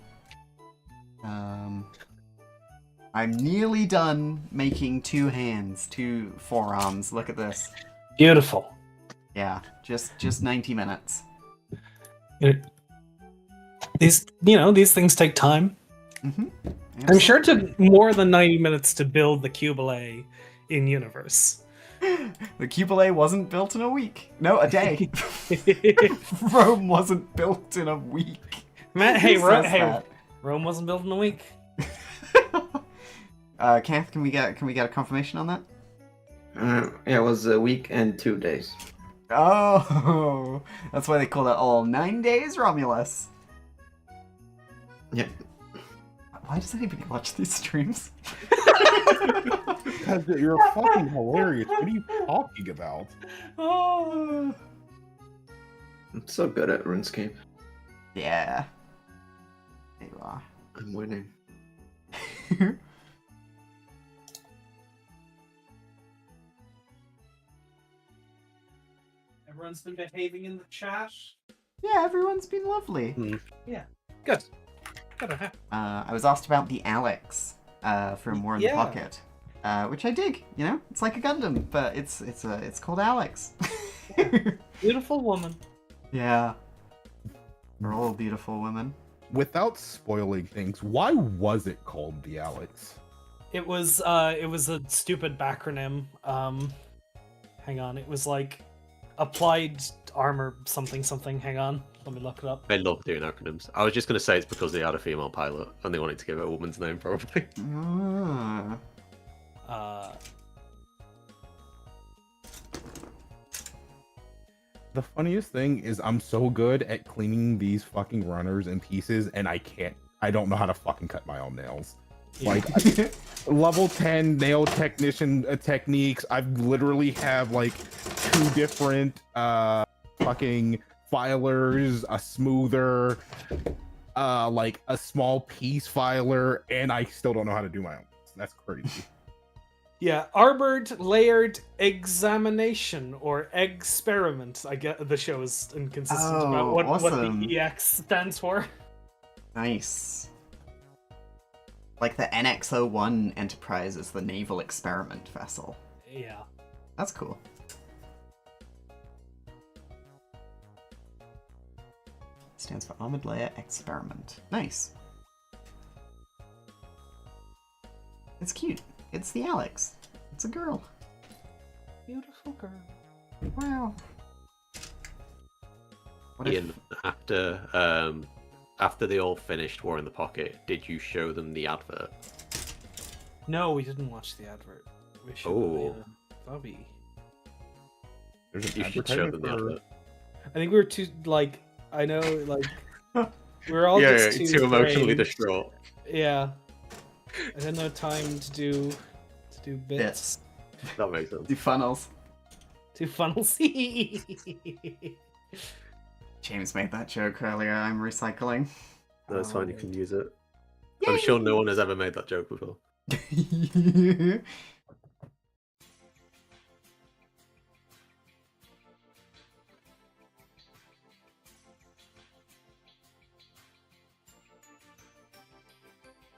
Speaker 1: I'm nearly done making 2 hands, 2 forearms. Look at this.
Speaker 2: Beautiful.
Speaker 1: Yeah, just 90 minutes.
Speaker 2: These things take time.
Speaker 1: Mm-hmm.
Speaker 2: I'm sure it took more than 90 minutes to build the Qubeley in universe.
Speaker 1: The Qubeley wasn't built in a week. No, a day. Rome wasn't built in a week.
Speaker 2: Man,
Speaker 1: Who
Speaker 2: hey,
Speaker 1: says
Speaker 2: hey,
Speaker 1: that?
Speaker 2: Rome wasn't built in a week.
Speaker 1: Kenneth, can we get a confirmation on that?
Speaker 3: Yeah, it was a week and 2 days.
Speaker 1: Oh, that's why they call it all 9 days, Romulus.
Speaker 3: Yeah.
Speaker 1: Why does anybody watch these streams?
Speaker 5: Because you're fucking hilarious. What are you talking about?
Speaker 1: Oh.
Speaker 3: I'm so good at RuneScape.
Speaker 1: Yeah. There you are.
Speaker 3: I'm winning.
Speaker 2: Everyone's been behaving in the chat.
Speaker 1: Yeah, everyone's been lovely.
Speaker 2: Good. Gotta have.
Speaker 1: I was asked about the Alex from War in the
Speaker 2: Yeah.
Speaker 1: Pocket, which I dig. You know, it's like a Gundam, but it's called Alex.
Speaker 2: Beautiful woman.
Speaker 1: Yeah, we're all beautiful women.
Speaker 5: Without spoiling things, why was it called the Alex?
Speaker 2: It was a stupid backronym. Hang on, it was like applied armor something something. Hang on, let me look it up.
Speaker 4: They love doing acronyms. I was just going to say it's because they had a female pilot and they wanted to give it a woman's name, probably.
Speaker 1: Ah.
Speaker 5: The funniest thing is I'm so good at cleaning these fucking runners in pieces, and I don't know how to fucking cut my own nails. Like level 10 nail technician techniques. I've literally have like 2 different fucking filers, a smoother, like a small piece filer, and I still don't know how to do my own. That's crazy.
Speaker 2: Yeah, armored layered examination or experiment. I get the show is inconsistent about
Speaker 1: Oh,
Speaker 2: what
Speaker 1: awesome.
Speaker 2: the EX stands for.
Speaker 1: Nice. Like the NX-01 Enterprise is the naval experiment vessel.
Speaker 2: Yeah.
Speaker 1: That's cool. Stands for Armored Layer Experiment. Nice. It's cute. It's the Alex. It's a girl.
Speaker 2: Beautiful girl.
Speaker 1: Wow. What if...
Speaker 4: Ian, after they all finished War in the Pocket, did you show them the advert?
Speaker 2: No, we didn't watch the advert. We should
Speaker 4: Oh.
Speaker 2: Bobby.
Speaker 5: There's an
Speaker 4: You should show them
Speaker 5: advertisement
Speaker 4: the
Speaker 5: for-
Speaker 4: advert.
Speaker 2: I think we were too like I know like we were all just
Speaker 4: too emotionally
Speaker 2: drained.
Speaker 4: distraught.
Speaker 2: Yeah. I didn't have time to do bits.
Speaker 4: That makes sense.
Speaker 1: Do funnels.
Speaker 2: To funnels.
Speaker 1: James made that joke earlier. I'm recycling.
Speaker 4: No, it's fine, you
Speaker 2: Oh.
Speaker 4: can use it. I'm sure no one has ever made that joke before.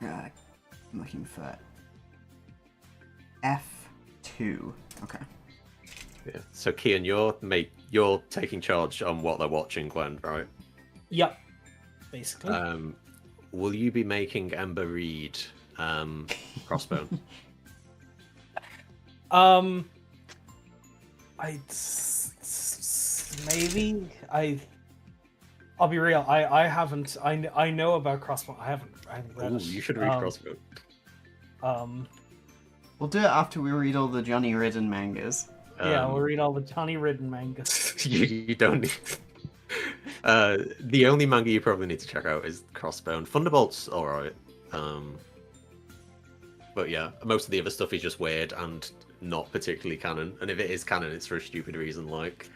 Speaker 1: I'm looking for F2. Okay.
Speaker 4: Yeah. So Kian, you're taking charge on what they're watching, Gwen, right?
Speaker 2: Yep. Basically.
Speaker 4: Will you be making Ember read Crossbone?
Speaker 2: Maybe I'll be real. I haven't. I know about Crossbone. I haven't read
Speaker 4: Ooh,
Speaker 2: it.
Speaker 4: you should read Crossbone.
Speaker 1: We'll do it after we read all the Johnny Ridden mangas.
Speaker 2: Yeah, we'll read all the Johnny Ridden mangas.
Speaker 4: you don't need. The only manga you probably need to check out is Crossbone. Thunderbolt's alright. But yeah, most of the other stuff is just weird and not particularly canon. And if it is canon, it's for a stupid reason, like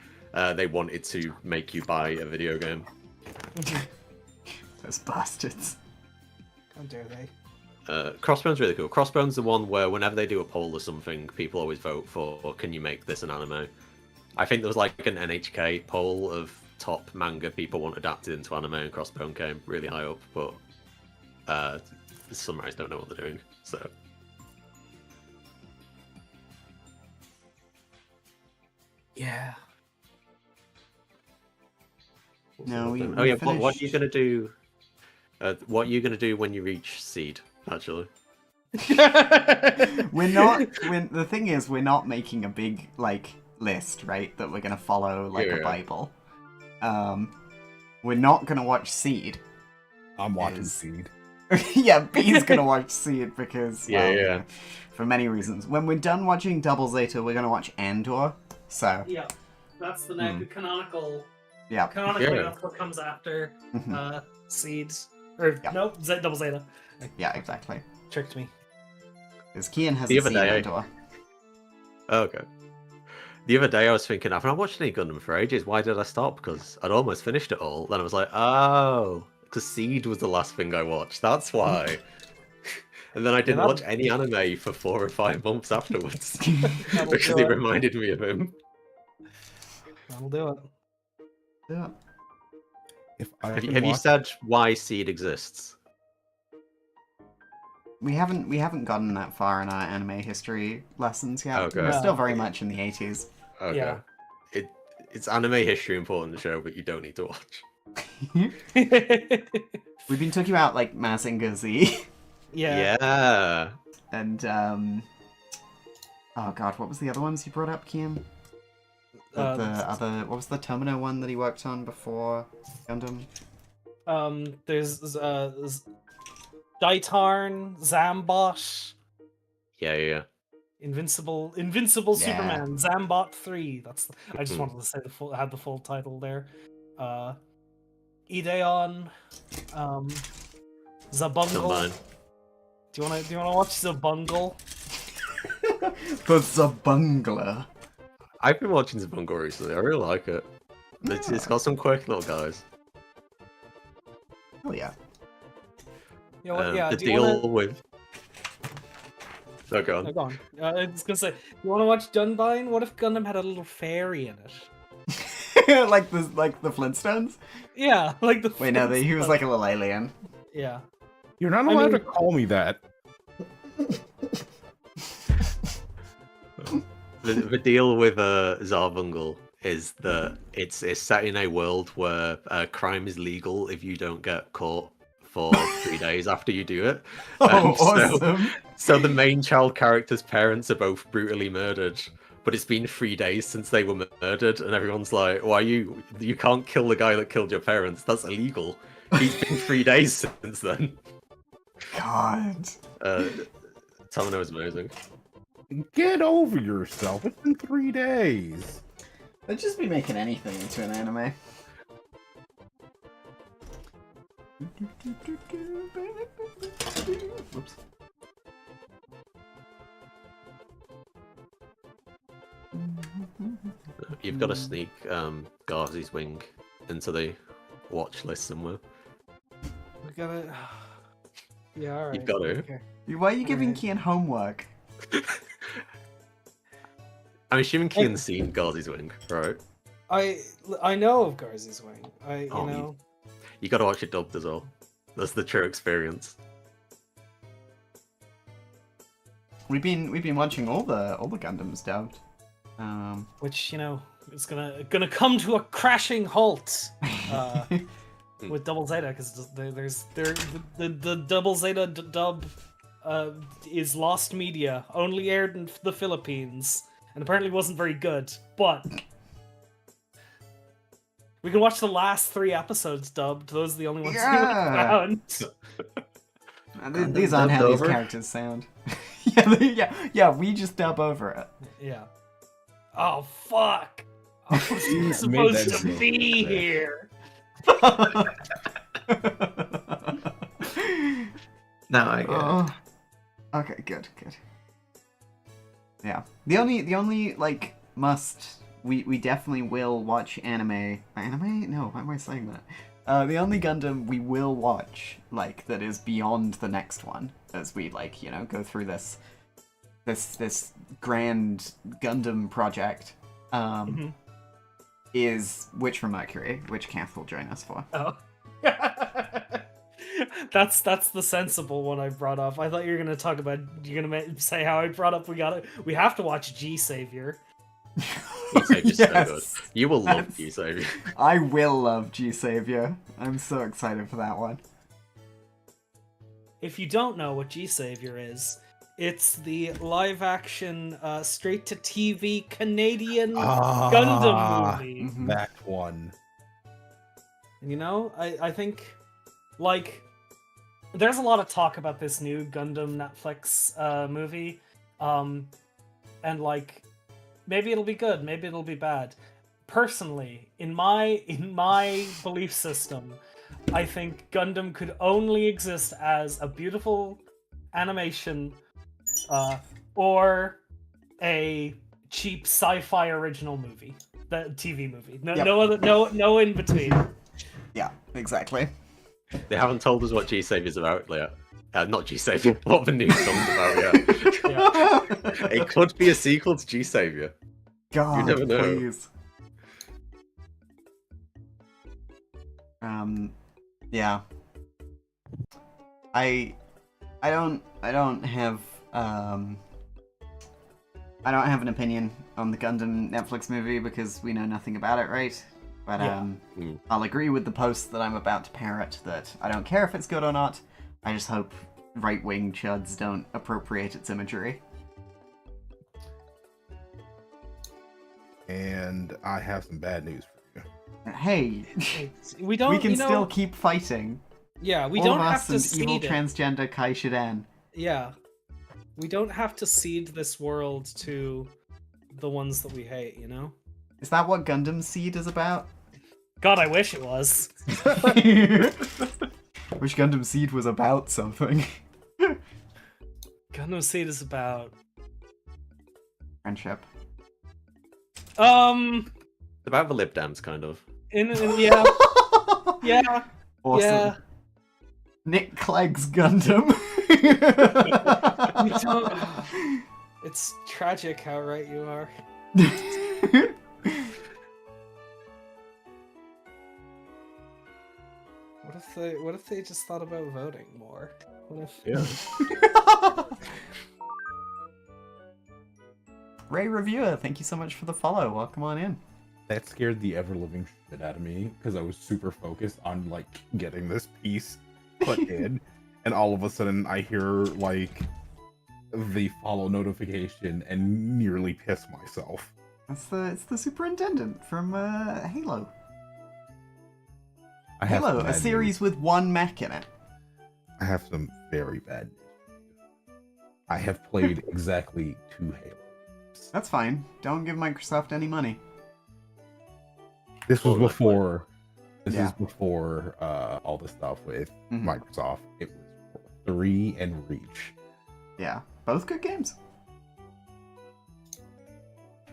Speaker 4: they wanted to make you buy a video game.
Speaker 1: Those bastards.
Speaker 2: How dare they?
Speaker 4: Crossbone's really cool. Crossbone's the one where whenever they do a poll or something, people always vote for, can you make this an anime? I think there was like an NHK poll of top manga people want adapted into anime, and Crossbone came really high up, but some writers don't know what they're doing, so...
Speaker 2: Yeah.
Speaker 1: No, we
Speaker 4: Oh yeah, what are you
Speaker 1: finished-
Speaker 4: gonna do? What are you gonna do when you reach Seed? Actually,
Speaker 1: We're not. The thing is, we're not making a big like list, right? That we're gonna follow like a Bible. We're not gonna watch Seed.
Speaker 5: I'm watching
Speaker 1: Is-
Speaker 5: Seed.
Speaker 1: Yeah, B's gonna watch Seed because
Speaker 4: Yeah.
Speaker 1: for many reasons. When we're done watching Double Zeta, we're gonna watch Andor. So
Speaker 2: Yeah, that's the canonical.
Speaker 1: yeah,
Speaker 2: Canonically,
Speaker 4: Yeah.
Speaker 2: that's what comes after
Speaker 1: Mhm.
Speaker 2: Seeds. Or
Speaker 1: Yeah.
Speaker 2: nope, Double Zeta.
Speaker 1: yeah, exactly.
Speaker 2: Tricked me.
Speaker 1: Because Kian hasn't
Speaker 4: The other
Speaker 1: seen
Speaker 4: day-
Speaker 1: Andor.
Speaker 4: Oh, okay. The other day I was thinking, I've not watched any Gundam for ages. Why did I stop? Because I'd almost finished it all. Then I was like, oh, because Seed was the last thing I watched. That's why. And then I didn't
Speaker 2: that-
Speaker 4: watch any anime for 4 or 5 months afterwards
Speaker 2: That'll
Speaker 4: because
Speaker 2: do
Speaker 4: it
Speaker 2: it.
Speaker 4: reminded me of him.
Speaker 2: That'll do it.
Speaker 1: Yeah.
Speaker 5: If I
Speaker 4: Have
Speaker 5: can
Speaker 4: you
Speaker 5: watch-
Speaker 4: said why Seed exists?
Speaker 1: We haven't gotten that far in our anime history lessons yet.
Speaker 4: Okay.
Speaker 1: We're still
Speaker 2: No.
Speaker 1: very much in the 80s.
Speaker 4: Okay.
Speaker 2: Yeah.
Speaker 4: It's anime history important show, but you don't need to watch.
Speaker 1: We've been talking about like Mazinger Z
Speaker 2: yeah.
Speaker 4: Yeah.
Speaker 1: and oh god, what was the other ones you brought up, Kian? What was the Tomino one that he worked on before Gundam?
Speaker 2: There's Daitarn, Zambot,
Speaker 4: Yeah.
Speaker 2: Invincible
Speaker 1: Yeah.
Speaker 2: Superman, Zambot 3. I just wanted to say had the full title there. Ideon, Zabungle.
Speaker 4: Combine.
Speaker 2: Do you wanna watch Zabungle?
Speaker 1: The Zabungler.
Speaker 4: I've been watching Zabungo recently. I really like it. It's got some quirky little guys.
Speaker 1: Oh yeah.
Speaker 2: You know what, yeah.
Speaker 4: The
Speaker 2: do you
Speaker 4: deal
Speaker 2: wanna...
Speaker 4: with. Oh, go
Speaker 2: No,
Speaker 4: on.
Speaker 2: go on. I was gonna say, you wanna watch Dunbine? What if Gundam had a little fairy in it?
Speaker 1: like the Flintstones?
Speaker 2: Yeah, like the.
Speaker 1: Wait, no, he was like a little alien.
Speaker 2: Yeah.
Speaker 5: You're not
Speaker 2: I
Speaker 5: allowed
Speaker 2: mean-
Speaker 5: to call me that.
Speaker 4: The deal with Zarbungle is that it's set in a world where crime is legal if you don't get caught for 3 days after you do it.
Speaker 1: Oh,
Speaker 4: And
Speaker 1: awesome!
Speaker 4: So the main child character's parents are both brutally murdered, but it's been 3 days since they were murdered, and everyone's like, "Why you can't kill the guy that killed your parents? That's illegal." He's been 3 days since then.
Speaker 1: God.
Speaker 4: Tamino is amazing.
Speaker 5: Get over yourself. It's been 3 days.
Speaker 1: They'd just be making anything into an anime. Whoops.
Speaker 4: You've got to sneak Garzy's wing into the watch list somewhere.
Speaker 2: We gotta. Yeah, alright.
Speaker 4: You've got to.
Speaker 2: Okay.
Speaker 1: Why are you giving
Speaker 2: Alright.
Speaker 1: Kian homework?
Speaker 4: I'm assuming Kian's seen Garzy's wing, right?
Speaker 2: I know of Garzy's Wing. You
Speaker 4: Oh,
Speaker 2: know.
Speaker 4: You got to watch it dubbed as well. That's the true experience.
Speaker 1: We've been watching all the Gundams dubbed.
Speaker 2: Which, you know, is gonna come to a crashing halt with Double Zeta, because the Double Zeta dub is lost media, only aired in the Philippines, and apparently wasn't very good. But we can watch the last 3 episodes dubbed. Those are the only ones we
Speaker 1: Yeah.
Speaker 2: found.
Speaker 1: These aren't how
Speaker 3: dubbed
Speaker 1: these
Speaker 3: over?
Speaker 1: characters sound. yeah, we just dub over it.
Speaker 2: Yeah. Oh fuck! I
Speaker 5: You
Speaker 2: was
Speaker 5: made that
Speaker 2: supposed to
Speaker 5: joke.
Speaker 2: be here.
Speaker 3: Now I get it.
Speaker 1: Oh. Okay, good. Yeah. The only like must we definitely will watch anime. Anime? No, why am I saying that? The only Gundam we will watch, like, that is beyond the next one, as we, like, you know, go through this grand Gundam project, is Witch from Mercury, which Kath will join us for.
Speaker 2: Oh. That's the sensible one I brought up. I thought you were gonna talk about. You're gonna say how I brought up. We have to watch G Savior.
Speaker 4: G-Savior's so good.
Speaker 1: Yes.
Speaker 4: You will love
Speaker 1: That's-
Speaker 4: G-Savior.
Speaker 1: I will love G Savior. I'm so excited for that one.
Speaker 2: if you don't know what G-Savior is, it's the live-action, straight-to-TV Canadian Gundam movie.
Speaker 1: Mhm.
Speaker 5: That one.
Speaker 2: You know, I think, like, there's a lot of talk about this new Gundam Netflix movie, and like, maybe it'll be good, maybe it'll be bad. Personally, in my belief system, I think Gundam could only exist as a beautiful animation, or a cheap sci-fi original movie, the TV movie. No,
Speaker 1: Yep.
Speaker 2: no other, no in between.
Speaker 1: Yeah, exactly.
Speaker 4: They haven't told us what G-Savior's about yet. Not G-Savior, what the new song's about yet.
Speaker 2: Yeah.
Speaker 4: It could be a sequel to G-Savior.
Speaker 1: God,
Speaker 4: never know.
Speaker 1: please. Yeah. I don't have an opinion on the Gundam Netflix movie because we know nothing about it, right? But
Speaker 2: Yeah.
Speaker 1: I'll agree with the post that I'm about to parrot that I don't care if it's good or not. I just hope right-wing chuds don't appropriate its imagery.
Speaker 5: And I have some bad news for you.
Speaker 1: Hey,
Speaker 2: We don't.
Speaker 1: we can
Speaker 2: you know,
Speaker 1: still keep fighting.
Speaker 2: Yeah, we
Speaker 1: All
Speaker 2: don't
Speaker 1: of
Speaker 2: have
Speaker 1: us
Speaker 2: to
Speaker 1: and evil
Speaker 2: seed it.
Speaker 1: transgender Kai Shidan.
Speaker 2: Yeah, we don't have to cede this world to the ones that we hate. You know.
Speaker 1: Is that what Gundam Seed is about?
Speaker 2: God, I wish it was.
Speaker 1: Wish Gundam Seed was about something.
Speaker 2: Gundam Seed is about.
Speaker 1: Friendship.
Speaker 4: It's about the Lib Dems, kind of.
Speaker 2: Yeah, yeah,
Speaker 1: Awesome.
Speaker 2: yeah.
Speaker 1: Nick Clegg's Gundam.
Speaker 2: We don't. It's tragic how right you are. What if they just thought about voting more? What if?
Speaker 5: Yeah.
Speaker 1: Ray Reviewer, thank you so much for the follow. Welcome on in.
Speaker 5: That scared the ever-living shit out of me because I was super focused on like getting this piece put in, and all of a sudden I hear like the follow notification and nearly piss myself.
Speaker 1: It's the superintendent from Halo.
Speaker 5: I have
Speaker 1: Halo,
Speaker 5: some
Speaker 1: a
Speaker 5: bad
Speaker 1: series with one mech in it.
Speaker 5: I have some very bad news. I have played exactly 2 Halo.
Speaker 1: That's fine. Don't give Microsoft any money.
Speaker 5: This was
Speaker 4: Oh, that's
Speaker 5: before. This
Speaker 1: Yeah.
Speaker 5: is before all the stuff with
Speaker 1: Mhm.
Speaker 5: Microsoft. It was 3 and Reach.
Speaker 1: Yeah, both good games.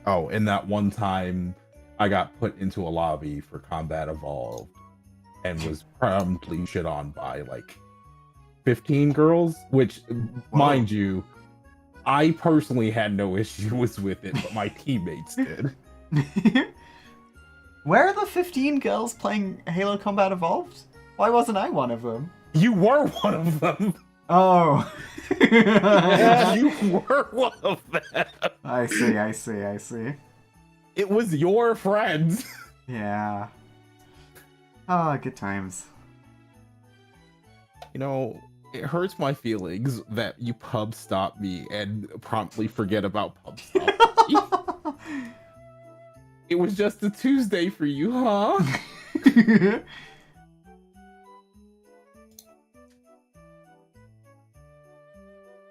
Speaker 5: Oh, and that one time I got put into a lobby for Combat Evolved and was promptly shit on by like 15 girls, which, mind you, I personally had no issues with it, but my teammates did.
Speaker 1: Where are the 15 girls playing Halo Combat Evolved? Why wasn't I one of them?
Speaker 5: You were one of them.
Speaker 1: Oh.
Speaker 5: You were one of them.
Speaker 1: I see.
Speaker 5: It was your friends.
Speaker 1: Yeah. Oh, good times.
Speaker 5: You know, it hurts my feelings that you pub stop me and promptly forget about pub stop me. It was just a Tuesday for you, huh?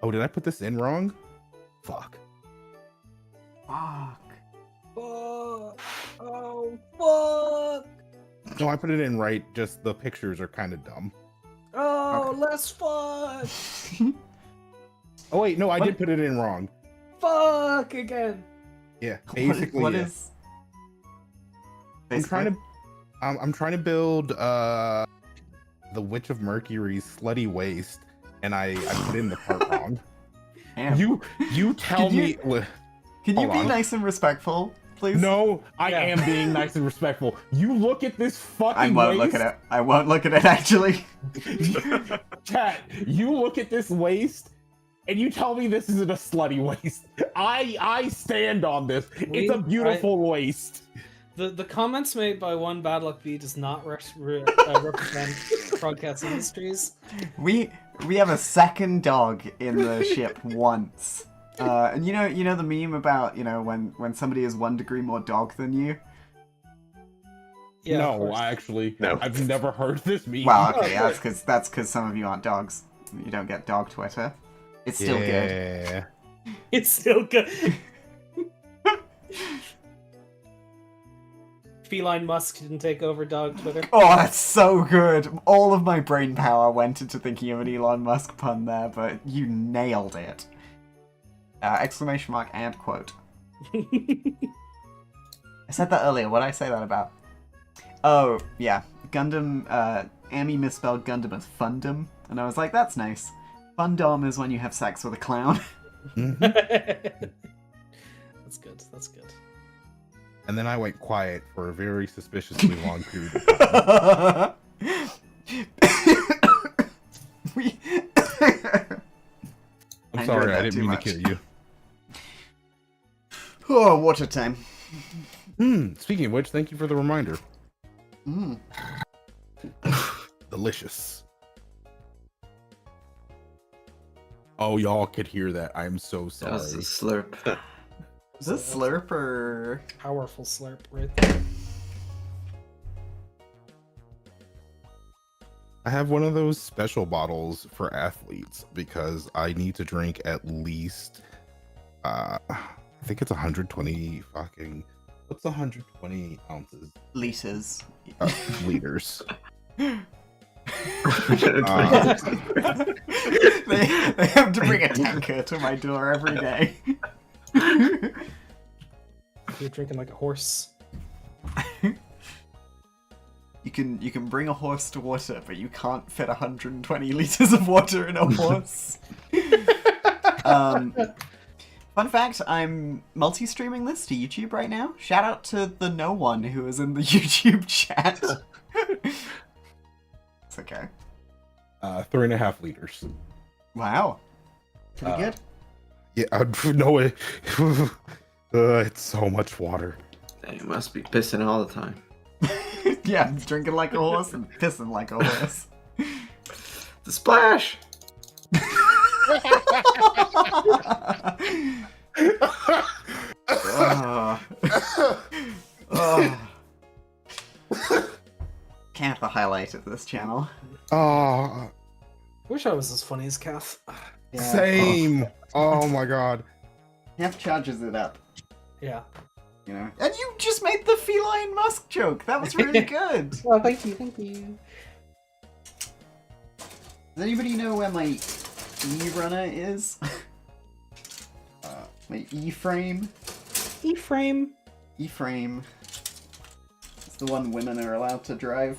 Speaker 5: Oh, did I put this in wrong? Fuck.
Speaker 1: Fuck.
Speaker 2: Fuck. Oh, fuck.
Speaker 5: No, I put it in right, just the pictures are kind of dumb.
Speaker 2: Oh,
Speaker 1: Okay.
Speaker 2: less fuck.
Speaker 5: Oh wait, no, I
Speaker 2: What?
Speaker 5: did put it in wrong.
Speaker 2: Fuck again.
Speaker 5: Yeah, basically,
Speaker 1: what
Speaker 5: yeah.
Speaker 1: is?
Speaker 5: I'm trying to build the Witch of Mercury's slutty waist, and I put in the part wrong.
Speaker 1: Damn.
Speaker 5: You tell
Speaker 1: Can you-
Speaker 5: me.
Speaker 1: Can you
Speaker 5: hold
Speaker 1: be
Speaker 5: on.
Speaker 1: nice and respectful, please?
Speaker 5: No, I
Speaker 2: Yeah.
Speaker 5: am being nice and respectful. You look at this fucking
Speaker 1: I won't
Speaker 5: waist.
Speaker 1: look at it. I won't look at it, actually.
Speaker 5: Chat, you look at this waist, and you tell me this isn't a slutty waist. I stand on this. It's a beautiful waist.
Speaker 2: The comments made by one Bad Luck B does not represent Broadcast Industries.
Speaker 1: We have a second dog in the ship once. And you know the meme about, when somebody is 1 degree more dog than you?
Speaker 2: Yeah, of
Speaker 5: no,
Speaker 2: course.
Speaker 4: No.
Speaker 5: I've never heard this meme.
Speaker 1: Well, okay,
Speaker 2: Oh,
Speaker 1: that's because some of you aren't dogs. You don't get dog Twitter. It's still good.
Speaker 5: Yeah.
Speaker 2: It's still good. Feline Musk didn't take over dog Twitter.
Speaker 1: Oh, that's so good. All of my brain power went into thinking of an Elon Musk pun there, but you nailed it. Exclamation mark and quote. I said that earlier. What did I say that about? Oh, yeah. Gundam, Amy misspelled Gundam as Fundum, and I was like, that's nice. Fundom is when you have sex with a clown.
Speaker 2: That's good. That's good.
Speaker 5: And then I went quiet for a very suspiciously long period of time.
Speaker 1: We...
Speaker 5: I'm
Speaker 1: I
Speaker 5: sorry,
Speaker 1: enjoyed
Speaker 5: I
Speaker 1: that
Speaker 5: didn't
Speaker 1: too
Speaker 5: mean
Speaker 1: much.
Speaker 5: to kill you.
Speaker 1: Oh, water time.
Speaker 5: Speaking of which, thank you for the reminder.
Speaker 1: Mm.
Speaker 5: Delicious. Oh, y'all could hear that. I'm so
Speaker 3: That was a
Speaker 5: sorry.
Speaker 3: slurp.
Speaker 1: Is this slurp or...
Speaker 2: Powerful slurp right there.
Speaker 5: I have one of those special bottles for athletes because I need to drink at least I think it's 120 fucking what's 120 ounces?
Speaker 1: liters?
Speaker 5: Liters.
Speaker 1: they have to bring a tanker to my door every day.
Speaker 2: You're drinking like a horse.
Speaker 1: You can bring a horse to water, but you can't fit 120 liters of water in a horse. Fun fact, I'm multi-streaming this to YouTube right now. Shout out to the no one who is in the YouTube chat. It's okay.
Speaker 5: 3.5 liters.
Speaker 1: Wow. Pretty good.
Speaker 5: Yeah, no way. It's so much water.
Speaker 3: You must be pissing all the time.
Speaker 1: Yeah, drinking like a horse and pissing like a horse.
Speaker 3: The splash! Can't the highlight of this channel.
Speaker 5: Oh,
Speaker 2: Wish I was as funny as Kath.
Speaker 5: same. Oh my god.
Speaker 1: Half charges it up,
Speaker 2: Yeah.
Speaker 1: And you just made the feline musk joke. That was really good.
Speaker 2: Oh, thank you, thank you.
Speaker 1: Does anybody know where my E-runner is? My E-frame?
Speaker 2: E-frame.
Speaker 1: E-frame. It's the one women are allowed to drive.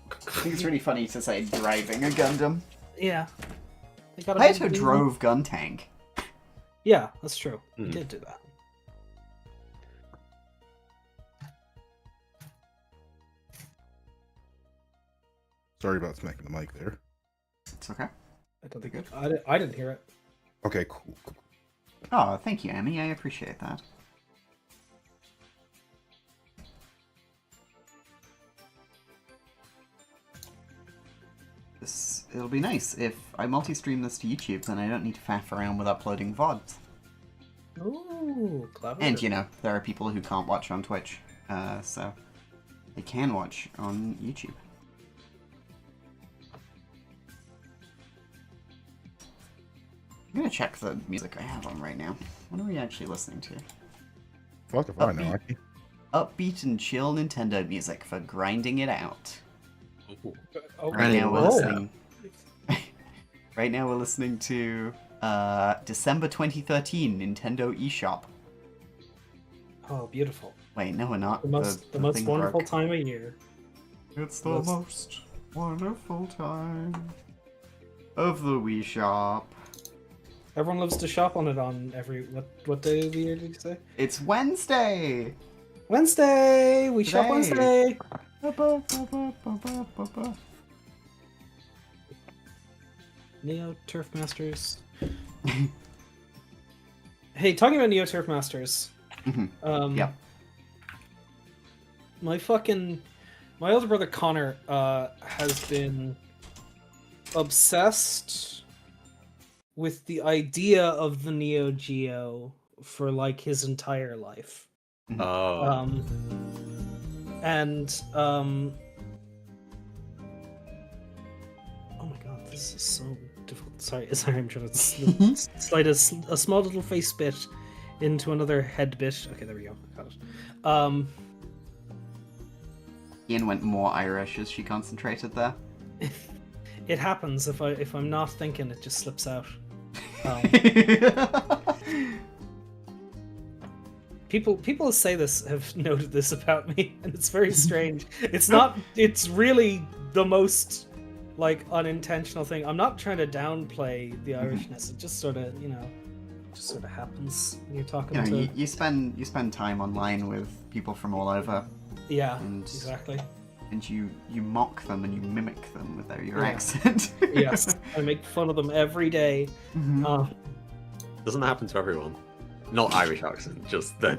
Speaker 1: I think it's really funny to say driving a Gundam.
Speaker 2: Yeah. They got a
Speaker 1: Hayato
Speaker 2: big-
Speaker 1: drove gun tank.
Speaker 2: Yeah, that's true. He
Speaker 4: Hmm.
Speaker 2: did do that.
Speaker 5: Sorry about smacking the mic there.
Speaker 1: It's okay.
Speaker 2: I don't think I didn't hear it.
Speaker 5: Okay, cool.
Speaker 1: Oh, thank you, Amy. I appreciate that. It'll be nice. If I multi-stream this to YouTube, then I don't need to faff around with uploading VODs.
Speaker 2: Ooh, clever.
Speaker 1: And, there are people who can't watch on Twitch, so they can watch on YouTube. I'm gonna check the music I have on right now. What are we actually listening to?
Speaker 5: Fuck if I know.
Speaker 1: Upbeat.
Speaker 5: I can...
Speaker 1: Upbeat and chill Nintendo music for grinding it out.
Speaker 2: Oh,
Speaker 1: Right now we're
Speaker 3: Whoa.
Speaker 1: listening. Right now we're listening to December 2013 Nintendo eShop.
Speaker 2: Oh, beautiful.
Speaker 1: Wait, no, we're not.
Speaker 2: The most
Speaker 1: thing
Speaker 2: wonderful
Speaker 1: broke.
Speaker 2: time of year.
Speaker 1: It's the
Speaker 2: most-
Speaker 1: most wonderful time of the Wii Shop.
Speaker 2: Everyone loves to shop on it on every what day of the year did you say?
Speaker 1: It's Wednesday.
Speaker 2: Wednesday. We shop
Speaker 1: Today.
Speaker 2: Wednesday. Neo Turf Masters. Hey, talking about Neo Turf Masters.
Speaker 1: Mhm.
Speaker 2: Um,
Speaker 1: Yep.
Speaker 2: my older brother Connor has been obsessed with the idea of the Neo Geo for like his entire life.
Speaker 4: Oh.
Speaker 2: Oh my god, this is so difficult. Sorry, I'm trying to slide a small little face bit into another head bit. Okay, there we go. Got it.
Speaker 1: Ian went more Irish as she concentrated there.
Speaker 2: It happens if I'm not thinking, it just slips out. People say this have noted this about me, and it's very strange. It's really the most like unintentional thing. I'm not trying to downplay the Irishness. It just sort of happens when you're talking to.
Speaker 1: You spend time online with people from all over.
Speaker 2: Yeah,
Speaker 1: and,
Speaker 2: exactly.
Speaker 1: And you mock them and you mimic them with your accent.
Speaker 2: Yes, I make fun of them every day.
Speaker 4: Doesn't that happen to everyone? Not Irish accent, just the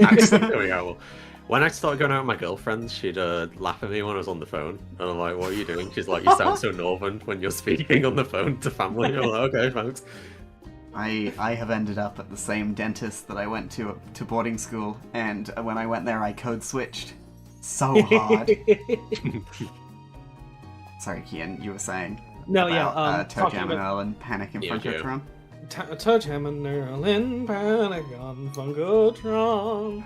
Speaker 4: accent coming out. When I started going out with my girlfriend, she'd laugh at me when I was on the phone, and I'm like, "What are you doing?" She's like, "You sound so northern when you're speaking on the phone to family." I'm like, "Okay, thanks."
Speaker 1: I have ended up at the same dentist that I went to boarding school, and when I went there, I code switched so hard. Sorry, Kian, you were saying about Toe Jam and Earl and Panic in Funkotron.
Speaker 2: Toe Jam and Earl in Panic on Funkotron.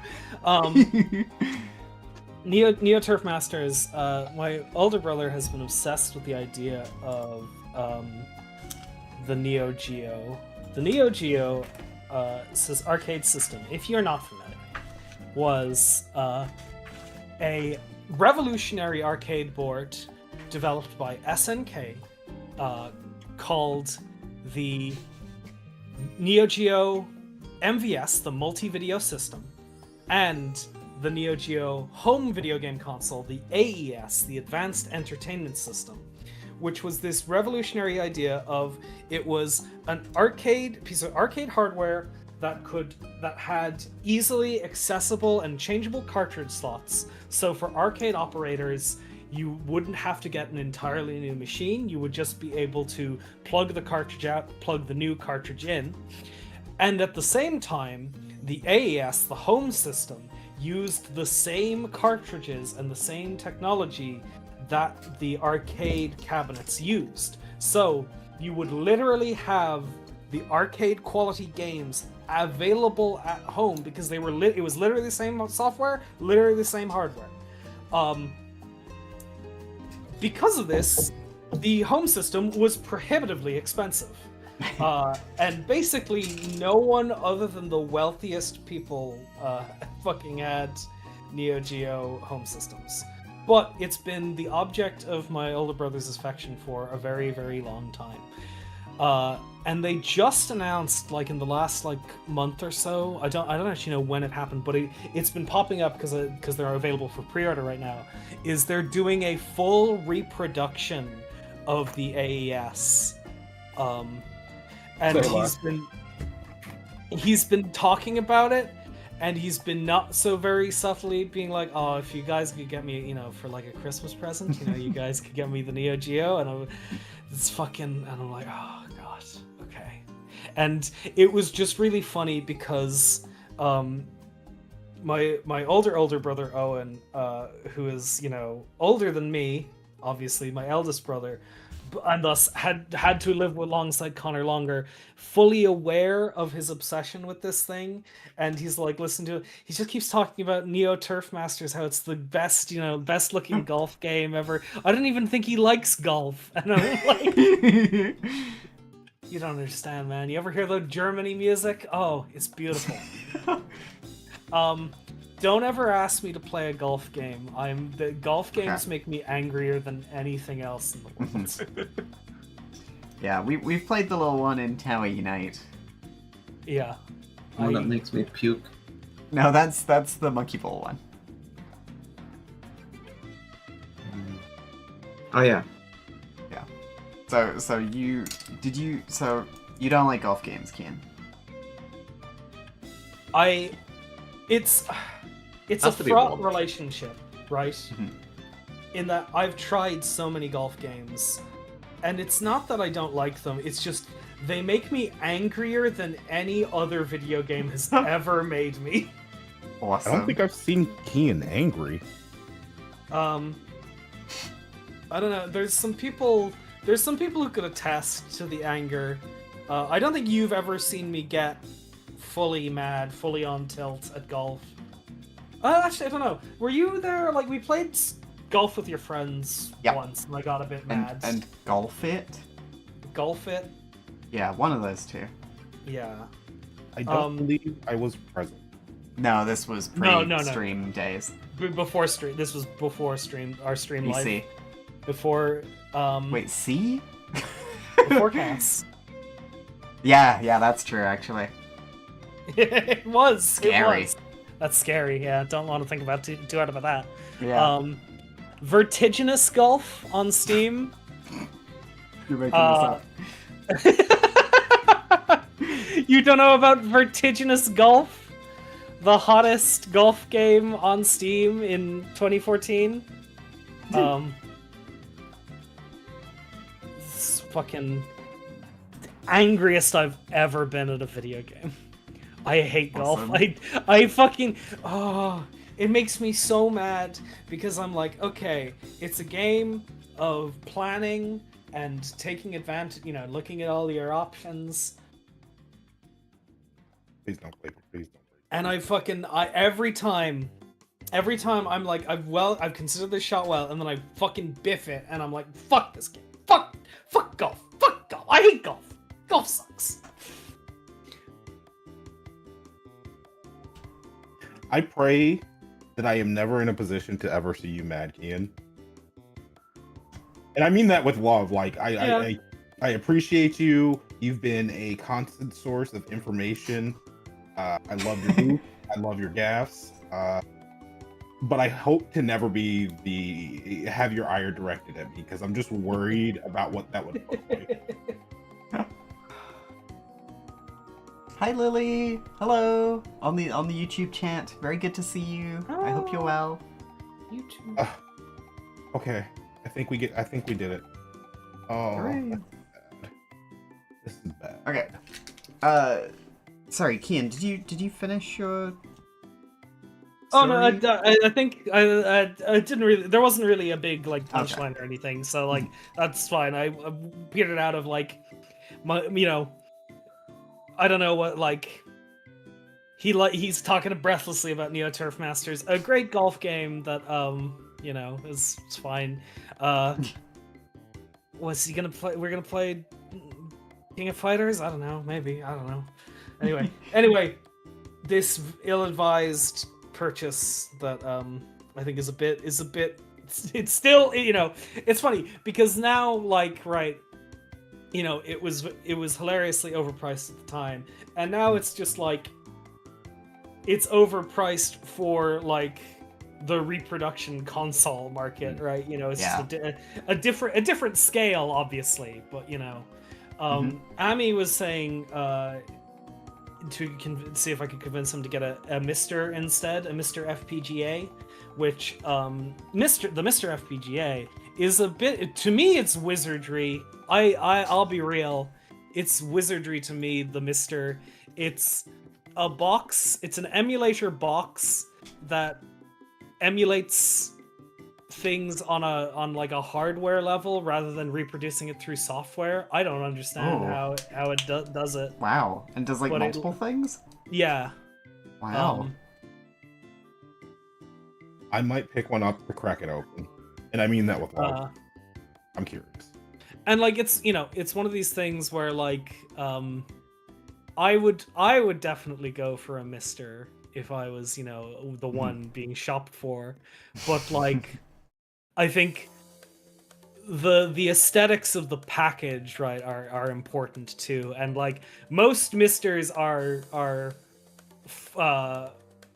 Speaker 2: Neo Turf Masters. My older brother has been obsessed with the idea of the Neo Geo. The Neo Geo arcade system, if you're not familiar, was a revolutionary arcade board developed by SNK called the Neo Geo MVS, the multi-video system, and the Neo Geo home video game console, the AES, the Advanced Entertainment System, which was this revolutionary idea of it was an piece of arcade hardware that had easily accessible and changeable cartridge slots. So for arcade operators, you wouldn't have to get an entirely new machine. You would just be able to plug the cartridge out, plug the new cartridge in. And at the same time, the AES, the home system, used the same cartridges and the same technology that the arcade cabinets used. So you would literally have the arcade quality games available at home because it was literally the same software, literally the same hardware. Because of this, the home system was prohibitively expensive. And basically no one other than the wealthiest people fucking had Neo Geo home systems. But it's been the object of my older brother's affection for a very, very long time. And they just announced, like in the last month or so, I don't actually know when it happened, but it's been popping up because they're available for pre-order right now, is they're doing a full reproduction of the AES. And he's been talking about it, and he's been not so very subtly being like, "Oh, if you guys could get me, for like a Christmas present, you guys could get me the Neo Geo," and I'm like, "Oh God, okay." And it was just really funny because my older brother Owen, who is older than me, obviously my eldest brother, and thus had to live alongside Connor longer, fully aware of his obsession with this thing, and he's like, listen to it. He just keeps talking about Neo Turf Masters, how it's the best, best looking golf game ever. I don't even think he likes golf, and I'm like, you don't understand, man. You ever hear the Germany music? Oh, it's beautiful. Don't ever ask me to play a golf game. The golf games make me angrier than anything else in the world.
Speaker 1: Yeah, we've played the little one in Tower Unite.
Speaker 2: Yeah.
Speaker 3: One that makes me puke.
Speaker 1: No, that's the monkey ball one.
Speaker 3: Oh yeah.
Speaker 1: Yeah. So you don't like golf games, Kian?
Speaker 2: It's a fraught relationship right?
Speaker 1: Mhm.
Speaker 2: In that I've tried so many golf games, and it's not that I don't like them, it's just they make me angrier than any other video game has ever made me.
Speaker 1: Awesome.
Speaker 5: I don't think I've seen Kian angry.
Speaker 2: I don't know. There's some people who could attest to the anger. I don't think you've ever seen me get fully mad, fully on tilt at golf. Actually, I don't know. Were you there? Like, we played golf with your friends
Speaker 1: Yep.
Speaker 2: once, and I got a bit mad.
Speaker 1: And Golf It?
Speaker 2: Golf it?
Speaker 1: Yeah, one of those two.
Speaker 2: Yeah.
Speaker 5: I don't believe I was present.
Speaker 1: No, this was
Speaker 2: No.
Speaker 1: pre-stream days.
Speaker 2: Before stream. This was before stream. Our stream live.
Speaker 1: PC.
Speaker 2: Before.
Speaker 1: Wait, C?
Speaker 2: Before cast.
Speaker 1: Yeah, that's true, actually.
Speaker 2: It was.
Speaker 1: Scary.
Speaker 2: It was. That's scary. Yeah, don't want to think about too hard about that.
Speaker 1: Yeah.
Speaker 2: Vertiginous Golf on Steam.
Speaker 1: You're making this up.
Speaker 2: You don't know about Vertiginous Golf? The hottest golf game on Steam in 2014? It's fucking angriest I've ever been at a video game. I hate golf.
Speaker 1: Awesome.
Speaker 2: I fucking it makes me so mad because I'm like, okay, it's a game of planning and taking advantage, looking at all your options.
Speaker 5: Please don't play. Please don't play.
Speaker 2: And every time I'm like, I've considered this shot well, and then I fucking biff it, and I'm like, fuck this game. Fuck golf. Fuck golf. I hate golf. Golf sucks.
Speaker 5: I pray that I am never in a position to ever see you mad, Kian. And I mean that with love. Like I appreciate you. You've been a constant source of information. I love your booth. I love your gaffes. But I hope to never have your ire directed at me because I'm just worried about what that would look like.
Speaker 1: Hi, Lily. Hello. On the YouTube chat. Very good to see you. I hope you're well.
Speaker 2: You too.
Speaker 5: Okay, I think we did it. Oh,
Speaker 1: Hooray.
Speaker 5: that's bad. This is bad.
Speaker 1: Okay. Sorry, Kian. Did you finish your?
Speaker 2: Oh no,
Speaker 1: story?
Speaker 2: I think I didn't really. There wasn't really a big like punchline or anything, so like that's fine. I petered out of like my, I don't know what like. He's talking breathlessly about Neo Turf Masters, a great golf game that is fine. Was he gonna play? We're gonna play King of Fighters? I don't know. Maybe I don't know. Anyway, this ill-advised purchase that I think is a bit. It's still it's funny because now it was hilariously overpriced at the time, and now it's just like it's overpriced for like the reproduction console market, right? It's just a different scale, obviously, but Ami was saying to see if I could convince him to get a Mister instead, a Mr. FPGA, which the Mr. FPGA is a bit, to me it's wizardry. I'll be real, it's wizardry to me. The Mister, it's a box, it's an emulator box that emulates things on like a hardware level rather than reproducing it through software. I don't understand how it does it.
Speaker 1: Wow. And does like multiple things?
Speaker 2: Yeah.
Speaker 1: Wow.
Speaker 5: I might pick one up to crack it open, and I mean that with love. I'm curious.
Speaker 2: And like it's one of these things where like I would definitely go for a Mister if I was the one being shopped for, but like I think the aesthetics of the package, right, are important too, and like most Misters are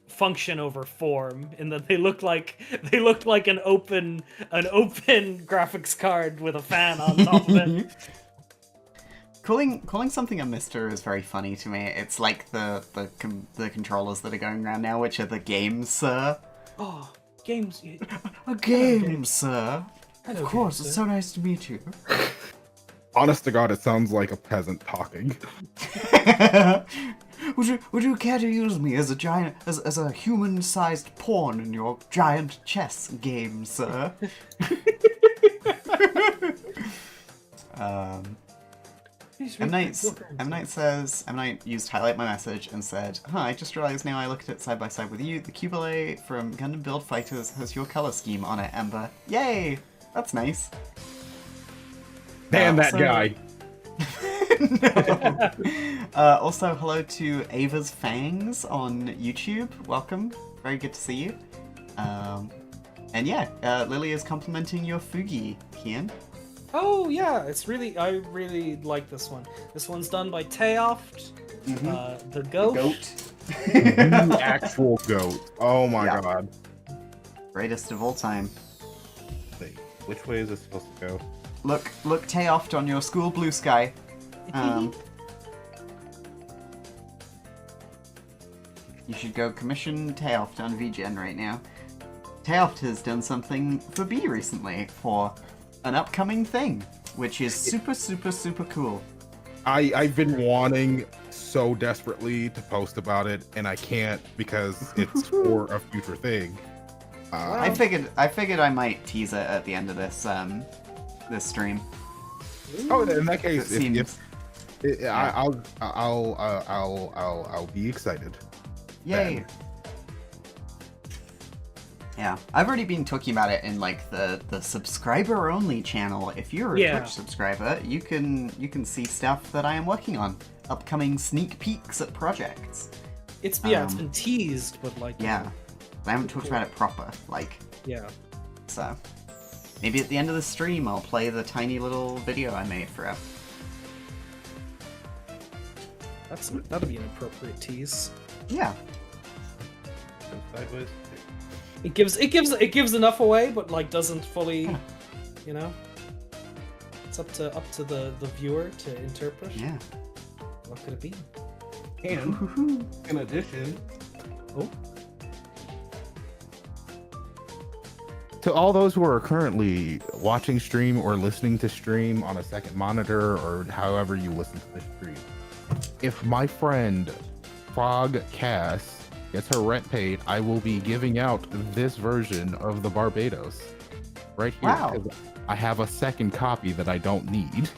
Speaker 2: function over form in that they look like an open graphics card with a fan on top of it.
Speaker 1: Calling something a Mister is very funny to me. It's like the controllers that are going around now, which are the games, sir.
Speaker 2: Oh, Games.
Speaker 1: A game, sir.
Speaker 2: Hello,
Speaker 1: Of course,
Speaker 2: games,
Speaker 1: it's
Speaker 2: sir.
Speaker 1: so nice to meet you.
Speaker 5: Honest to God, it sounds like a peasant talking.
Speaker 1: would you care to use me as a giant, as a human-sized pawn in your giant chess game, sir? M. Night says, M. Night used highlight my message and said, I just realized now I looked at it side by side with you. The Qubeley from Gundam Build Fighters has your color scheme on it, Ember. Yay! That's nice.
Speaker 5: Damn that
Speaker 1: Also-
Speaker 5: guy.
Speaker 1: No. Also, hello to Ava's Fangs on YouTube. Welcome. Very good to see you. And yeah, Lily is complimenting your Fugi, Kian.
Speaker 2: Oh yeah, I really like this one. This one's done by Teoft, the goat.
Speaker 5: You actual goat. Oh my
Speaker 1: Yeah.
Speaker 5: God.
Speaker 1: Greatest of all time.
Speaker 5: Wait, which way is this supposed to go?
Speaker 1: Look Teoft on your school blue sky. You should go commission Teoft on VGen right now. Teoft has done something for B recently for an upcoming thing, which is super, super, super cool.
Speaker 5: I've been wanting so desperately to post about it, and I can't because it's for a future thing.
Speaker 1: I figured I might tease it at the end of this this stream.
Speaker 5: Oh, in that case,
Speaker 1: It seems-
Speaker 5: I'll be excited.
Speaker 1: Yay!
Speaker 5: Then.
Speaker 1: Yeah, I've already been talking about it in like the subscriber only channel. If you're a Twitch subscriber, you can see stuff that I am working on, upcoming sneak peeks at projects.
Speaker 2: It's been teased, but like
Speaker 1: Yeah, I haven't talked about it proper. Like,
Speaker 2: yeah.
Speaker 1: so maybe at the end of the stream, I'll play the tiny little video I made for it.
Speaker 2: That'll be an appropriate tease.
Speaker 1: Yeah.
Speaker 5: Sideways.
Speaker 2: It gives enough away, but like doesn't fully, you know. It's up to the viewer to interpret.
Speaker 1: Yeah.
Speaker 2: What could it be?
Speaker 5: And in addition, to all those who are currently watching stream or listening to stream on a second monitor or however you listen to the stream, if my friend Frog Cass gets her rent paid, I will be giving out this version of the Barbados right here.
Speaker 1: Wow.
Speaker 5: 'Cause I have a second copy that I don't need.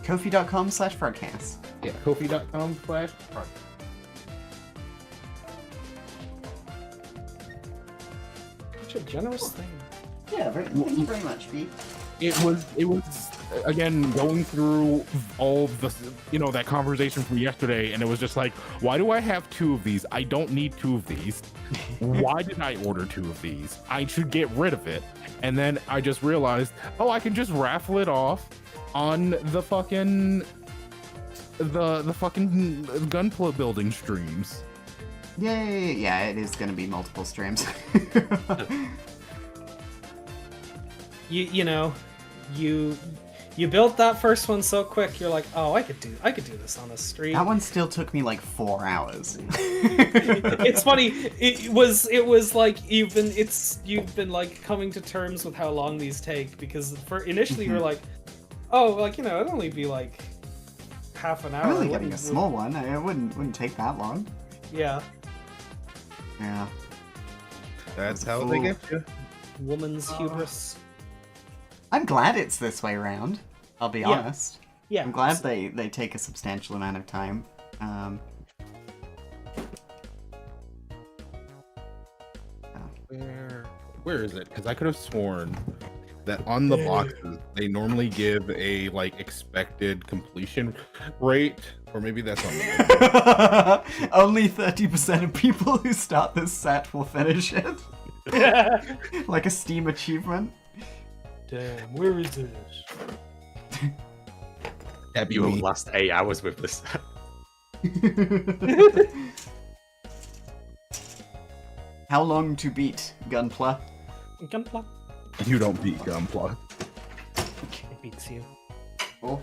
Speaker 1: Kofi.com/broadcast.
Speaker 5: Yeah, Kofi.com/.
Speaker 2: Such a generous thing.
Speaker 1: Yeah, thank you very much, Pete.
Speaker 5: It was again going through all the that conversation from yesterday, and it was just like, why do I have two of these? I don't need two of these. Why did I order two of these? I should get rid of it. And then I just realized, I can just raffle it off on the fucking Gunpla building streams.
Speaker 1: Yay! Yeah, it is gonna be multiple streams.
Speaker 2: You built that first one so quick. You're like, oh, I could do this on a stream.
Speaker 1: That one still took me like 4 hours.
Speaker 2: It's funny. It was like you've been like coming to terms with how long these take, because initially you were like, oh, like it'd only be like half an hour.
Speaker 1: I'm only getting a small one. It wouldn't take that long.
Speaker 2: Yeah.
Speaker 1: Yeah.
Speaker 5: That's
Speaker 1: how they get
Speaker 5: you.
Speaker 2: Woman's hubris.
Speaker 1: I'm glad it's this way around. I'll be honest.
Speaker 2: Yeah.
Speaker 1: I'm glad they take a substantial amount of time.
Speaker 5: Where is it? Because I could have sworn that on the boxes they normally give a expected completion rate, or maybe that's on the
Speaker 1: Only 30% of people who start this set will finish it. Like a Steam achievement.
Speaker 2: Damn, where is it?
Speaker 5: That'd
Speaker 4: You will last 8 hours with this.
Speaker 1: How long to beat Gunpla?
Speaker 2: Gunpla.
Speaker 5: You don't beat Gunpla.
Speaker 2: It beats you.
Speaker 1: Oh.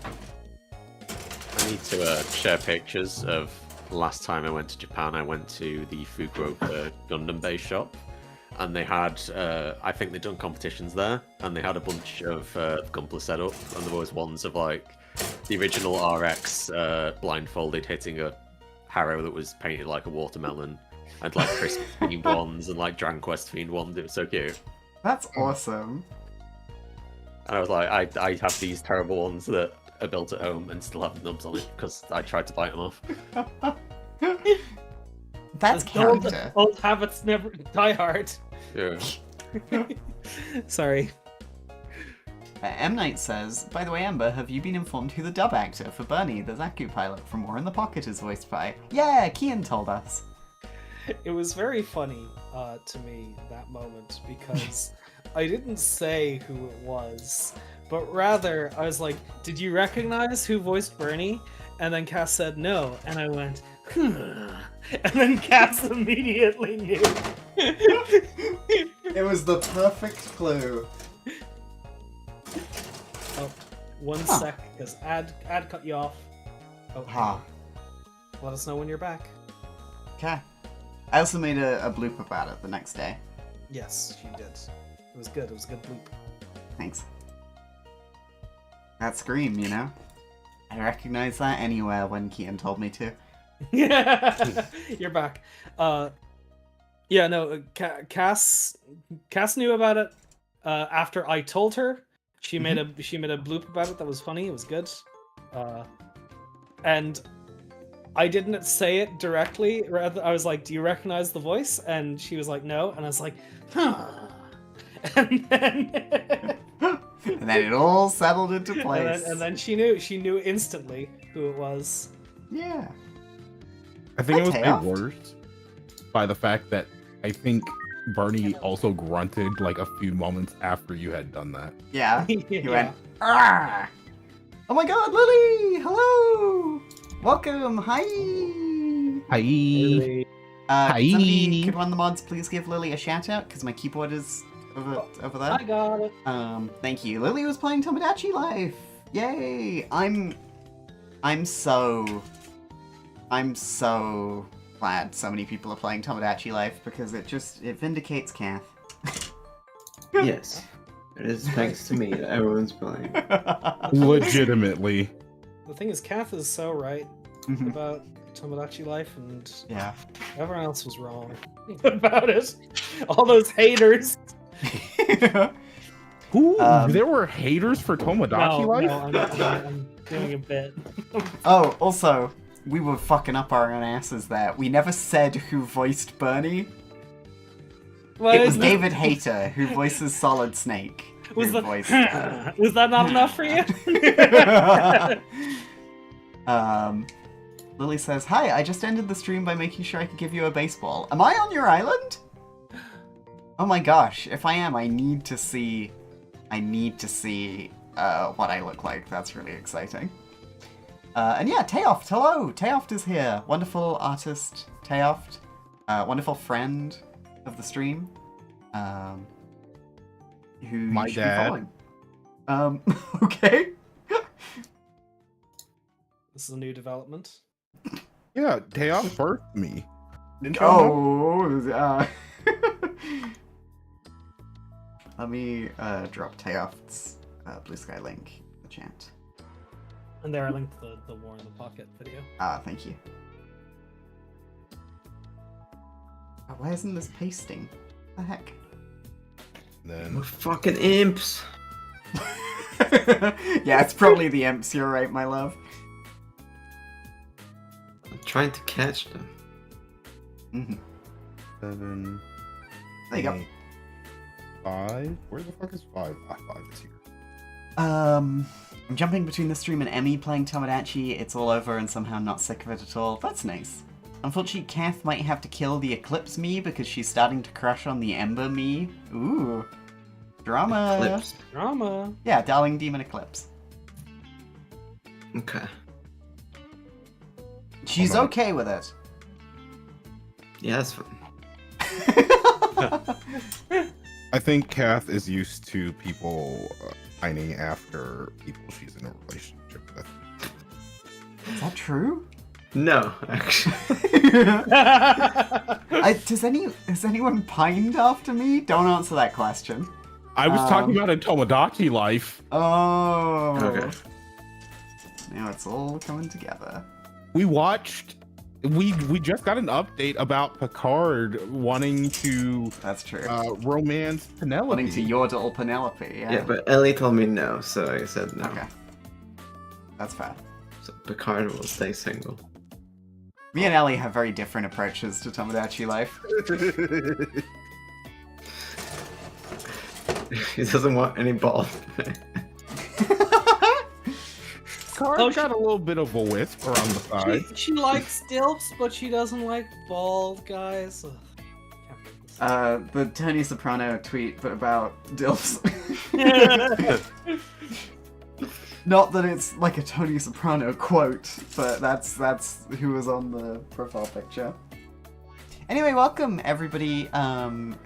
Speaker 4: I need to share pictures of last time I went to Japan, I went to the Fukuoka Gundam base shop, and they had, I think they'd done competitions there, and they had a bunch of Gunpla set up, and there was ones of like the original RX blindfolded hitting a Harrow that was painted like a watermelon, and like Christmas themed ones, and like Dragon Quest themed ones. It was so cute.
Speaker 1: That's awesome.
Speaker 4: And I was like, I have these terrible ones that are built at home and still have the nubs on it because I tried to bite them off.
Speaker 1: That's character.
Speaker 2: Old habits never die hard.
Speaker 4: Yeah.
Speaker 2: Sorry.
Speaker 1: M. Knight says, by the way, Amber, have you been informed who the dub actor for Bernie, the Zaku pilot from War in the Pocket, is voiced by? Yeah, Kian told us.
Speaker 2: It was very funny to me, that moment, because I didn't say who it was, but rather I was like, did you recognize who voiced Bernie? And then Cass said no, and I went, and then Cass immediately knew.
Speaker 1: It was the perfect clue.
Speaker 2: Oh, one sec, because ad cut you off. Oh, let us know when you're back.
Speaker 1: Okay. I also made a bloop about it the next day.
Speaker 2: Yes, you did. It was good. It was a good bloop.
Speaker 1: Thanks. That scream, you know? I recognize that anywhere when Kian told me to.
Speaker 2: You're back. Yeah, no, Cass knew about it after I told her. She made a bloop about it that was funny. It was good. And I didn't say it directly. Rather, I was like, "Do you recognize the voice?" And she was like, "No." And I was like, "Huh." And then
Speaker 1: and then it all settled into place.
Speaker 2: And then she knew instantly who it was.
Speaker 1: Yeah.
Speaker 5: I think it was
Speaker 1: Tayoft.
Speaker 5: made worse by the fact that I think Bernie also grunted like a few moments after you had done that.
Speaker 1: Yeah. He
Speaker 2: Yeah.
Speaker 1: went, "Arrgh!" Oh my god, Lily! Hello! Welcome! Hi!
Speaker 5: Hi.
Speaker 1: Somebody could one of the mods please give Lily a shout out because my keyboard is over there.
Speaker 2: I got it.
Speaker 1: Thank you. Lily was playing Tomodachi Life. Yay! I'm so glad so many people are playing Tomodachi Life because it vindicates Kath.
Speaker 3: Yes. It is thanks to me that everyone's playing.
Speaker 5: Legitimately.
Speaker 2: The thing is, Kath is so right
Speaker 1: Mhm.
Speaker 2: about Tomodachi Life, and
Speaker 1: Yeah.
Speaker 2: everyone else was wrong about it. All those haters.
Speaker 5: Who?
Speaker 1: Um,
Speaker 5: There were haters for Tomodachi Life?
Speaker 2: No, I'm doing a bit.
Speaker 1: Oh, also, we were fucking up our own asses there. We never said who voiced Bernie.
Speaker 2: Well,
Speaker 1: It was
Speaker 2: isn't
Speaker 1: David Hayter who voices Solid Snake.
Speaker 2: Was
Speaker 1: who
Speaker 2: the-
Speaker 1: voiced,
Speaker 2: Was that not enough for you?
Speaker 1: Lily says, "Hi, I just ended the stream by making sure I could give you a baseball. Am I on your island? Oh my gosh, if I am, I need to see what I look like. That's really exciting. And yeah, Tayoft, hello! Tayoft is here. Wonderful artist, Tayoft. Wonderful friend of the stream. Who
Speaker 5: My
Speaker 1: you should
Speaker 5: dad.
Speaker 1: be following. Okay.
Speaker 2: This is a new development.
Speaker 5: Yeah, Tayoff birthed me. Didn't you
Speaker 1: Oh,
Speaker 5: know?
Speaker 1: let me drop Tayoft's Blue Sky link in the chat.
Speaker 2: And there I linked the War in the Pocket video.
Speaker 1: Thank you. Oh, why isn't this pasting? What the heck?
Speaker 5: Then
Speaker 3: We're fucking imps.
Speaker 1: Yeah, it's probably the imps, you're right, my love.
Speaker 3: I'm trying to catch them.
Speaker 1: Mm-hmm.
Speaker 5: 7.
Speaker 1: There you go.
Speaker 5: 8, 5. Where the fuck is 5? 5 is here.
Speaker 1: I'm jumping between the stream and Emmy playing Tomodachi. It's all over and somehow not sick of it at all. That's nice. Unfortunately, Kath might have to kill the Eclipse me because she's starting to crush on the Ember me. Ooh. Drama.
Speaker 3: Eclipse.
Speaker 2: Drama.
Speaker 1: Yeah, Darling Demon Eclipse.
Speaker 3: Okay.
Speaker 1: She's
Speaker 5: Hold on.
Speaker 1: okay with it.
Speaker 3: Yeah, that's fine.
Speaker 5: I think Kath is used to people pining after people she's in a relationship with.
Speaker 1: Is that true?
Speaker 3: No, actually.
Speaker 1: Has anyone pined after me? Don't answer that question.
Speaker 5: I was talking about a Tomodachi life.
Speaker 1: Oh.
Speaker 3: Okay.
Speaker 1: Now it's all coming together.
Speaker 5: We watched. We just got an update about Picard wanting to
Speaker 1: That's true.
Speaker 5: romance Penelope.
Speaker 1: Wanting to yodel Penelope, yeah.
Speaker 3: Yeah, but Ellie told me no, so I said no.
Speaker 1: Okay. That's fair.
Speaker 3: So Picard will stay single.
Speaker 1: Me and Ellie have very different approaches to Tomodachi life.
Speaker 3: He doesn't want any balls.
Speaker 5: Picard
Speaker 2: Oh,
Speaker 5: got a little bit of a whisper on the side.
Speaker 2: she likes dilfs, but she doesn't like bald guys. Ugh. Can't believe this.
Speaker 1: The Tony Soprano tweet, but about dilfs. Not that it's like a Tony Soprano quote, but that's who was on the profile picture. Anyway, welcome everybody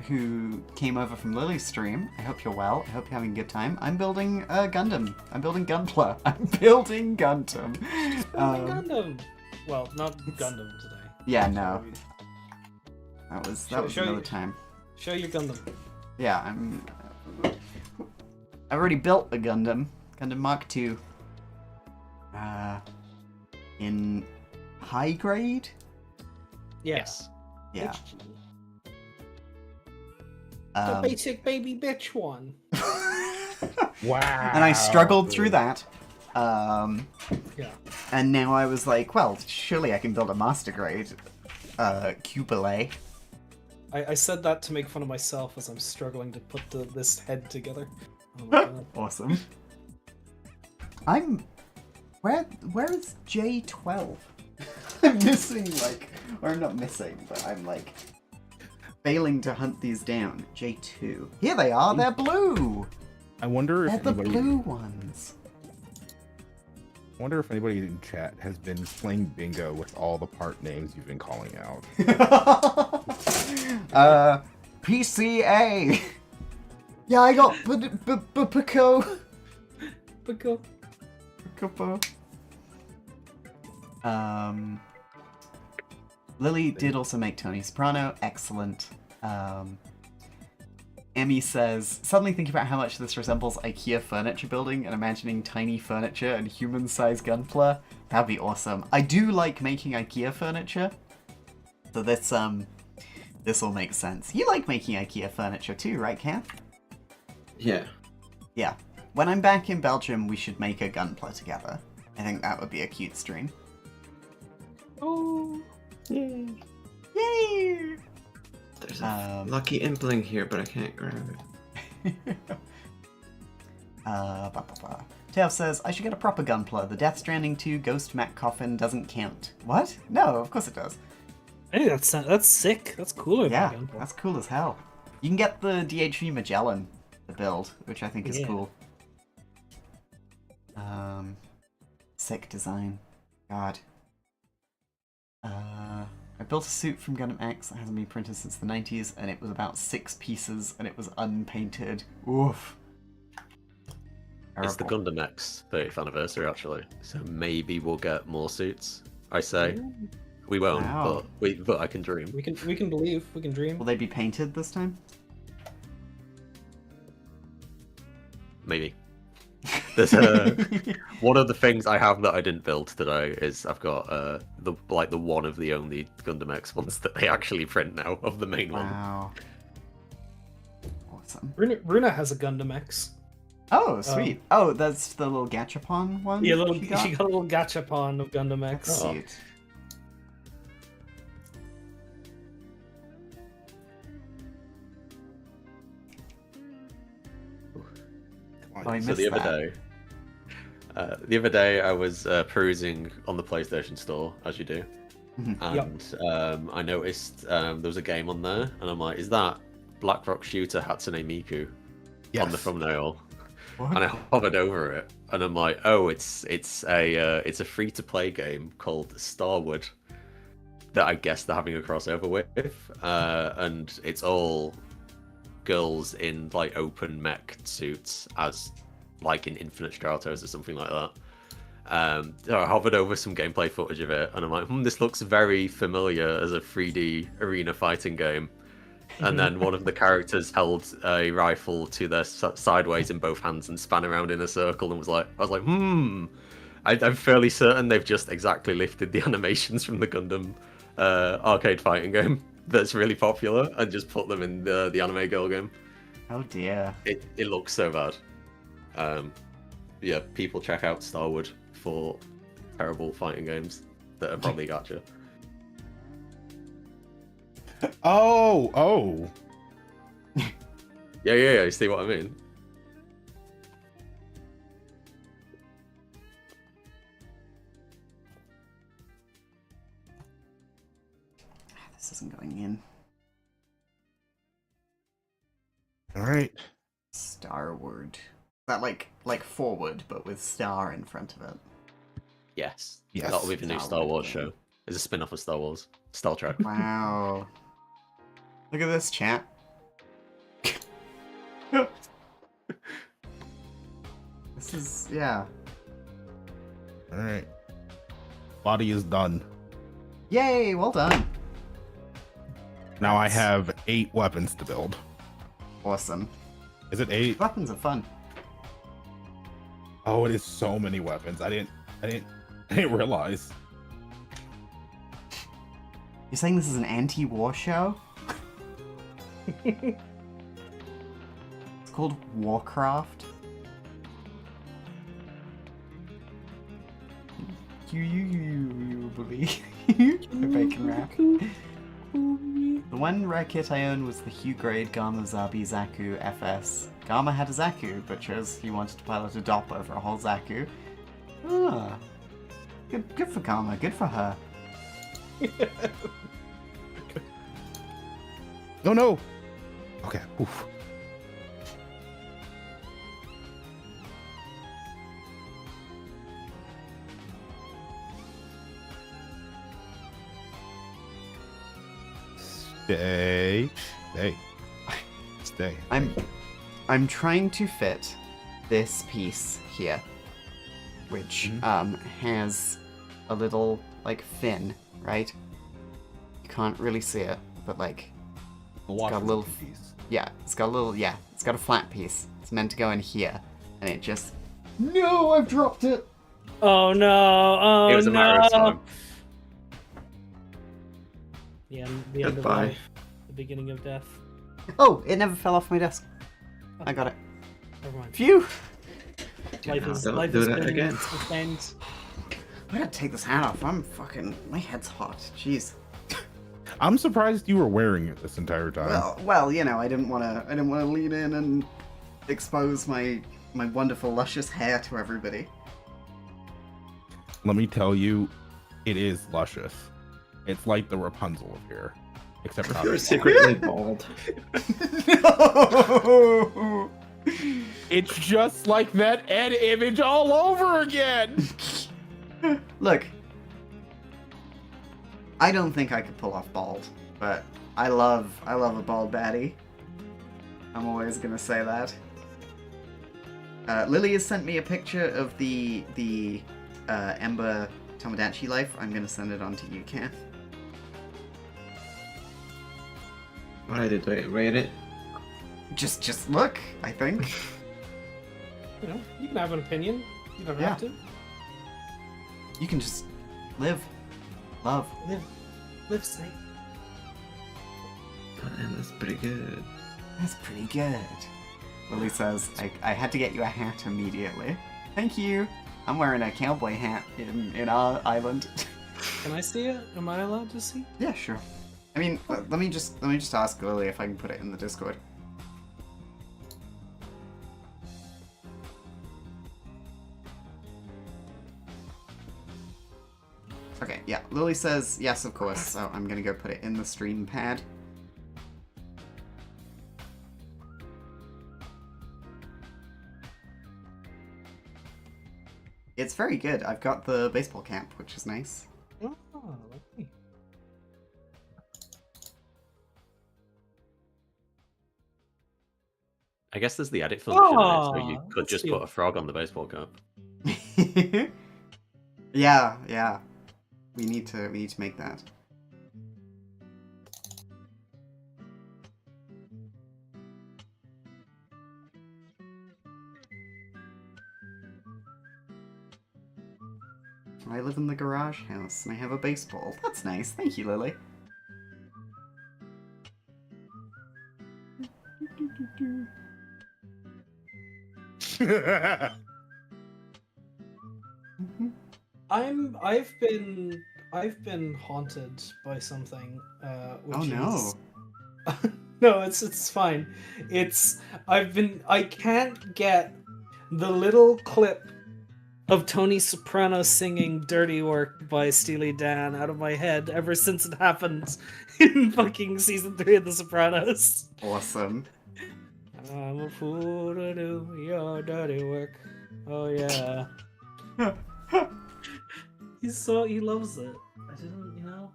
Speaker 1: who came over from Lily's stream. I hope you're well. I hope you're having a good time. I'm building a Gundam. I'm building Gunpla. I'm building Gundam.
Speaker 2: Gundam. Well, not Gundam today.
Speaker 1: Yeah, no. That was
Speaker 2: Show
Speaker 1: another
Speaker 2: you-
Speaker 1: time.
Speaker 2: Show your Gundam.
Speaker 1: Yeah, I've already built a Gundam Mark II. In high grade.
Speaker 2: Yes.
Speaker 1: Yeah.
Speaker 2: The basic baby bitch one.
Speaker 5: Wow.
Speaker 1: And I struggled through that.
Speaker 2: Yeah.
Speaker 1: And now I was like, well, surely I can build a master grade Qubeley.
Speaker 2: I said that to make fun of myself as I'm struggling to put this head together. Oh my God.
Speaker 1: Awesome. Where is J12? I'm missing, like, or I'm not missing, but I'm like failing to hunt these down. J2. Here they are, they're blue!
Speaker 5: I wonder
Speaker 1: They're
Speaker 5: if
Speaker 1: the
Speaker 5: anybody,
Speaker 1: blue ones.
Speaker 5: I wonder if anybody in chat has been playing bingo with all the part names you've been calling out.
Speaker 1: PCA! Yeah, I got Pico.
Speaker 2: Pico.
Speaker 1: Lily did also make Tony Soprano. Excellent. Emmy says, suddenly thinking about how much this resembles IKEA furniture building and imagining tiny furniture and human-sized Gunpla. That'd be awesome. I do like making IKEA furniture. So this will make sense. You like making IKEA furniture too, right, Cam?
Speaker 3: Yeah.
Speaker 1: Yeah. When I'm back in Belgium, we should make a Gunpla together. I think that would be a cute stream.
Speaker 2: Oh.
Speaker 1: Yay!
Speaker 3: There's a lucky impling here, but I can't grab it.
Speaker 1: Tail says, I should get a proper Gunpla. The Death Stranding 2 Ghost Mac Coffin doesn't count. What? No, of course it does.
Speaker 2: Hey, that's sick. That's cooler
Speaker 1: Yeah,
Speaker 2: than Gunpla.
Speaker 1: that's cool as hell. You can get the DHV Magellan to build, which I think is
Speaker 2: Yeah.
Speaker 1: cool. Sick design. God. I built a suit from Gundam X that hasn't been printed since the 90s, and it was about 6 pieces, and it was unpainted. Oof.
Speaker 4: It's the
Speaker 1: Terrible.
Speaker 4: Gundam X 30th anniversary, actually. So maybe we'll get more suits. I say. We won't,
Speaker 1: Wow.
Speaker 4: but I can dream.
Speaker 2: We can believe. We can dream.
Speaker 1: Will they be painted this time?
Speaker 4: Maybe. There's one of the things I have that I didn't build today is I've got the one of the only Gundam X ones that they actually print now of the main one.
Speaker 1: Wow. Awesome.
Speaker 2: Runa has a Gundam X.
Speaker 1: Oh, sweet. Oh, that's the little Gachapon one?
Speaker 2: Yeah,
Speaker 1: she
Speaker 2: she got a little gachapon of Gundam X.
Speaker 1: That's
Speaker 4: Oh.
Speaker 1: cute. Oh, I
Speaker 4: So
Speaker 1: missed
Speaker 4: the other
Speaker 1: that.
Speaker 4: day, I was perusing on the PlayStation Store, as you do,
Speaker 1: Mhm.
Speaker 4: and I noticed there was a game on there, and I'm like, is that Blackrock Shooter Hatsune Miku on the thumbnail?
Speaker 1: What?
Speaker 4: And I hovered over it, and I'm like, oh, it's a free-to-play game called Starwood that I guess they're having a crossover with, and it's all girls in like open mech suits as like in Infinite Stratos or something like that. So I hovered over some gameplay footage of it, and I'm like, this looks very familiar as a 3D arena fighting game. And then one of the characters held a rifle to their sideways in both hands and span around in a circle, and I was like, I'm fairly certain they've just exactly lifted the animations from the Gundam arcade fighting game that's really popular and just put them in the anime girl game.
Speaker 1: Oh dear.
Speaker 4: It looks so bad. Yeah, people check out Starwood for terrible fighting games that are probably gacha.
Speaker 5: Oh.
Speaker 4: Yeah, you see what I mean?
Speaker 1: This isn't going in.
Speaker 5: All right.
Speaker 1: Starward. That like forward, but with star in front of it.
Speaker 4: Yes.
Speaker 5: Yes.
Speaker 4: That'll be the new Star Wars show. It's a spin-off of Star Wars. Star Trek.
Speaker 1: Wow. Look at this, chat. This is, yeah.
Speaker 5: All right. Body is done.
Speaker 1: Yay, well done.
Speaker 5: Now I have 8 weapons to build.
Speaker 1: Awesome.
Speaker 5: Is it 8?
Speaker 1: Weapons are fun.
Speaker 5: Oh, it is so many weapons. I didn't realize.
Speaker 1: You're saying this is an anti-war show? It's called Warcraft. You believe the bacon wrap. The one rare kit I owned was the Hugh Grade Gamma Zabi Zaku FS. Gamma had a Zaku, but chose he wanted to pilot a Doppler for a whole Zaku. Ah. Good for Gamma, good for her.
Speaker 5: Oh no. Okay. Oof. Stay.
Speaker 1: I'm trying to fit this piece here, which has a little like fin, right? You can't really see it, but like it's got a little
Speaker 5: piece.
Speaker 1: Yeah, it's got a flat piece. It's meant to go in here, and it just no, I've dropped it.
Speaker 2: Oh no! Oh
Speaker 4: It was a matter of time.
Speaker 2: The end of
Speaker 3: Goodbye.
Speaker 2: life, the beginning of death.
Speaker 1: Oh, it never fell off my desk. I got it.
Speaker 2: Never mind.
Speaker 1: Phew.
Speaker 2: Life
Speaker 3: do
Speaker 2: is
Speaker 3: that again.
Speaker 1: I gotta take this hat off. My head's hot. Jeez.
Speaker 5: I'm surprised you were wearing it this entire time.
Speaker 1: Well, you know, I didn't wanna lean in and expose my wonderful luscious hair to everybody.
Speaker 5: Let me tell you, it is luscious. It's like the Rapunzel of here, except for
Speaker 3: You're secretly bald.
Speaker 1: No!
Speaker 5: it's just like that Ed image all over again.
Speaker 1: Look, I don't think I could pull off bald, but I love a bald baddie. I'm always gonna say that. Lily has sent me a picture of the Ember Tomodachi life. I'm gonna send it on to you, Kath.
Speaker 3: Why did I rate it?
Speaker 1: Just look, I think.
Speaker 2: You know, you can have an opinion. You don't
Speaker 1: Yeah.
Speaker 2: have to.
Speaker 1: You can just live. Love.
Speaker 2: Live safe.
Speaker 3: Damn, that's pretty good.
Speaker 1: That's pretty good. Lily says, I had to get you a hat immediately. Thank you. I'm wearing a cowboy hat in our island.
Speaker 2: Can I see it? Am I allowed to see?
Speaker 1: Yeah, sure. I mean, let me just ask Lily if I can put it in the Discord. Okay, yeah. Lily says yes, of course. So I'm gonna go put it in the stream pad. It's very good. I've got the baseball cap, which is nice.
Speaker 2: Oh, lovely.
Speaker 4: I guess there's the edit function on it, so you
Speaker 2: Aw,
Speaker 4: could
Speaker 2: that's
Speaker 4: just
Speaker 2: cute.
Speaker 4: put a frog on the baseball cap.
Speaker 1: Yeah, yeah. We need to make that. I live in the garage house and I have a baseball. That's nice. Thank you, Lily.
Speaker 2: I've been haunted by something, which
Speaker 1: Oh no.
Speaker 2: is no, it's fine. I can't get the little clip of Tony Soprano singing "Dirty Work" by Steely Dan out of my head ever since it happened in fucking season 3 of The Sopranos.
Speaker 1: Awesome.
Speaker 2: I'm a fool to do your dirty work. Oh yeah. He loves it. I didn't, you know.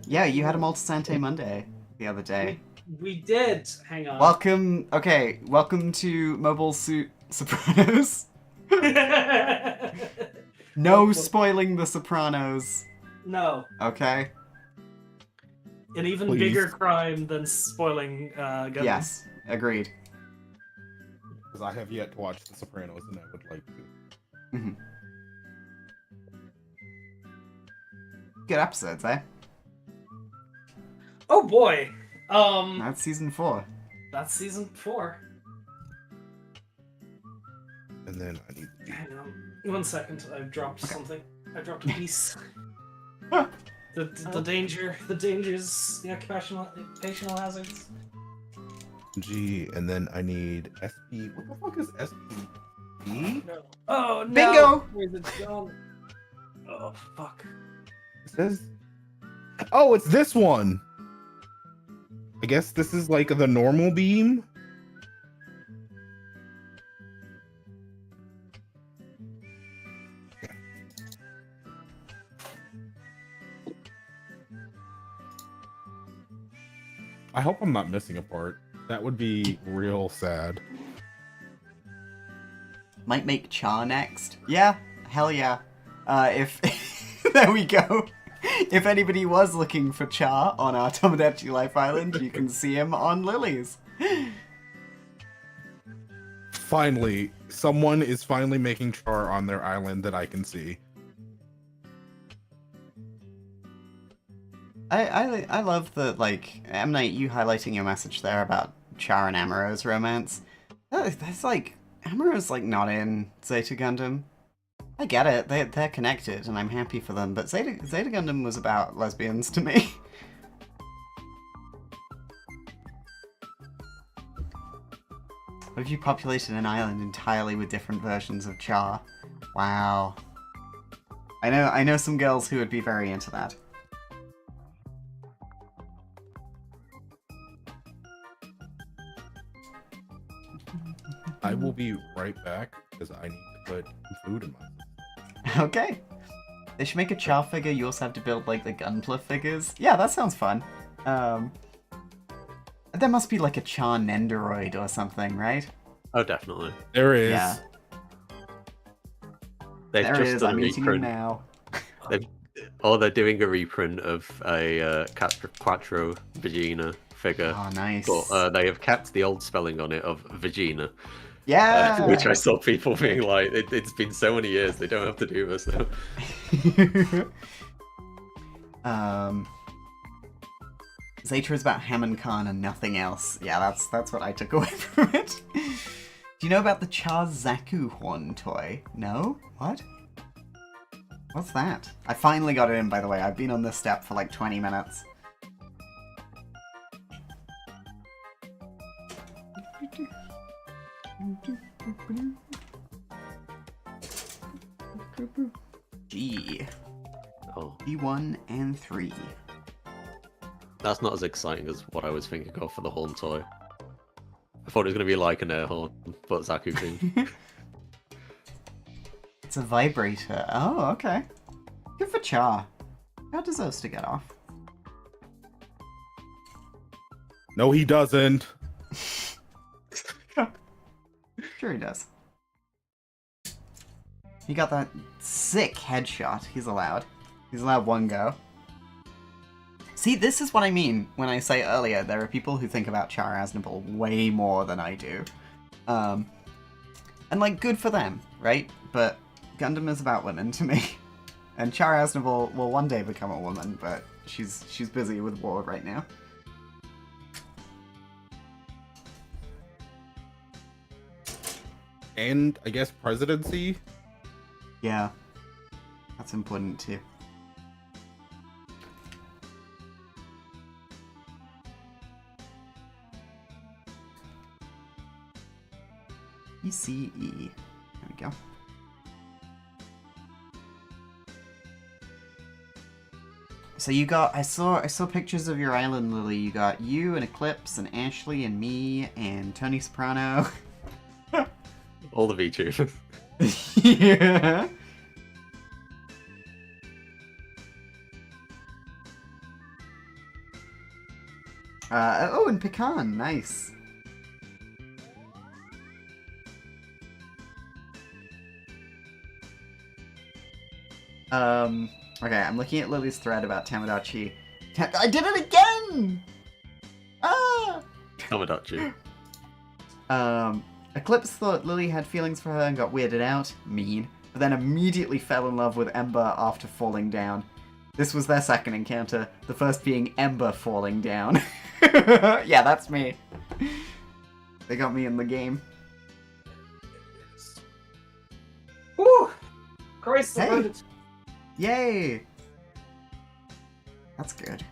Speaker 1: Yeah, you had a Multisante Monday the other day.
Speaker 2: We did. Hang on.
Speaker 1: Welcome. Okay, welcome to Mobile Suit Sopranos. No spoiling The Sopranos.
Speaker 2: No.
Speaker 1: Okay.
Speaker 2: An even
Speaker 5: Please.
Speaker 2: bigger crime than spoiling Gundam.
Speaker 1: Yes, agreed.
Speaker 5: Because I have yet to watch The Sopranos, and I would like to.
Speaker 1: Good episodes, eh?
Speaker 2: Oh boy.
Speaker 1: That's season 4.
Speaker 2: That's season 4.
Speaker 5: And then I need to.
Speaker 2: Hang on. 1 second. I've dropped something. I dropped a piece. the dangers, the occupational hazards.
Speaker 5: G, and then I need SP. What the fuck is SP?
Speaker 2: No. Oh no!
Speaker 1: Bingo!
Speaker 2: Where's it gone? Oh fuck.
Speaker 5: It says. Oh, it's this one. I guess this is like the normal beam. I hope I'm not missing a part. That would be real sad.
Speaker 1: Might make Char next. Yeah, hell yeah. If there we go. If anybody was looking for Char on our Tomodachi Life Island, you can see him on Lily's.
Speaker 5: Finally, someone is finally making Char on their island that I can see.
Speaker 1: I love that, like, M. Night, you highlighting your message there about Char and Amuro's romance. That's like, Amuro's like not in Zeta Gundam. I get it, they're connected and I'm happy for them, but Zeta Gundam was about lesbians to me. What if you populated an island entirely with different versions of Char? Wow. I know some girls who would be very into that.
Speaker 5: I will be right back because I need to put food in my.
Speaker 1: Okay. They should make a Char figure. You also have to build like the Gunpla figures. Yeah, that sounds fun. There must be like a Char Nendoroid or something, right?
Speaker 4: Oh, definitely.
Speaker 5: There is.
Speaker 1: Yeah.
Speaker 4: They've
Speaker 1: There
Speaker 4: just
Speaker 1: it is.
Speaker 4: done
Speaker 1: I'm
Speaker 4: a
Speaker 1: eating him
Speaker 4: reprint.
Speaker 1: now.
Speaker 4: They're doing a reprint of a Quattro Vagina figure.
Speaker 1: Oh, nice.
Speaker 4: But they have kept the old spelling on it of Vagina.
Speaker 1: Yeah.
Speaker 4: Which I saw people being like, it's been so many years, they don't have to do this now.
Speaker 1: Zeta is about Hammond Khan and nothing else. Yeah, that's what I took away from it. Do you know about the Char Zaku Horn toy? No? What? What's that? I finally got it in, by the way. I've been on this step for like 20 minutes. G.
Speaker 4: Oh,
Speaker 1: D1 and 3.
Speaker 4: that's not as exciting as what I was thinking of for the horn toy. I thought it was going to be like an air horn, but Zaku thing.
Speaker 1: It's a vibrator. Oh, okay. Good for Char. Char deserves to get off.
Speaker 5: No, he doesn't.
Speaker 1: Sure he does. He got that sick headshot. He's allowed. He's allowed one go. See, this is what I mean when I say earlier there are people who think about Char Aznable way more than I do. And, like, good for them, right? But Gundam is about women to me. And Char Aznable will one day become a woman, but she's busy with war right now.
Speaker 5: And I guess presidency.
Speaker 1: Yeah. That's important too. ECE. There we go. So you got, I saw pictures of your island, Lily. You got you and Eclipse and Ashley and me and Tony Soprano.
Speaker 4: All the VTubers.
Speaker 1: Yeah. Oh, and Pecan, nice. Okay, I'm looking at Lily's thread about Tamagotchi. I did it again! Ah!
Speaker 4: Tamagotchi.
Speaker 1: Eclipse thought Lily had feelings for her and got weirded out. Mean. But then immediately fell in love with Ember after falling down. This was their second encounter, the first being Ember falling down. Yeah, that's me. They got me in the game.
Speaker 2: Woo! Christ,
Speaker 1: Hey. Yay! That's good.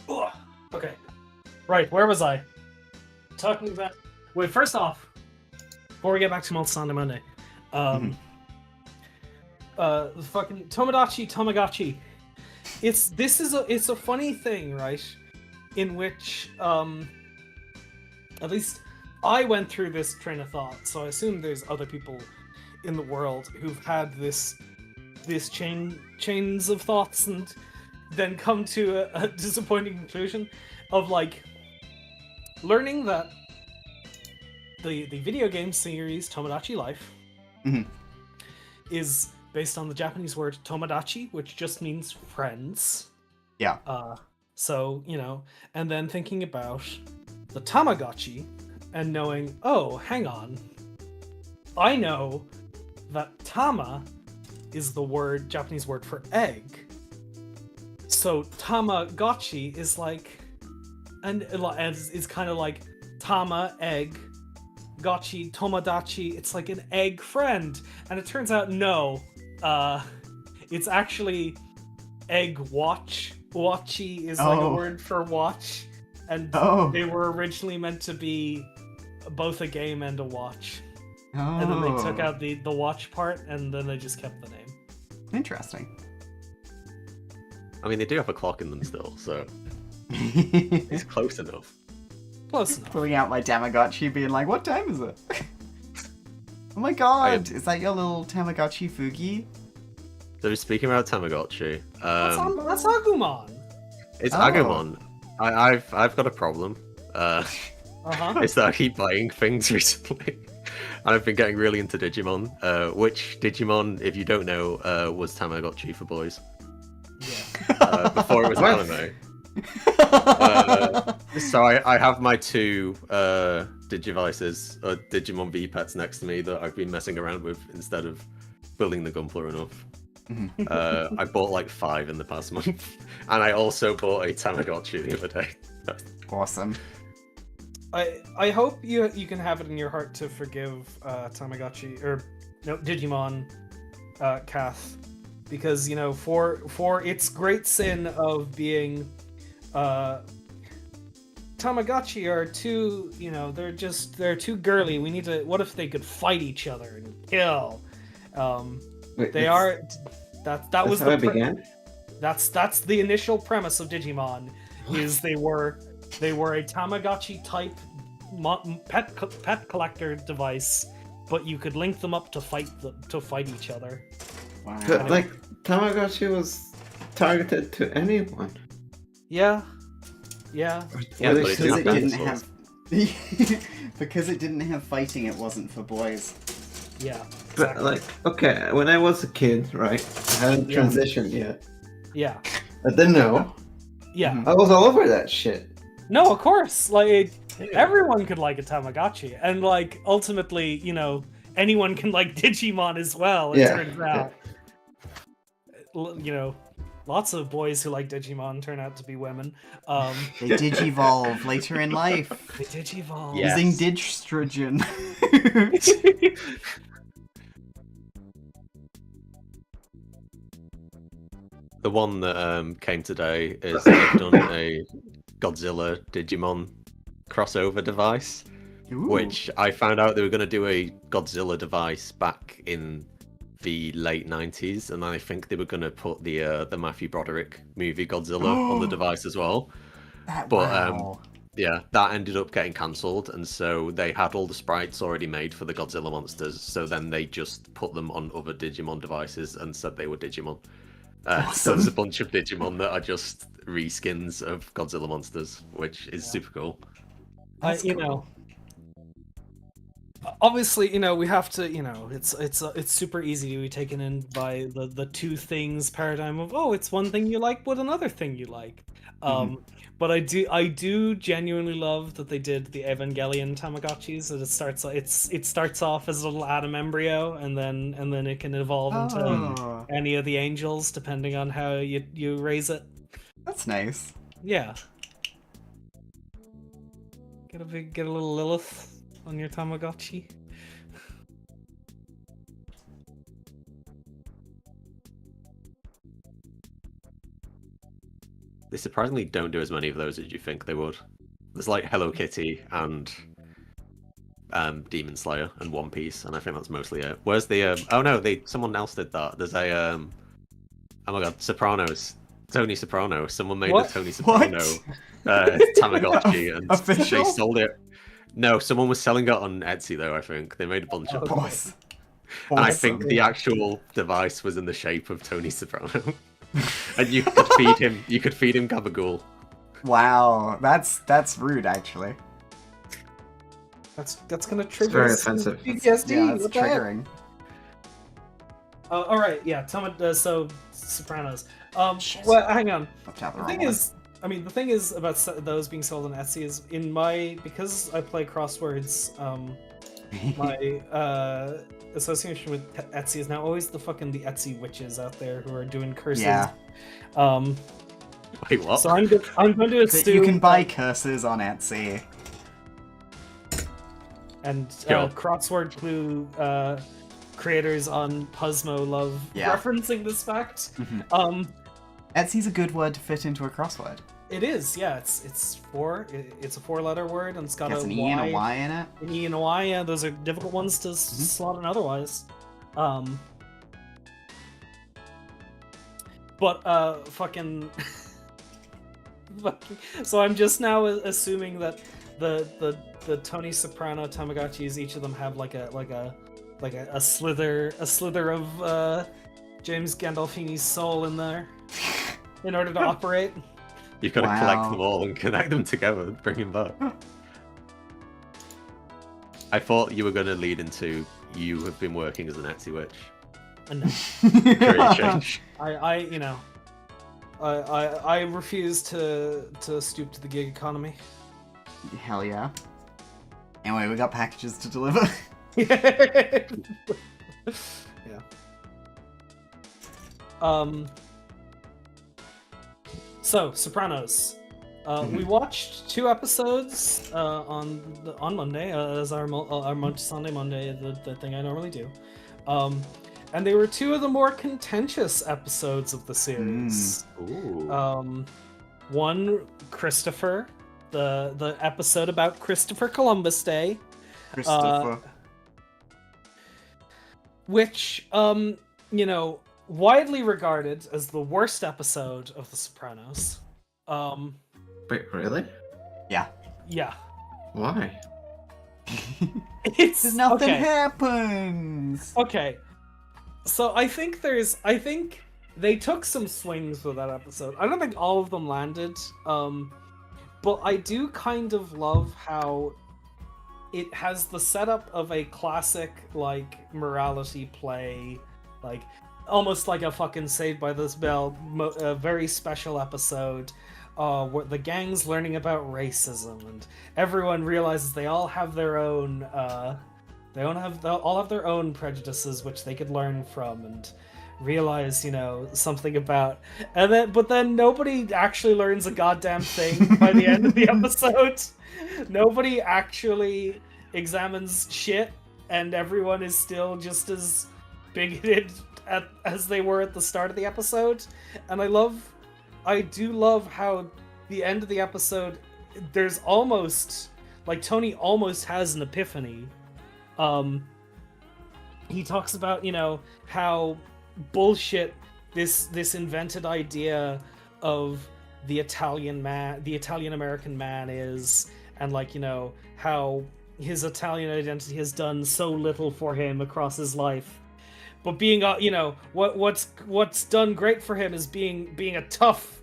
Speaker 2: Ugh. Okay. Right, where was I? Talking about... Wait, first off, before we get back to Monster Sunday Monday, the fucking Tamagotchi. It's a funny thing, right? In which, at least I went through this train of thought, so I assume there's other people in the world who've had this chains of thoughts and then come to a disappointing conclusion of, like, learning that the video game series Tomodachi Life is based on the Japanese word tomodachi, which just means friends.
Speaker 1: Yeah.
Speaker 2: So, you know, and then thinking about the Tamagotchi and knowing, oh, hang on, I know that tama is the Japanese word for egg. So Tamagotchi is like, and it's kind of like tama, egg, gotchi, tomodachi, it's like an egg friend. And it turns out, no, it's actually egg watch. Watchy is like a word for watch. And they were originally meant to be both a game and a watch. And then they took out the watch part, and then they just kept the name.
Speaker 1: Interesting.
Speaker 4: I mean, they do have a clock in them still, so it's close enough.
Speaker 2: Close enough.
Speaker 1: Pulling out my Tamagotchi, being like, "What time is it?" Oh my god, is that your little Tamagotchi Fugi?
Speaker 4: So speaking about Tamagotchi,
Speaker 2: that's Agumon.
Speaker 4: It's Agumon. I've got a problem. It's that I keep buying things recently. And I've been getting really into Digimon, which Digimon, if you don't know, was Tamagotchi for boys. Yeah. Before it was anime. So I have my two Digivices, Digimon V-Pets next to me that I've been messing around with instead of building the Gunpla enough. I bought like 5 in the past month. And I also bought a Tamagotchi the other day.
Speaker 1: Awesome.
Speaker 2: I hope you can have it in your heart to forgive Tamagotchi or Digimon Kath, because, you know, for its great sin of being Tamagotchi are too, you know, they're too girly. We need to, what if they could fight each other and kill?
Speaker 3: Wait,
Speaker 2: that was
Speaker 3: how it began?
Speaker 2: That's the initial premise of Digimon. Is they were a Tamagotchi type pet collector device but you could link them up to fight each other.
Speaker 1: Wow.
Speaker 3: But like Tamagotchi was targeted to anyone.
Speaker 2: Yeah. Yeah.
Speaker 4: Yeah,
Speaker 3: Were
Speaker 4: but
Speaker 3: they
Speaker 4: it
Speaker 1: Because it
Speaker 4: didn't
Speaker 1: didn't
Speaker 4: have
Speaker 1: have. Because it didn't have fighting, it wasn't for boys.
Speaker 2: Yeah.
Speaker 3: But
Speaker 2: Exactly.
Speaker 3: like, okay, when I was a kid, right, I hadn't
Speaker 2: Yeah.
Speaker 3: transitioned yet.
Speaker 2: Yeah.
Speaker 3: I didn't know.
Speaker 2: Yeah.
Speaker 1: Mhm.
Speaker 3: I was all over that shit.
Speaker 2: No, of course. Like everyone could like a Tamagotchi, and like ultimately, you know, anyone can like Digimon as well. It
Speaker 3: Yeah,
Speaker 2: turns out, you know, lots of boys who like Digimon turn out to be women.
Speaker 1: They digivolve later in life.
Speaker 2: They Digivolve.
Speaker 4: Yeah.
Speaker 1: Using
Speaker 4: Yes.
Speaker 1: Digstrogen.
Speaker 4: The one that came today is they've done a Godzilla Digimon crossover device,
Speaker 1: Ooh.
Speaker 4: which I found out they were going to do a Godzilla device back in the late 90s, and I think they were going to put the Matthew Broderick movie Godzilla on the device as well.
Speaker 1: That,
Speaker 4: but,
Speaker 1: wow.
Speaker 4: Yeah, that ended up getting cancelled, and so they had all the sprites already made for the Godzilla monsters, so then they just put them on other Digimon devices and said they were Digimon. So
Speaker 1: Awesome.
Speaker 4: there's a bunch of Digimon that are just reskins of Godzilla monsters, which is super cool.
Speaker 1: That's
Speaker 2: You
Speaker 1: cool.
Speaker 2: know, obviously, you know, we have to, you know, it's super easy to be taken in by the two things paradigm of, oh, it's one thing you like, but another thing you like. But I do genuinely love that they did the Evangelion Tamagotchis. That it starts off as a little atom embryo, and then it can evolve into
Speaker 1: Oh,
Speaker 2: any of the angels depending on how you raise it.
Speaker 1: that's nice.
Speaker 2: Yeah. Get a little Lilith on your Tamagotchi.
Speaker 4: They surprisingly don't do as many of those as you think they would. There's like Hello Kitty and Demon Slayer and One Piece, and I think that's mostly it. Where's the oh no, someone else did that. There's a oh my god, Sopranos. Tony Soprano. Someone made
Speaker 2: What?
Speaker 4: a Tony Soprano Tamagotchi and
Speaker 1: Official?
Speaker 4: they sold it. No, someone was selling it on Etsy though, I think. They made a bunch of
Speaker 2: Okay.
Speaker 4: them.
Speaker 1: Boss.
Speaker 4: And I
Speaker 1: Awesome.
Speaker 4: think the actual device was in the shape of Tony Soprano. And you could feed him gabagool.
Speaker 1: Wow, that's rude actually.
Speaker 2: That's gonna trigger
Speaker 3: very
Speaker 2: some
Speaker 3: offensive.
Speaker 2: PTSD.
Speaker 1: Yeah, it's
Speaker 2: what the heck?
Speaker 1: triggering.
Speaker 2: All right, yeah. So Sopranos.
Speaker 1: Shit.
Speaker 2: Well, hang on.
Speaker 1: Flipped out the
Speaker 2: The
Speaker 1: wrong
Speaker 2: thing
Speaker 1: one.
Speaker 2: is, I mean, the thing is about those being sold on Etsy is because I play crosswords. My association with Etsy is now always the Etsy witches out there who are doing curses.
Speaker 1: Yeah.
Speaker 4: Wait, what?
Speaker 2: So I'm going to
Speaker 1: That
Speaker 2: assume
Speaker 1: you can buy curses on Etsy.
Speaker 2: and
Speaker 4: Sure.
Speaker 2: crossword clue creators on Puzzmo love
Speaker 1: Yeah.
Speaker 2: referencing this fact.
Speaker 1: Mhm. Etsy's a good word to fit into a crossword.
Speaker 2: It is, yeah. It's a 4-letter word, and it's got
Speaker 1: Gets
Speaker 2: a
Speaker 1: an
Speaker 2: Y,
Speaker 1: E and a Y in it.
Speaker 2: an E and a Y. Yeah, those are difficult ones to slot in otherwise. But fucking. So I'm just now assuming that the Tony Soprano Tamagotchis, each of them have like a slither of James Gandolfini's soul in there in order to operate.
Speaker 4: You've got to
Speaker 1: Wow.
Speaker 4: collect them all and connect them together and bring them back. I thought you were going to lead into you have been working as an Etsy witch.
Speaker 2: And
Speaker 4: Career change.
Speaker 2: I refuse to stoop to the gig economy.
Speaker 1: Hell yeah. Anyway, we got packages to deliver.
Speaker 2: Yeah. So Sopranos. We watched 2 episodes on Monday as our Sunday Monday, the thing I normally do, and they were 2 of the more contentious episodes of the series.
Speaker 4: Ooh.
Speaker 2: One, Christopher, the episode about Christopher Columbus Day,
Speaker 1: Christopher.
Speaker 2: which widely regarded as the worst episode of The Sopranos.
Speaker 3: Wait, really?
Speaker 1: Yeah.
Speaker 2: Yeah.
Speaker 3: Why?
Speaker 2: It's
Speaker 1: Nothing
Speaker 2: okay.
Speaker 1: happens.
Speaker 2: Okay. So I think they took some swings with that episode. I don't think all of them landed. But I do kind of love how it has the setup of a classic like morality play, like almost like a fucking Saved by the Bell, a very special episode. Where the gang's learning about racism, and everyone realizes they all have their own, all have their own prejudices which they could learn from, and realize, something about. But then nobody actually learns a goddamn thing by the end of the episode. Nobody actually examines shit, and everyone is still just as bigoted as they were at the start of the episode. And I do love how the end of the episode, there's almost, like, Tony almost has an epiphany. He talks about, how bullshit this invented idea of the Italian American man is, and like, how his Italian identity has done so little for him across his life. But being what's done great for him is being a tough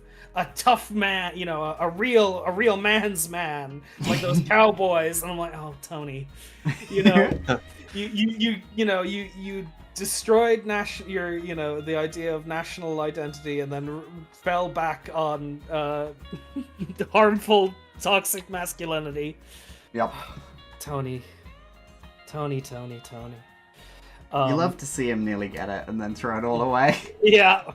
Speaker 2: man, a real man's man, like those cowboys. And I'm like, oh, Tony, you destroyed the idea of national identity, and then fell back on harmful, toxic masculinity.
Speaker 1: Yep.
Speaker 2: Tony.
Speaker 1: You love to see him nearly get it and then throw it all away.
Speaker 2: Yeah.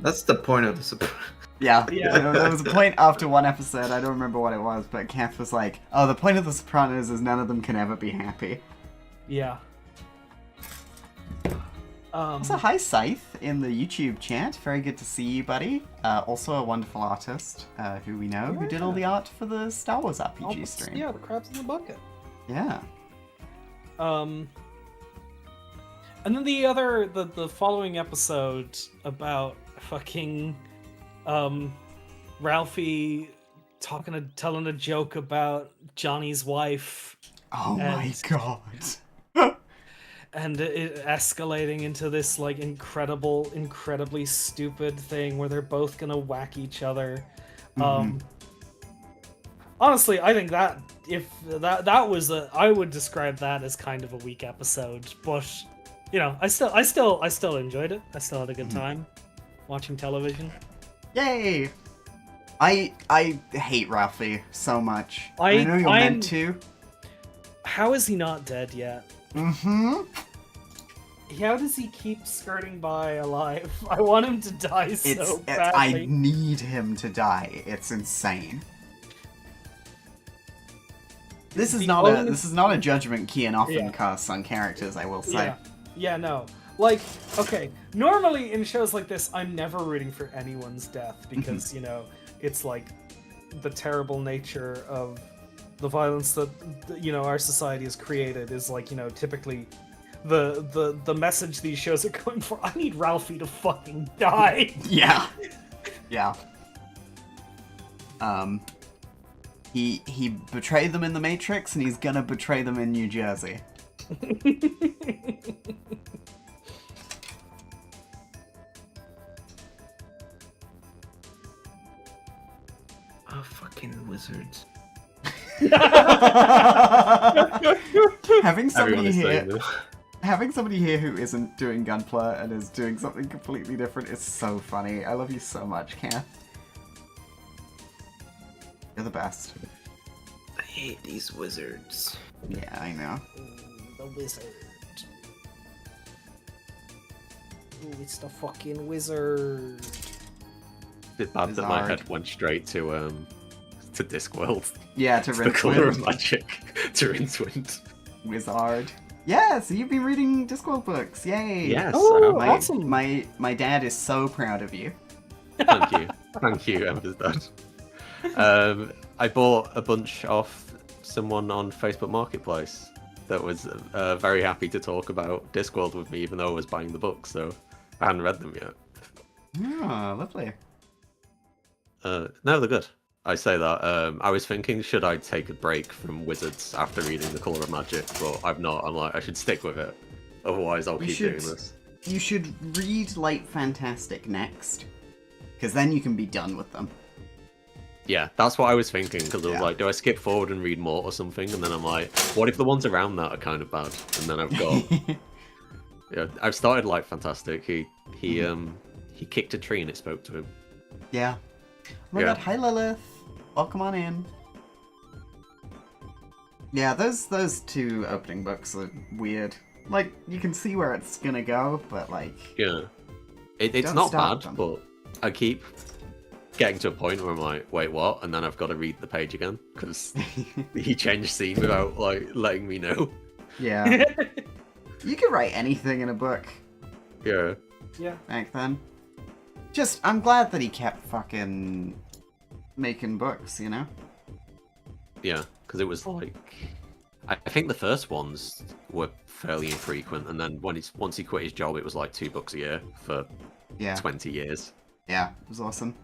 Speaker 3: That's the point of the surprise.
Speaker 1: Yeah.
Speaker 2: Yeah.
Speaker 1: There was a point after one episode, I don't remember what it was, but Kath was like, oh, the point of The Sopranos is none of them can ever be happy.
Speaker 2: Yeah.
Speaker 1: Also, hi Scythe in the YouTube chat. Very good to see you, buddy. Also a wonderful artist who we know, who did all the art for the Star Wars RPG stream.
Speaker 2: Yeah, the crabs in the bucket.
Speaker 1: Yeah.
Speaker 2: And then the following episode about fucking Ralphie telling a joke about Johnny's wife.
Speaker 1: Oh my god.
Speaker 2: And it escalating into this like incredibly stupid thing where they're both gonna whack each other. Honestly, I think that that was I would describe that as kind of a weak episode, but I still enjoyed it. I still had a good time watching television.
Speaker 1: Yay! I hate Ralphie so much. I know you're meant to.
Speaker 2: How is he not dead yet? How does he keep skirting by alive? I want him to die so badly.
Speaker 1: I need him to die. It's insane. This is not a judgment Kian often casts on characters, I will say.
Speaker 2: Yeah, no. Like, okay, normally in shows like this, I'm never rooting for anyone's death because, it's like the terrible nature of the violence that, our society has created is like, typically the message these shows are going for. I need Ralphie to fucking die.
Speaker 1: Yeah. He betrayed them in the Matrix, and he's gonna betray them in New Jersey.
Speaker 3: Oh, fucking wizards.
Speaker 1: Having somebody here who isn't doing Gunpla and is doing something completely different is so funny. I love you so much, Kath. You're the best.
Speaker 3: I hate these wizards.
Speaker 1: Yeah, I know.
Speaker 2: The wizard. Ooh, it's the fucking wizard.
Speaker 4: It's bad that my head went straight to Discworld.
Speaker 1: Yeah, to
Speaker 4: The Color of
Speaker 1: Rincewind.
Speaker 4: Magic. To Rincewind.
Speaker 1: Wizard. Yeah, so you've been reading Discworld books. Yay!
Speaker 4: Yes.
Speaker 2: Oh, awesome.
Speaker 1: My dad is so proud of you.
Speaker 4: Thank you, Emma's dad. I bought a bunch off someone on Facebook Marketplace that was very happy to talk about Discworld with me, even though I was buying the book, so I hadn't read them yet.
Speaker 1: Oh, lovely.
Speaker 4: No, they're good. I say that. I was thinking, should I take a break from Wizards after reading The Colour of Magic, but I've not. I'm like, I should stick with it. Otherwise, I'll keep doing this.
Speaker 1: You should read Light Fantastic next, because then you can be done with them.
Speaker 4: Yeah, that's what I was thinking, because I was
Speaker 1: Yeah.
Speaker 4: like, do I skip forward and read more or something? And then I'm like, what if the ones around that are kind of bad? And then I've got... yeah, I've started Light Fantastic. He kicked a tree and it spoke to him.
Speaker 1: Yeah. Oh my
Speaker 4: Yeah.
Speaker 1: god, hi Lilith. Welcome on in. Yeah, those two opening books are weird. Like, you can see where it's gonna go, but like...
Speaker 4: Yeah. It's
Speaker 1: Don't
Speaker 4: not
Speaker 1: start
Speaker 4: bad,
Speaker 1: them.
Speaker 4: but I keep getting to a point where I'm like, wait, what? And then I've got to read the page again, because he changed scene without, like, letting me know.
Speaker 1: Yeah. You could write anything in a book
Speaker 4: Yeah.
Speaker 2: Yeah.
Speaker 1: back then. Just, I'm glad that he kept fucking making books, you know?
Speaker 4: Yeah, because it was like... I think the first ones were fairly infrequent, and then once he quit his job, it was like 2 books a year for
Speaker 1: Yeah.
Speaker 4: 20 years.
Speaker 1: Yeah, it was awesome.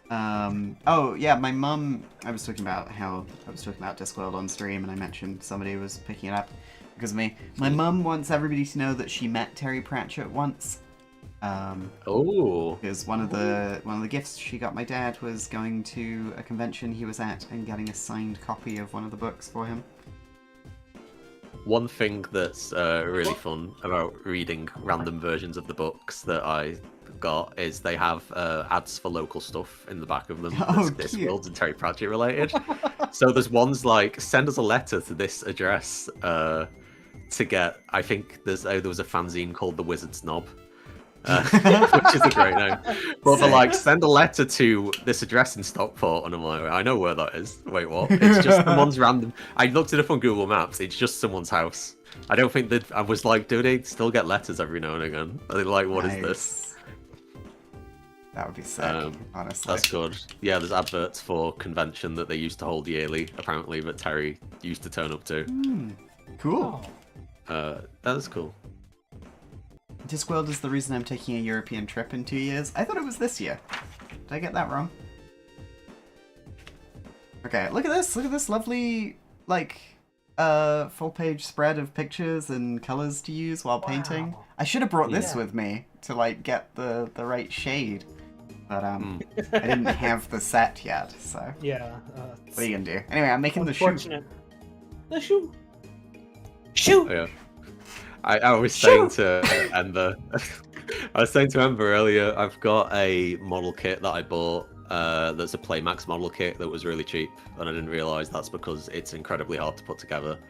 Speaker 1: Oh yeah, my mum. I was talking about Discworld on stream, and I mentioned somebody was picking it up because of me. My mum wants everybody to know that she met Terry Pratchett once.
Speaker 4: Oh.
Speaker 1: Because one of the gifts she got my dad was going to a convention he was at and getting a signed copy of one of the books for him.
Speaker 4: One thing that's really fun about reading random versions of the books that I got is they have ads for local stuff in the back of them.
Speaker 1: Oh,
Speaker 4: This
Speaker 1: cute.
Speaker 4: world's and Terry Pratchett related. So there's ones like, send us a letter to this address to get, I think there was a fanzine called The Wizard Snob. Which is a great name. But they're like, send a letter to this address in Stockport, and I'm like, I know where that is. Wait, what? It's just someone's random. I looked it up on Google Maps. It's just someone's house. I don't think that. I was like, do they still get letters every now and again? Are they like, what is this?
Speaker 1: Nice. That would be sick, honestly.
Speaker 4: That's good. Yeah, there's adverts for convention that they used to hold yearly, apparently, that Terry used to turn up to.
Speaker 1: Cool.
Speaker 2: Oh.
Speaker 4: That's cool.
Speaker 1: Discworld is the reason I'm taking a European trip in 2 years. I thought it was this year. Did I get that wrong? Okay, look at this. Look at this lovely, like, full-page spread of pictures and colors to use while painting.
Speaker 2: Wow.
Speaker 1: I should have brought this
Speaker 2: Yeah.
Speaker 1: with me to, like, get the right shade. But, I didn't have the set yet, so...
Speaker 2: Yeah.
Speaker 1: What are you gonna do? Anyway, I'm making the shoe.
Speaker 2: Unfortunate. The shoe. Shoe.
Speaker 4: Oh, yeah. I was saying to Ember, I was saying to Ember earlier, I've got a model kit that I bought that's a Playmax model kit that was really cheap, and I didn't realise that's because it's incredibly hard to put together,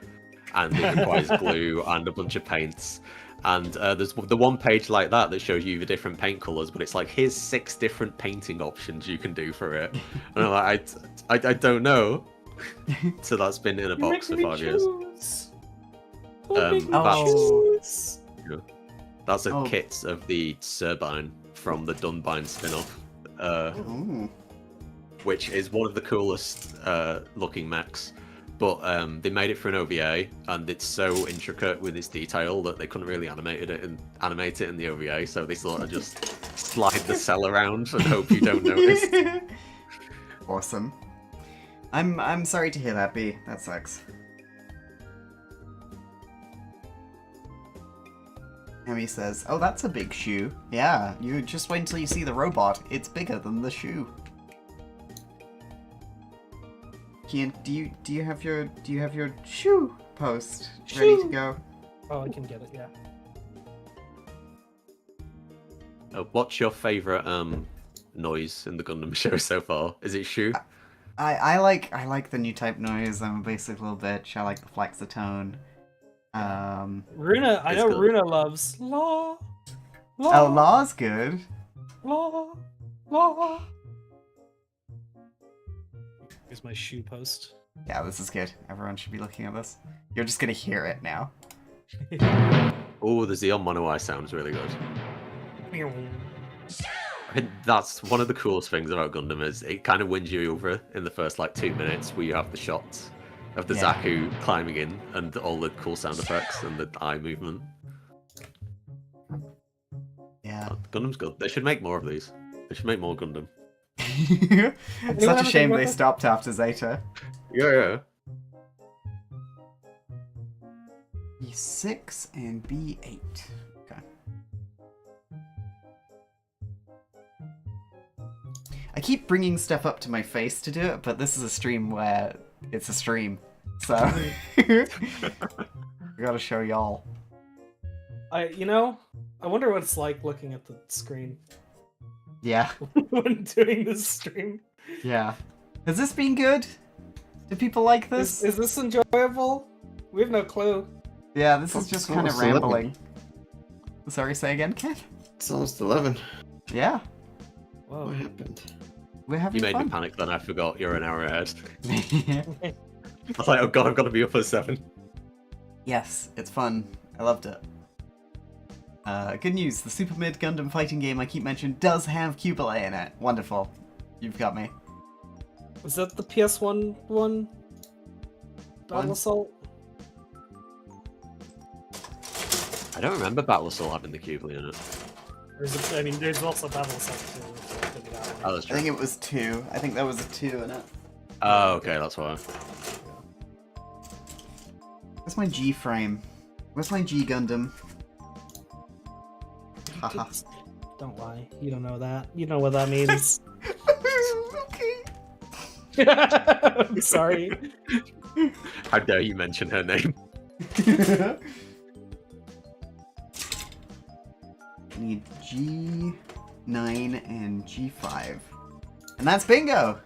Speaker 4: and it requires glue and a bunch of paints. And there's the one page like that shows you the different paint colours, but it's like, here's 6 different painting options you can do for it. And I'm like, I don't know. So that's been in a box for 5 years. That's a kit of the Turbine from the Dunbine spin-off,
Speaker 1: Ooh.
Speaker 4: which is one of the coolest looking mechs. But they made it for an OVA, and it's so intricate with its detail that they couldn't really animate it in the OVA. So they sort of just slide the cell around and hope you don't notice.
Speaker 1: Awesome. I'm sorry to hear that, B. That sucks. Emmy says, "Oh, that's a big shoe." Yeah, you just wait until you see the robot. It's bigger than the shoe. Kian, do you have your shoe post ready to go?
Speaker 2: Oh, I can get it. Yeah.
Speaker 4: What's your favourite noise in the Gundam show so far? Is it shoe?
Speaker 1: I like the new type noise. I'm a basic little bitch. I like the flexitone.
Speaker 2: Runa, I
Speaker 4: It's
Speaker 2: know
Speaker 4: good.
Speaker 2: Runa loves law.
Speaker 1: Oh, Law's good.
Speaker 2: Law. Here's my shoe post.
Speaker 1: Yeah, this is good. Everyone should be looking at this. You're just gonna hear it now.
Speaker 4: Oh, the Xeon Mono Eye sounds really good. I think that's one of the coolest things about Gundam is it kind of wins you over in the first like 2 minutes where you have the shots of the
Speaker 1: Yeah.
Speaker 4: Zaku climbing in and all the cool sound effects and the eye movement.
Speaker 1: Yeah.
Speaker 4: Gundam's good. They should make more of these. They should make more Gundam.
Speaker 1: Such a
Speaker 2: ever
Speaker 1: shame
Speaker 2: think about
Speaker 1: they
Speaker 2: this?
Speaker 1: stopped after Zeta.
Speaker 4: Yeah.
Speaker 1: B6 and B8. Okay. I keep bringing stuff up to my face to do it, but this is a stream where it's a stream. So, I gotta show y'all.
Speaker 2: I wonder what it's like looking at the screen
Speaker 1: Yeah,
Speaker 2: when doing this stream.
Speaker 1: yeah. Has this been good? Do people like this?
Speaker 2: Is this enjoyable? We have no clue.
Speaker 1: Yeah, this is
Speaker 3: It's
Speaker 1: just kind of
Speaker 3: almost 11.
Speaker 1: rambling. Sorry, say again, Ken?
Speaker 3: It's almost 11.
Speaker 1: Yeah,
Speaker 2: Whoa.
Speaker 3: What happened?
Speaker 1: we're having
Speaker 4: You made me
Speaker 1: fun.
Speaker 4: panic then. I forgot you're an hour ahead. I was like, oh god, I've got to be up at 7.
Speaker 1: Yes, it's fun. I loved it. Good news, the Super Mid Gundam fighting game I keep mentioning does have Qubeley in it. Wonderful. You've got me.
Speaker 2: Was that the PS1 one? Battle
Speaker 1: One?
Speaker 2: Assault?
Speaker 4: I don't remember Battle Assault having the Qubeley in it.
Speaker 2: There's also Battle Assault too. So it could be that
Speaker 4: Oh,
Speaker 2: one.
Speaker 4: that's
Speaker 1: I
Speaker 4: true.
Speaker 1: think it was 2. I think there was a 2 in it.
Speaker 4: Oh, okay, that's why.
Speaker 1: Where's my G frame? Where's my G Gundam? Haha.
Speaker 2: Don't lie. You don't know that. You know what that means.
Speaker 1: Okay.
Speaker 2: I'm sorry.
Speaker 4: How dare you mention her name?
Speaker 1: I need G9 and G5. And that's bingo!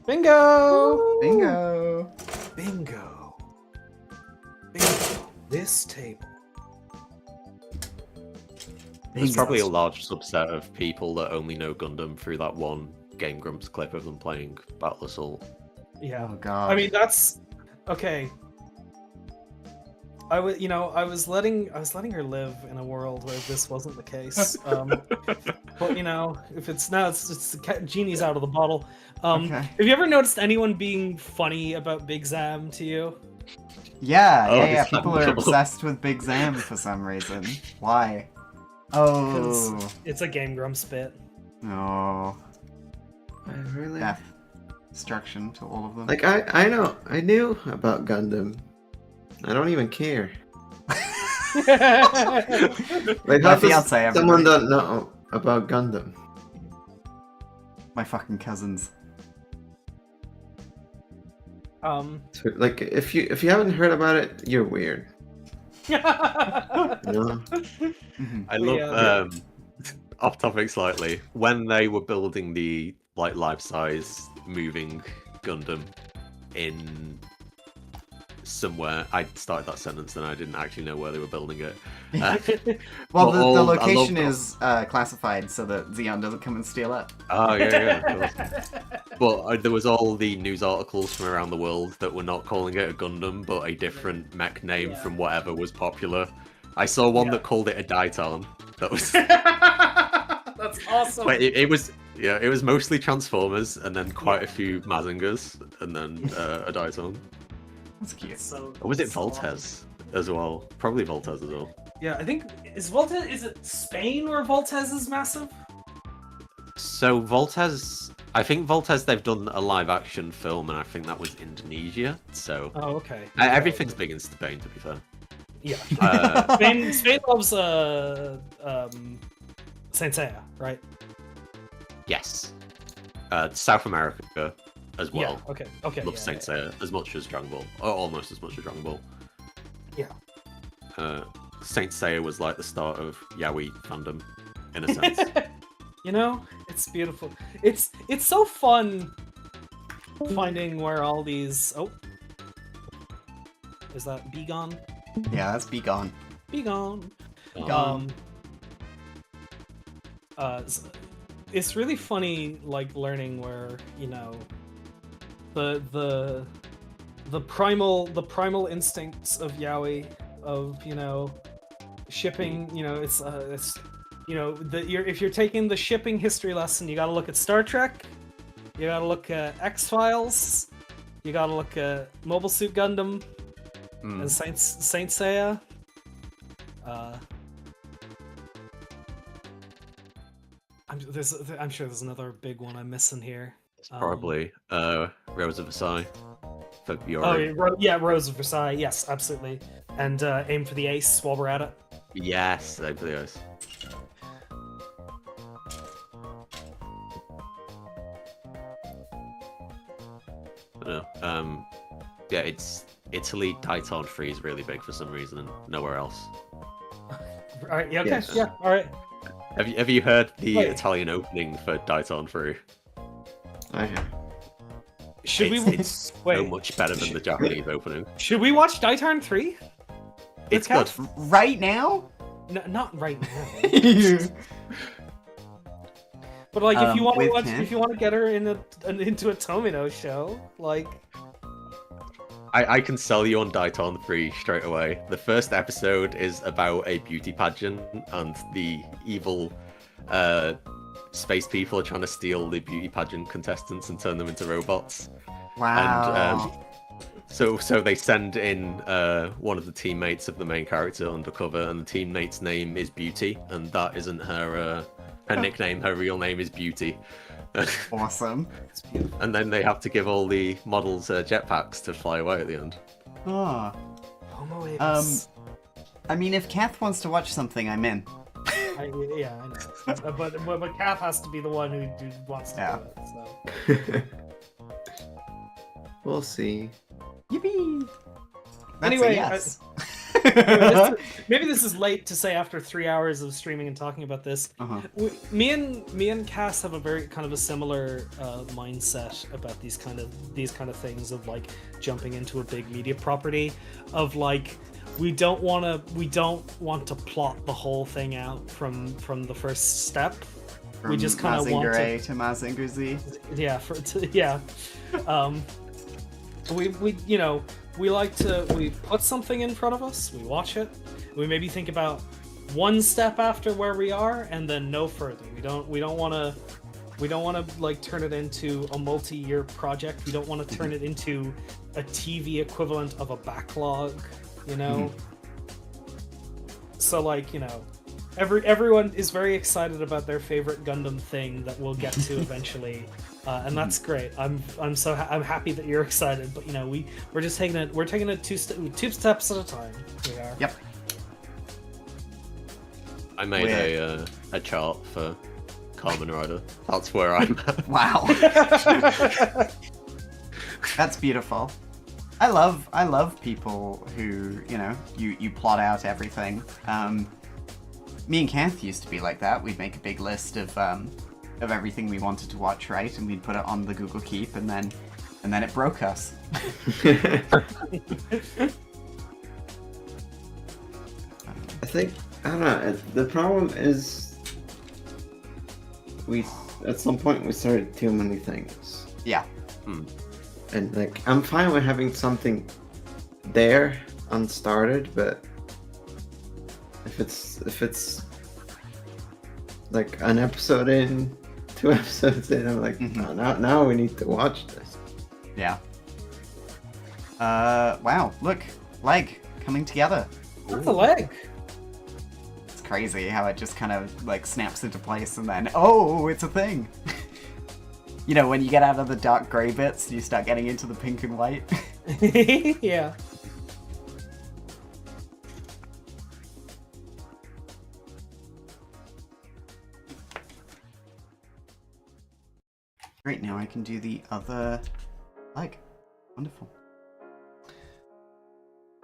Speaker 2: Bingo!
Speaker 1: Bingo!
Speaker 2: Bingo. Bingo. This table.
Speaker 4: There's
Speaker 1: Bingo.
Speaker 4: probably a large subset of people that only know Gundam through that one Game Grumps clip of them playing Battle Assault.
Speaker 2: Yeah.
Speaker 1: Oh god.
Speaker 2: I mean, that's okay. I was letting her live in a world where this wasn't the case. But if it's now, it's the genie's out of the bottle.
Speaker 1: Okay.
Speaker 2: Have you ever noticed anyone being funny about Big Zam to you?
Speaker 1: Yeah,
Speaker 4: Oh,
Speaker 1: yeah.
Speaker 4: it's
Speaker 1: People are
Speaker 4: not-
Speaker 1: obsessed with Big Zam for some reason. Why? Oh.
Speaker 2: It's a Game Grumps bit.
Speaker 1: No.
Speaker 3: Really?
Speaker 1: Death. Destruction to all of them.
Speaker 3: Like I knew about Gundam. I don't even care. Like
Speaker 1: My
Speaker 3: how does
Speaker 1: fiance,
Speaker 3: someone
Speaker 1: everybody.
Speaker 3: don't know about Gundam?
Speaker 1: My fucking cousins.
Speaker 3: So, like if you haven't heard about it, you're weird. You know?
Speaker 1: Mhm.
Speaker 4: I
Speaker 2: But
Speaker 4: love
Speaker 2: yeah.
Speaker 4: off topic slightly. When they were building the life-size moving Gundam in somewhere, I started that sentence and I didn't actually know where they were building it.
Speaker 1: Well,
Speaker 4: But
Speaker 1: the
Speaker 4: all- I
Speaker 1: location
Speaker 4: love-
Speaker 1: is classified so that Xeon doesn't come and steal it.
Speaker 4: Oh yeah. Of course. But there was all the news articles from around the world that were not calling it a Gundam, but a different mech name
Speaker 2: Yeah.
Speaker 4: from whatever was popular. I saw one
Speaker 2: Yeah.
Speaker 4: that called it a Daitan. That was.
Speaker 2: That's awesome.
Speaker 4: Wait, it was. Yeah, it was mostly Transformers, and then quite a few Mazingers, and then a Daitan.
Speaker 1: That's cute.
Speaker 2: So,
Speaker 4: Or was it
Speaker 2: so awesome.
Speaker 4: Voltes as well? Probably Voltes as well.
Speaker 2: Yeah, I think is it Spain where Voltes is massive?
Speaker 4: So Voltes, I think Voltes, they've done a live action film, and I think that was Indonesia. So
Speaker 2: Oh, okay.
Speaker 4: everything's big in Spain, to be fair.
Speaker 2: Yeah.
Speaker 4: Uh,
Speaker 2: Spain loves Saint Seiya, right?
Speaker 4: yes. South America as well.
Speaker 2: Yeah. Okay. Okay.
Speaker 4: Love
Speaker 2: yeah,
Speaker 4: Saint
Speaker 2: yeah,
Speaker 4: Seiya as much as Dragon Ball, or almost as much as Dragon Ball.
Speaker 2: Yeah.
Speaker 4: Saint Seiya was like the start of yaoi fandom, in a sense.
Speaker 2: It's beautiful. It's so fun finding where all these. Oh, is that Be Gone?
Speaker 1: Yeah, that's Be Gone.
Speaker 2: Be Gone.
Speaker 1: Gone.
Speaker 2: It's really funny, like learning where the primal instincts of yaoi, of shipping. If you're taking the shipping history lesson, you got to look at Star Trek, you got to look at X-Files, you got to look at Mobile Suit Gundam,
Speaker 4: Mm.
Speaker 2: and Saint Seiya. I'm sure there's another big one I'm missing here.
Speaker 4: It's probably Rose of Versailles for
Speaker 2: Oh
Speaker 4: Yuri.
Speaker 2: yeah, Rose of Versailles. Yes, absolutely. And Aim for the Ace while we're at it.
Speaker 4: Yes, I believe it. I don't know. Yeah, it's Italy. Titan 3 is really big for some reason, and nowhere else.
Speaker 2: All right. Yeah. Okay.
Speaker 3: Yes.
Speaker 2: Yeah. All right.
Speaker 4: Have you heard the
Speaker 2: Wait.
Speaker 4: Italian opening for Titan 3?
Speaker 3: I have.
Speaker 2: Should we?
Speaker 4: It's so
Speaker 2: Wait.
Speaker 4: much better than the Japanese opening.
Speaker 2: Should we watch Daitarn 3?
Speaker 4: It's good.
Speaker 1: Right now?
Speaker 2: No, not right now. But like, if you want to
Speaker 1: with
Speaker 2: watch,
Speaker 1: Ken?
Speaker 2: if you want to get her into a Tomino show, like,
Speaker 4: I can sell you on Daiton 3 straight away. The first episode is about a beauty pageant, and the evil space people are trying to steal the beauty pageant contestants and turn them into robots.
Speaker 1: Wow.
Speaker 4: And so they send in one of the teammates of the main character undercover, and the teammate's name is Beauty, and that isn't her nickname. Her real name is Beauty.
Speaker 1: Awesome.
Speaker 4: And then they have to give all the models jetpacks to fly away at the end.
Speaker 1: Oh.
Speaker 2: Homo apes.
Speaker 1: I mean, if Kath wants to watch something, I'm in.
Speaker 2: Yeah, I know. But Kath has to be the one who wants to do it. So.
Speaker 3: We'll see.
Speaker 1: Yippee! That's
Speaker 2: Anyway,
Speaker 1: a yes.
Speaker 2: Maybe this is late to say after 3 hours of streaming and talking about this.
Speaker 1: Uh-huh.
Speaker 2: Me and Cass have a very kind of a similar mindset about these kind of things, of like jumping into a big media property, of like we don't want to plot the whole thing out from the first step.
Speaker 1: From
Speaker 2: We just kind of want
Speaker 1: Mazinger A to Mazinger Z.
Speaker 2: Yeah. We put something in front of us, we watch it, we maybe think about one step after where we are, and then no further. We don't want to like turn it into a multi-year project. We don't want to turn it into a TV equivalent of a backlog, you know. So like, you know, everyone is very excited about their favorite Gundam thing that we'll get to eventually. And that's great. I'm happy that you're excited, but you know, we're just taking it two steps at a time. We are.
Speaker 1: Yep.
Speaker 4: I made a chart for Kamen Rider. That's where I'm at.
Speaker 1: Wow. That's beautiful. I love people who, you know, you plot out everything. Me and Kath used to be like that. We'd make a big list of everything we wanted to watch, right? And we'd put it on the Google Keep, and then it broke us.
Speaker 3: I don't know. The problem is at some point we started too many things.
Speaker 1: Yeah.
Speaker 3: And like, I'm fine with having something there unstarted, but if it's like an episode in, 2 episodes in, I'm like, oh, now we need to watch this.
Speaker 1: Yeah. Wow, look, leg coming together.
Speaker 2: That's a leg.
Speaker 1: It's crazy how it just kind of like snaps into place, and then oh, it's a thing. You know, when you get out of the dark grey bits, you start getting into the pink and white.
Speaker 2: Yeah.
Speaker 1: Great, now I can do the other leg. Wonderful.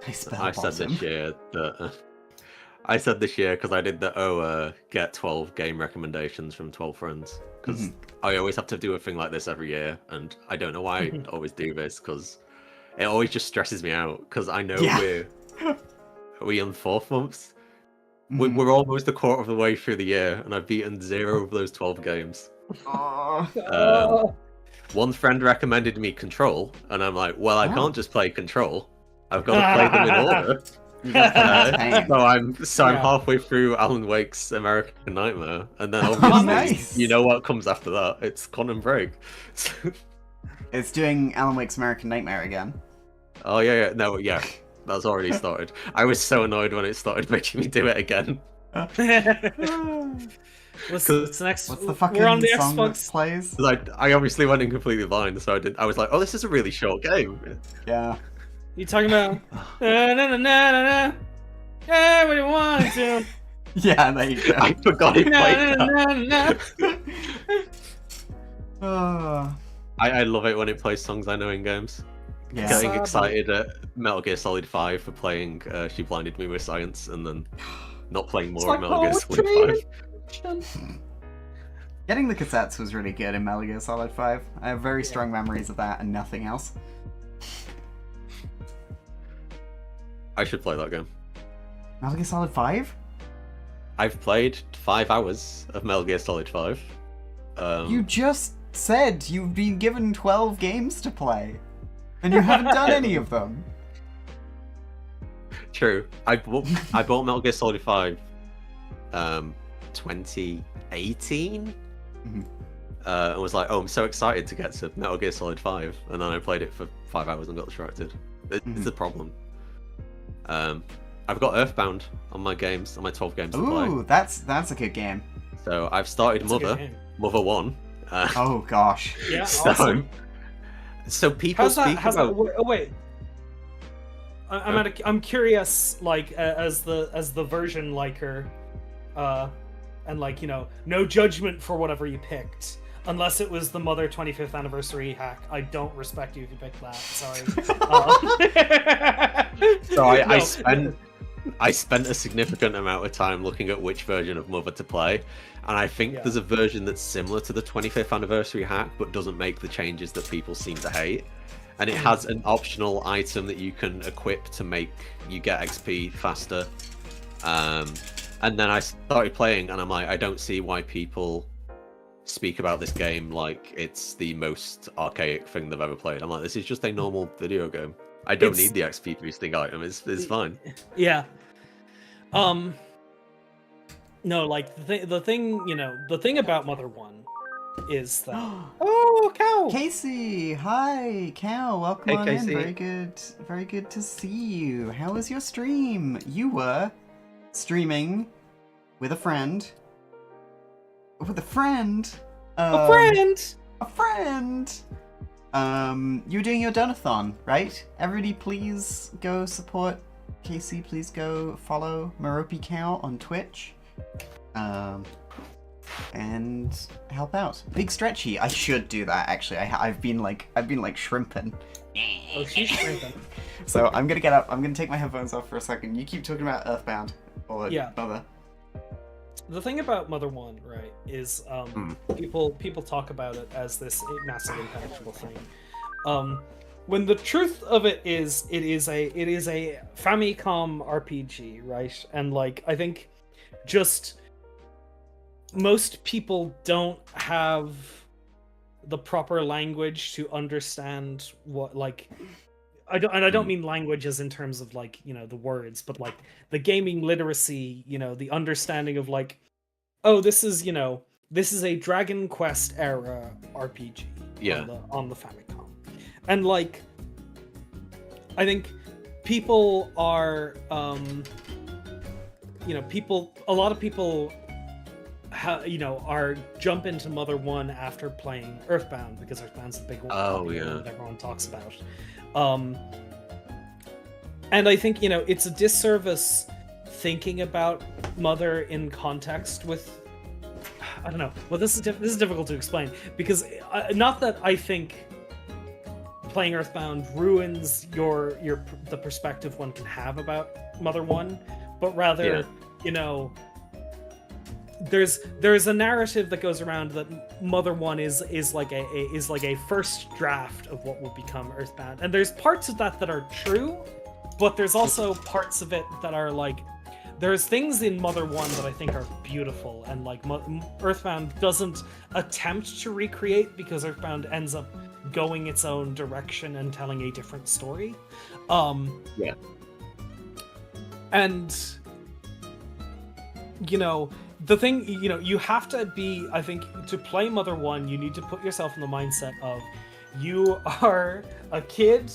Speaker 1: I
Speaker 4: said this year that I said this year because I did the get 12 game recommendations from 12 friends, because I always have to do a thing like this every year, and I don't know why I always do this, because it always just stresses me out, because I know we're in 4th months. We're almost a quarter of the way through the year, and I've beaten 0 of those 12 games. One friend recommended me Control, and I'm like, well, I can't just play Control. I've got to play them in order. So I'm halfway through Alan Wake's American Nightmare, and then obviously you know what comes after that. It's Quantum Break.
Speaker 1: It's doing Alan Wake's American Nightmare again.
Speaker 4: Oh yeah, that's already started. I was so annoyed when it started making me do it again.
Speaker 2: What's next?
Speaker 1: What's the fucking
Speaker 2: We're on the
Speaker 1: song that
Speaker 2: Xbox.
Speaker 1: plays?
Speaker 4: I obviously went in completely blind, so I was like, oh, this is a really short game.
Speaker 1: Yeah.
Speaker 2: You talking about? Na, na, na, na, na. Yeah, what do you want to?
Speaker 1: Yeah, there you go.
Speaker 4: I forgot it
Speaker 2: Na,
Speaker 4: played
Speaker 2: na,
Speaker 4: that.
Speaker 2: na, na.
Speaker 1: Oh,
Speaker 4: I love it when it plays songs I know in games.
Speaker 1: yeah.
Speaker 4: Getting
Speaker 2: Sadly.
Speaker 4: excited at Metal Gear Solid 5 for playing She Blinded Me with Science, and then not playing more
Speaker 2: like
Speaker 4: Metal Gear Solid
Speaker 2: poetry.
Speaker 4: 5.
Speaker 1: Getting the cassettes was really good in Metal Gear Solid 5. I have very strong memories of that and nothing else.
Speaker 4: I should play that game.
Speaker 1: Metal Gear Solid 5?
Speaker 4: I've played 5 hours of Metal Gear Solid 5.
Speaker 1: You just said you've been given 12 games to play, and you haven't done any of them.
Speaker 4: True. I bought Metal Gear Solid 5 2018
Speaker 1: Mhm.
Speaker 4: and was like, oh, I'm so excited to get to Metal Gear Solid 5, and then I played it for 5 hours and got distracted. It's a problem. I've got Earthbound on my 12 games to play.
Speaker 1: Ooh, that's a good game.
Speaker 4: So I've started
Speaker 2: It's a good
Speaker 4: Mother
Speaker 2: game.
Speaker 4: 1.
Speaker 1: Oh gosh.
Speaker 2: Yeah,
Speaker 4: so,
Speaker 2: awesome.
Speaker 4: so people
Speaker 2: How's that?
Speaker 4: speak
Speaker 2: How's that?
Speaker 4: about.
Speaker 2: Oh wait. I'm curious, like as the version liker, and like no judgment for whatever you picked, unless it was the Mother 25th anniversary hack. I don't respect you if you picked that. Sorry.
Speaker 4: So
Speaker 2: No.
Speaker 4: I spent a significant amount of time looking at which version of Mother to play, and I think
Speaker 2: Yeah.
Speaker 4: there's a version that's similar to the 25th anniversary hack, but doesn't make the changes that people seem to hate. And it has an optional item that you can equip to make you get XP faster. And then I started playing, and I'm like, I don't see why people speak about this game like it's the most archaic thing they've ever played. I'm like, this is just a normal video game. I don't
Speaker 2: It's-
Speaker 4: need the XP boosting item. It's fine.
Speaker 2: Yeah. No, like the thing about Mother 1 is that oh, cow.
Speaker 1: Casey, hi, Cal, welcome
Speaker 4: Hey,
Speaker 1: on
Speaker 4: Casey.
Speaker 1: in. Very good to see you. How was your stream? You were streaming with a friend. With a friend.
Speaker 2: A friend.
Speaker 1: A friend. You were doing your donathon, right? Everybody, please go support Casey. Please go follow Merope Cow on Twitch. And help out. Big stretchy. I should do that actually. I've been like shrimping.
Speaker 2: Oh, she's shrinking.
Speaker 1: So I'm gonna get up. I'm gonna take my headphones off for a second. You keep talking about Earthbound or
Speaker 2: Yeah.
Speaker 1: Mother.
Speaker 2: The thing about Mother 1, right, is people talk about it as this massive impenetrable thing. When the truth of it is a Famicom RPG, right? And like I think just most people don't have the proper language to understand what like I don't mean language as in terms of like the words, but like the gaming literacy, the understanding of like, oh, this is a Dragon Quest era RPG on the Famicom, and like I think people are a lot of people are jump into Mother 1 after playing Earthbound because Earthbound's the big one that everyone talks about. And I think it's a disservice thinking about Mother in context with I don't know. Well, this is difficult to explain because not that I think playing Earthbound ruins the perspective one can have about Mother 1, but rather there's a narrative that goes around that Mother 1 is like a first draft of what will become Earthbound, and there's parts of that are true, but there's also parts of it that are like there's things in Mother 1 that I think are beautiful, and like Earthbound doesn't attempt to recreate because Earthbound ends up going its own direction and telling a different story. And the thing, you have to be, I think, to play Mother 1, you need to put yourself in the mindset of you are a kid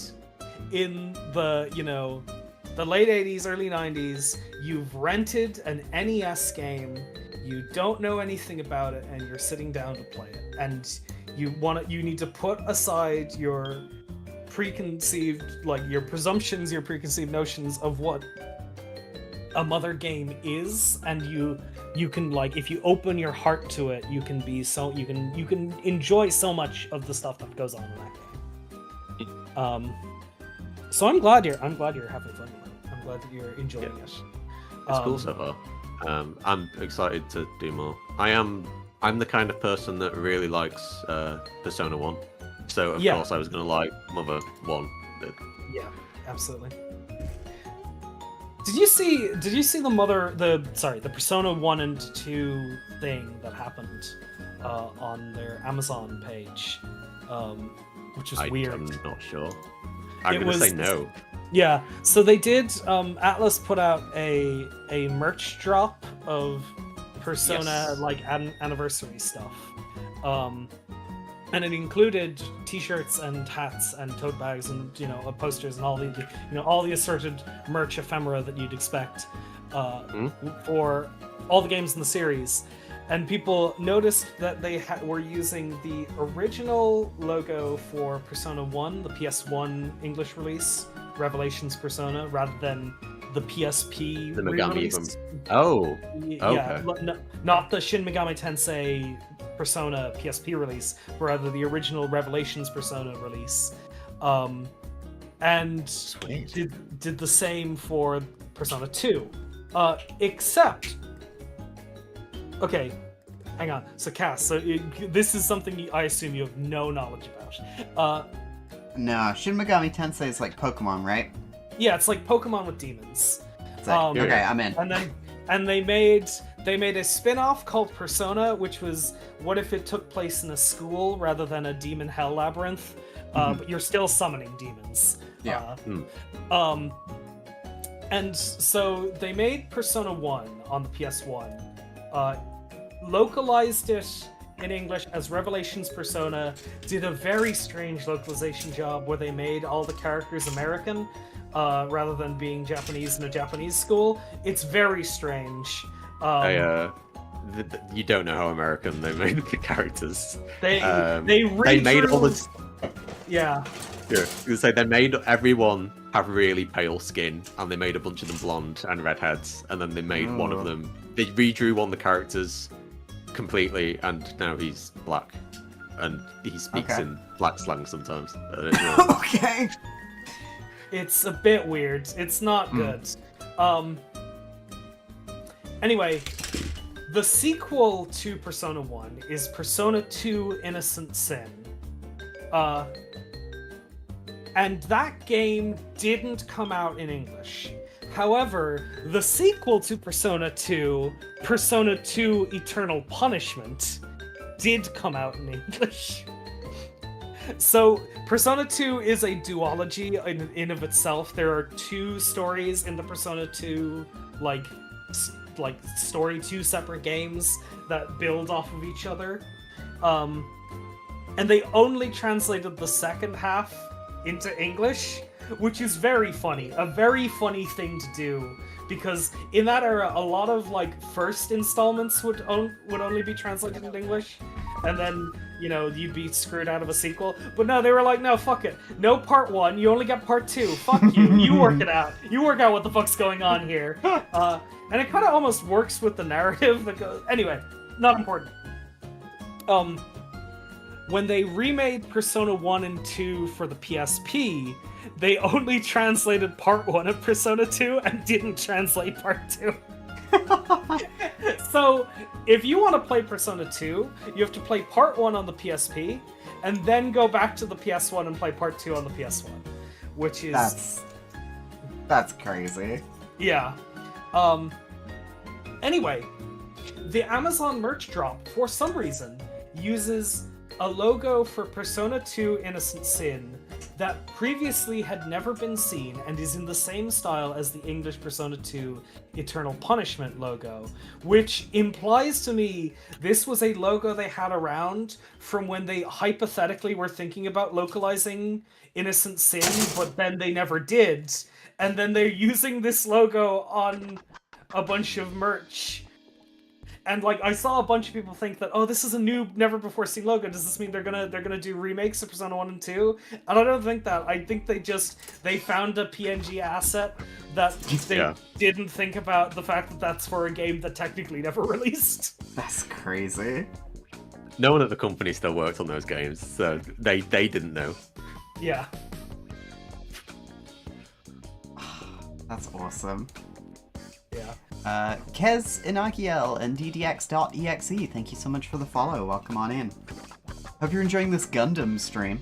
Speaker 2: in the the late 80s, early 90s, you've rented an NES game, you don't know anything about it, and you're sitting down to play it. And you need to put aside your preconceived, like your presumptions, your preconceived notions of what a mother game is, and you can, like, if you open your heart to it, you can enjoy so much of the stuff that goes on in that game. So I'm glad you're having fun with it. I'm glad that you're enjoying it.
Speaker 4: It's cool so far. I'm excited to do more. I'm the kind of person that really likes Persona 1. So of course I was gonna like Mother 1.
Speaker 2: Yeah, absolutely. Did you see the Persona 1 and 2 thing that happened on their Amazon page? Which was weird.
Speaker 4: I'm not sure. I'm gonna say no.
Speaker 2: Yeah, so they did. Atlas put out a merch drop of Persona like anniversary stuff, and it included T-shirts and hats and tote bags and posters and all the assorted merch ephemera that you'd expect for all the games in the series. And people noticed that they were using the original logo for Persona 1, the PS1 English release, Revelations Persona, rather than the PSP
Speaker 4: the Megami
Speaker 2: re-release.
Speaker 4: Oh,
Speaker 2: Yeah,
Speaker 4: okay.
Speaker 2: not the Shin Megami Tensei Persona PSP release, but rather the original Revelations Persona release. And
Speaker 3: Sweet.
Speaker 2: did the same for Persona 2. Except... Okay, hang on. So, Cass, this is something I assume you have no knowledge about.
Speaker 1: No, Shin Megami Tensei is like Pokemon, right?
Speaker 2: Yeah, it's like Pokemon with demons.
Speaker 1: It's like, okay, I'm in.
Speaker 2: And they made a spin-off called Persona, which was what if it took place in a school rather than a demon hell labyrinth, but you're still summoning demons.
Speaker 1: Yeah.
Speaker 2: And so they made Persona 1 on the PS1, localized it in English as Revelations Persona, did a very strange localization job where they made all the characters American rather than being Japanese in a Japanese school. It's very strange.
Speaker 4: You don't know how American they made the characters.
Speaker 2: They
Speaker 4: made all this.
Speaker 2: Yeah.
Speaker 4: Yeah, so they made everyone have really pale skin, and they made a bunch of them blonde and redheads, and then they made one of them. They redrew one of the characters completely, and now he's black, and he speaks in black slang sometimes.
Speaker 1: Okay.
Speaker 2: It's a bit weird. It's not good. Anyway, the sequel to Persona 1 is Persona 2 Innocent Sin. And that game didn't come out in English. However, the sequel to Persona 2, Persona 2 Eternal Punishment, did come out in English. So, Persona 2 is a duology in of itself. There are two stories in the Persona 2, like story, two separate games that build off of each other. And they only translated the second half into English, which is very funny. A very funny thing to do, because in that era, a lot of first installments would only be translated into English, and then you'd be screwed out of a sequel. But no, they were like, no, fuck it. No part 1, you only get part 2. Fuck you. You work it out. You work out what the fuck's going on here. And it kind of almost works with the narrative that goes... Anyway, not important. When they remade Persona 1 and 2 for the PSP, they only translated part 1 of Persona 2 and didn't translate part 2. So, if you want to play Persona 2, you have to play part 1 on the PSP, and then go back to the PS1 and play part 2 on the PS1. Which is...
Speaker 1: That's crazy.
Speaker 2: Yeah. Anyway, the Amazon merch drop, for some reason, uses a logo for Persona 2 Innocent Sin that previously had never been seen and is in the same style as the English Persona 2 Eternal Punishment logo, which implies to me this was a logo they had around from when they hypothetically were thinking about localizing Innocent Sin, but then they never did. And then they're using this logo on a bunch of merch. And like I saw a bunch of people think that, oh, this is a new, never before seen logo. Does this mean they're gonna do remakes of Persona 1 and 2? And I don't think that. I think they found a PNG asset that they didn't think about the fact that that's for a game that technically never released.
Speaker 1: That's crazy.
Speaker 4: No one at the company still worked on those games, so they didn't know.
Speaker 2: Yeah.
Speaker 1: That's awesome.
Speaker 2: Yeah.
Speaker 1: Kez Inakiel and DDX.exe, thank you so much for the follow. Welcome on in. Hope you're enjoying this Gundam stream.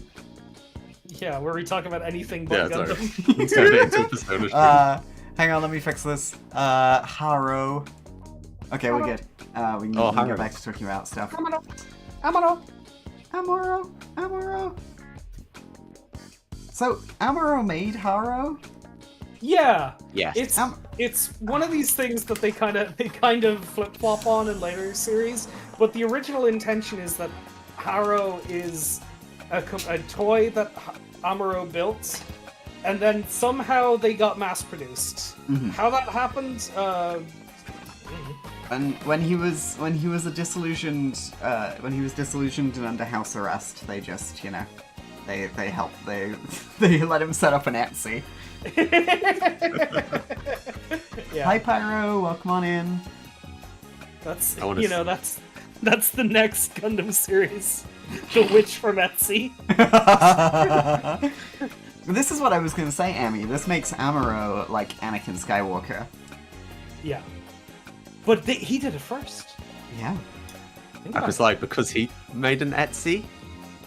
Speaker 2: Yeah, where we talk about anything but Gundam.
Speaker 4: Let's turn it into a Persona stream.
Speaker 1: Hang on, let me fix this. Haro. Okay, we're good. We can get back to talking about stuff. Amuro. So, Amuro made Haro?
Speaker 2: Yeah.
Speaker 4: Yes.
Speaker 2: It's one of these things that they kind of flip-flop on in later series, but the original intention is that Haro is a toy that Amuro built, and then somehow they got mass-produced.
Speaker 1: Mm-hmm.
Speaker 2: How that happened,
Speaker 1: And when he was a disillusioned and under house arrest, they just, they let him set up an Etsy.
Speaker 2: Yeah.
Speaker 1: Hi Pyro, welcome on in.
Speaker 2: That's that's the next Gundam series, The Witch from Etsy.
Speaker 1: This is what I was gonna say, Amy. This makes Amuro like Anakin Skywalker.
Speaker 2: Yeah, but he did it first.
Speaker 1: Yeah.
Speaker 4: I was like, because he made an Etsy?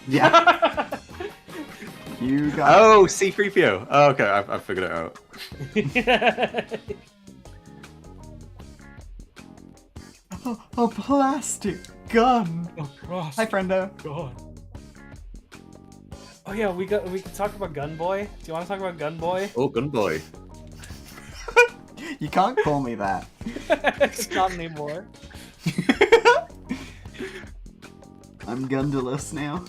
Speaker 1: Yeah. You got
Speaker 4: Oh, C-3PO. Oh, okay, I figured it out.
Speaker 1: a plastic gun.
Speaker 2: Oh,
Speaker 1: Hi, friendo.
Speaker 2: God. Oh yeah, we can talk about Gunboy. Do you want to talk about Gunboy?
Speaker 4: Oh, Gunboy.
Speaker 1: You can't call me that.
Speaker 2: Not anymore.
Speaker 1: I'm Gundaless now.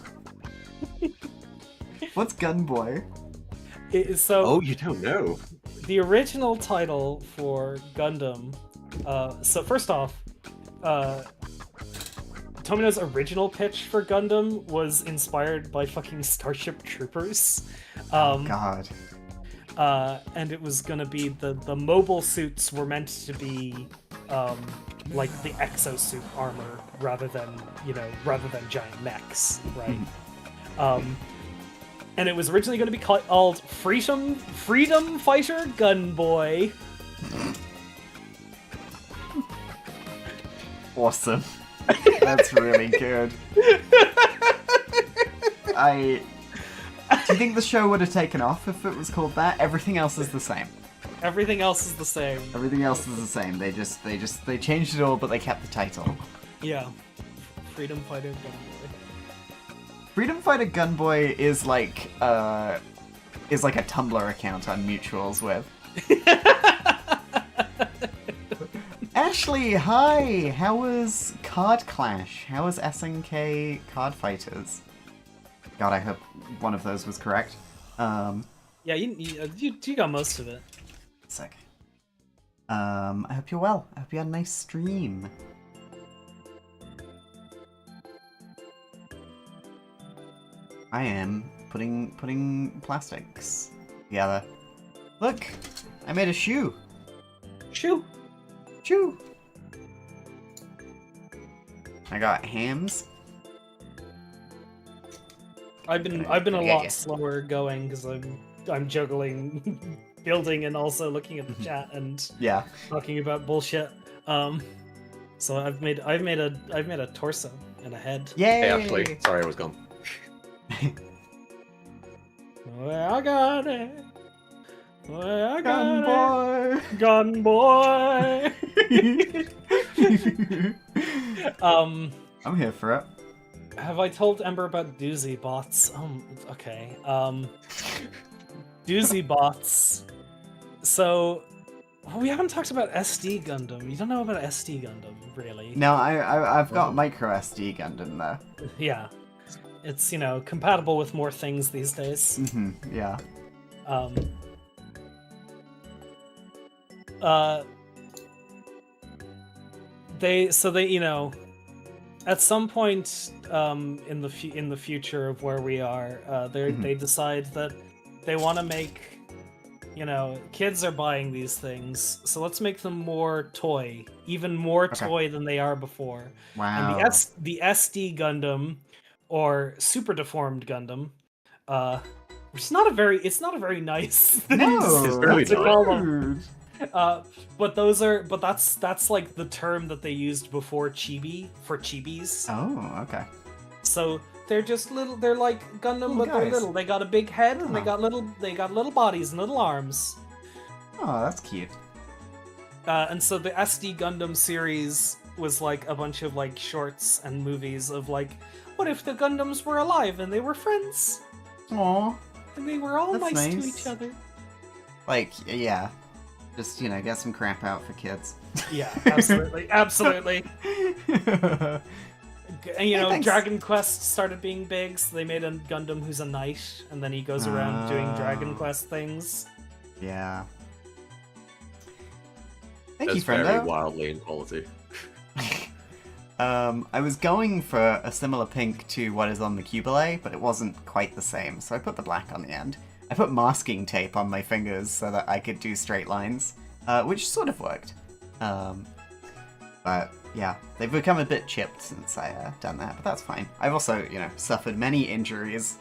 Speaker 1: What's Gunboy?
Speaker 2: So
Speaker 4: you don't know.
Speaker 2: the original title for Gundam. So first off, Tomino's original pitch for Gundam was inspired by fucking Starship Troopers.
Speaker 1: God.
Speaker 2: And it was gonna be the mobile suits were meant to be like the exosuit armor rather than giant mechs, right? And it was originally going to be called Freedom Fighter Gunboy.
Speaker 1: Awesome. That's really good. Do you think the show would have taken off if it was called that? Everything else is the same.
Speaker 2: Everything else is the same.
Speaker 1: Everything else is the same. They changed it all, but they kept the title.
Speaker 2: Yeah. Freedom Fighter Gunboy.
Speaker 1: Freedom Fighter Gunboy is like a Tumblr account I'm mutuals with. Ashley, hi! How was Card Clash? How was SNK Card Fighters? God, I hope one of those was correct.
Speaker 2: Yeah, you got most of it.
Speaker 1: Sick. I hope you're well. I hope you had a nice stream. I am putting plastics together. Look, I made a shoe.
Speaker 2: Shoe. I
Speaker 1: got hams.
Speaker 2: I've been a lot slower going because I'm juggling building and also looking at the chat and talking about bullshit. So I've made a torso and a head.
Speaker 1: Yay!
Speaker 4: Hey, Ashley, sorry I was gone.
Speaker 2: Well, I got it. Well, I got
Speaker 1: Gunboy.
Speaker 2: it. Gunboy.
Speaker 1: I'm here for it.
Speaker 2: Have I told Ember about doozy bots? Okay. Doozy bots. So, we haven't talked about SD Gundam. You don't know about SD Gundam, really?
Speaker 1: No, I've got micro SD Gundam though.
Speaker 2: Yeah. It's, compatible with more things these days.
Speaker 1: Yeah.
Speaker 2: They at some point in the future of where we are, they decide that they want to make, kids are buying these things, so let's make them more toy, even more toy than they are before.
Speaker 1: Wow.
Speaker 2: And the SD Gundam, or Super Deformed Gundam, it's not a very nice thing
Speaker 1: No,
Speaker 4: It's really
Speaker 2: to
Speaker 4: not.
Speaker 2: call them. But that's like the term that they used before chibi for chibis.
Speaker 1: Oh, okay.
Speaker 2: So they're just little. They're like Gundam, but they're
Speaker 1: guys.
Speaker 2: little. They got a big head and they got little bodies and little arms.
Speaker 1: Oh, that's cute.
Speaker 2: And so the SD Gundam series was like a bunch of like shorts and movies of like, what if the Gundams were alive and they were friends
Speaker 1: Aw.
Speaker 2: and they were all
Speaker 1: That's
Speaker 2: nice to
Speaker 1: nice.
Speaker 2: each other.
Speaker 1: Like, yeah. Just, get some crap out for kids.
Speaker 2: Yeah, absolutely, absolutely. And,
Speaker 1: Thanks.
Speaker 2: Dragon Quest started being big, so they made a Gundam who's a knight, and then he goes around doing Dragon Quest things.
Speaker 1: Yeah. Thank
Speaker 4: That's
Speaker 1: you,
Speaker 4: very
Speaker 1: friendo.
Speaker 4: wildly in quality.
Speaker 1: I was going for a similar pink to what is on the Qubeley, but it wasn't quite the same, so I put the black on the end. I put masking tape on my fingers so that I could do straight lines, which sort of worked. But yeah, they've become a bit chipped since I done that, but that's fine. I've also, suffered many injuries.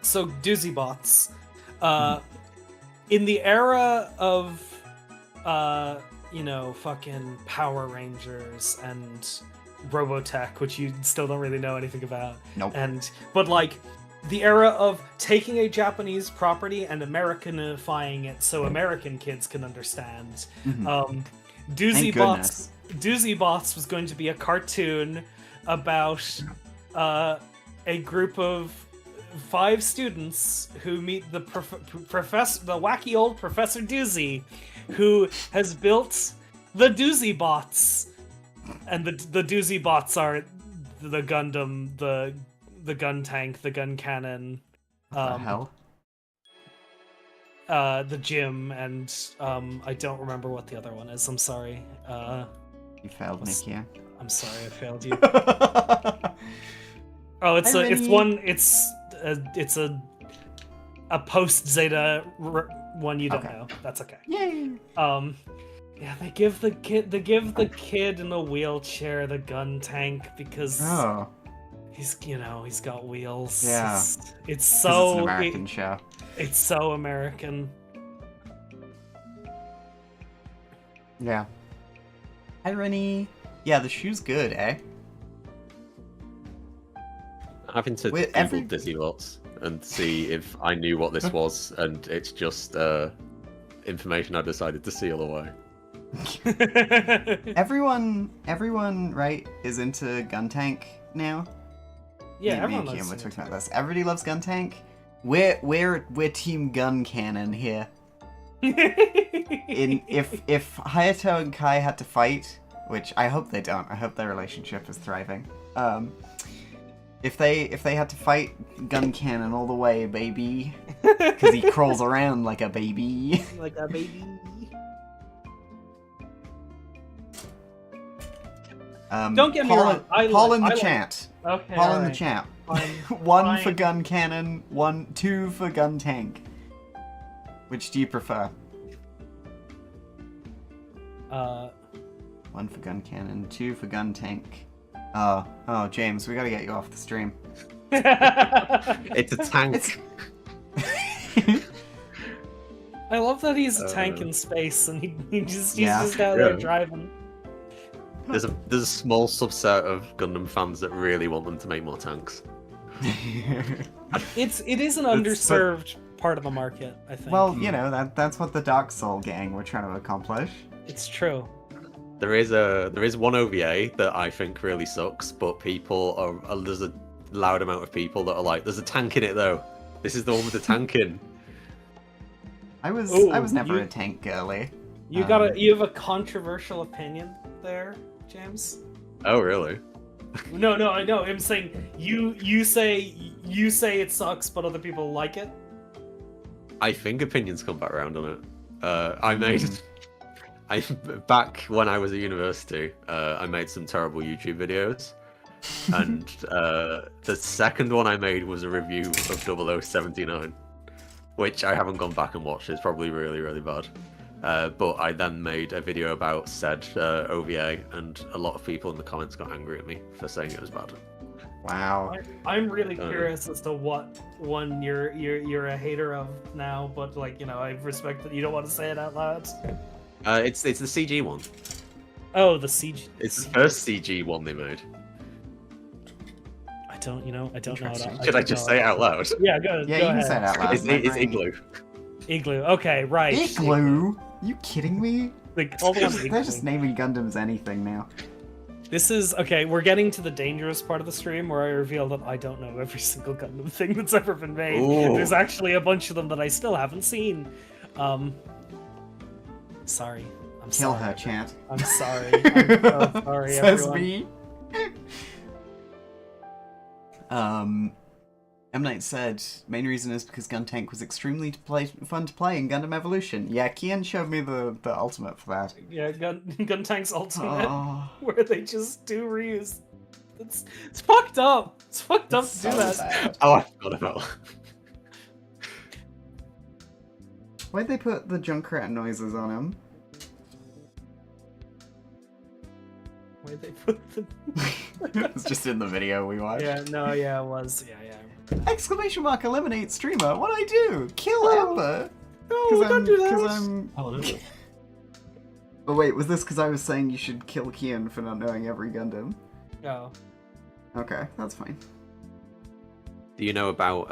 Speaker 2: So doozy bots. In the era of fucking Power Rangers and Robotech, which you still don't really know anything about.
Speaker 1: Nope.
Speaker 2: But like the era of taking a Japanese property and Americanifying it so American kids can understand. Doozy
Speaker 1: Thank
Speaker 2: Bots. Doozy Bots was going to be a cartoon about a group of 5 students who meet the professor, the wacky old Professor Doozy, who has built the Doozy Bots, and the Doozy Bots are the Gundam, the gun tank, the gun cannon,
Speaker 1: What the hell?
Speaker 2: the gym, and I don't remember what the other one is. I'm sorry.
Speaker 1: You failed me here.
Speaker 2: I'm sorry, I failed you.
Speaker 1: Hi,
Speaker 2: It's
Speaker 1: Rennie.
Speaker 2: a post Zeta one you don't
Speaker 1: Okay.
Speaker 2: know. That's okay.
Speaker 1: Yay!
Speaker 2: Yeah, they give the kid in a wheelchair the gun tank because
Speaker 1: Oh,
Speaker 2: he's got wheels.
Speaker 1: Yeah.
Speaker 2: It's
Speaker 1: 'cause it's
Speaker 2: so
Speaker 1: an American show.
Speaker 2: it's so American.
Speaker 1: Yeah. Hi, Rennie. Yeah, the shoe's good, eh?
Speaker 4: Having to
Speaker 1: With
Speaker 4: Google
Speaker 1: every-
Speaker 4: Dizzy Lots and see if I knew what this was, and it's just information I decided to seal away.
Speaker 1: Everyone, right, is into Gun Tank now.
Speaker 2: Yeah,
Speaker 1: Me
Speaker 2: everyone
Speaker 1: and Kian
Speaker 2: loves
Speaker 1: were
Speaker 2: it.
Speaker 1: talking about this. Everybody loves Gun Tank. We're Team Gun Cannon here. If Hayato and Kai had to fight, which I hope they don't. I hope their relationship is thriving. If they had to fight Gun Cannon all the way, baby, because he crawls around like a baby.
Speaker 2: Like a baby. Don't get me wrong,
Speaker 1: Paul in the
Speaker 2: I like-
Speaker 1: chat.
Speaker 2: Okay.
Speaker 1: Paul in the
Speaker 2: alright.
Speaker 1: chat.
Speaker 2: Fine.
Speaker 1: 1 for
Speaker 2: Fine.
Speaker 1: Gun Cannon, 2 for Gun Tank. Which do you prefer? 1 for Gun Cannon, 2 for Gun Tank. Oh, James, we gotta get you off the stream.
Speaker 4: It's a tank.
Speaker 2: I love that he's a tank in space and he's just out
Speaker 4: Yeah.
Speaker 2: there driving.
Speaker 4: There's a small subset of Gundam fans that really want them to make more tanks.
Speaker 2: It is an underserved part of the market, I think.
Speaker 1: Well, that's what the Dark Soul gang were trying to accomplish.
Speaker 2: It's true.
Speaker 4: There is one OVA that I think really sucks, but there's a loud amount of people that are like, "There's a tank in it though. This is the one with the tank in."
Speaker 1: I was
Speaker 2: Ooh,
Speaker 1: never
Speaker 2: you-
Speaker 1: a tank girly.
Speaker 2: You you have a controversial opinion there, James.
Speaker 4: Oh really?
Speaker 2: No, I know. I'm saying you say it sucks, but other people like it.
Speaker 4: I think opinions come back around on it. Back when I was at university, I made some terrible YouTube videos, and the second one I made was a review of 0079, which I haven't gone back and watched. It's probably really, really bad. But I then made a video about said OVA, and a lot of people in the comments got angry at me for saying it was bad.
Speaker 1: Wow.
Speaker 2: I'm really curious as to what one you're a hater of now, but like, you know, I respect that you don't want to say it out loud.
Speaker 4: It's the CG one.
Speaker 2: Oh, the CG.
Speaker 4: It's the first CG one they made.
Speaker 2: I don't know.
Speaker 4: Should I just say it out loud?
Speaker 2: Yeah, go
Speaker 1: Yeah,
Speaker 2: go
Speaker 1: you can
Speaker 2: ahead.
Speaker 1: say it out loud.
Speaker 4: It's Igloo.
Speaker 2: Igloo. Okay, right.
Speaker 1: Igloo? You kidding me?
Speaker 2: Like, hold on,
Speaker 1: They're
Speaker 2: Igloo.
Speaker 1: just naming Gundams anything now.
Speaker 2: This is okay. We're getting to the dangerous part of the stream where I reveal that I don't know every single Gundam thing that's ever been made.
Speaker 4: Ooh.
Speaker 2: There's actually a bunch of them that I still haven't seen. Sorry. I'm
Speaker 1: Kill
Speaker 2: sorry.
Speaker 1: her, chat.
Speaker 2: I'm sorry. I'm so sorry,
Speaker 1: Says
Speaker 2: everyone.
Speaker 1: me. M. Night said, main reason is because Guntank was extremely fun to play in Gundam Evolution. Yeah, Kian showed me the ultimate for that.
Speaker 2: Yeah, Gun Tank's Ultimate,
Speaker 1: Oh,
Speaker 2: where they just do reuse. It's fucked up. It's fucked up
Speaker 1: it's
Speaker 2: to do
Speaker 1: so
Speaker 2: that.
Speaker 1: bad.
Speaker 4: Oh, I forgot about that.
Speaker 1: Why'd they put the Junkrat noises on him?
Speaker 2: Where they put the...
Speaker 1: It's just in the video we watched.
Speaker 2: Yeah, no, yeah, it was. Yeah.
Speaker 1: Exclamation mark eliminate streamer. What'd I do? Kill
Speaker 2: Oh.
Speaker 1: Amber?
Speaker 2: No, don't do that.
Speaker 1: Because I'm...
Speaker 2: Oh, no.
Speaker 1: Oh wait, was this because I was saying you should kill Kian for not knowing every Gundam?
Speaker 2: No.
Speaker 1: Okay, that's fine.
Speaker 4: Do you know about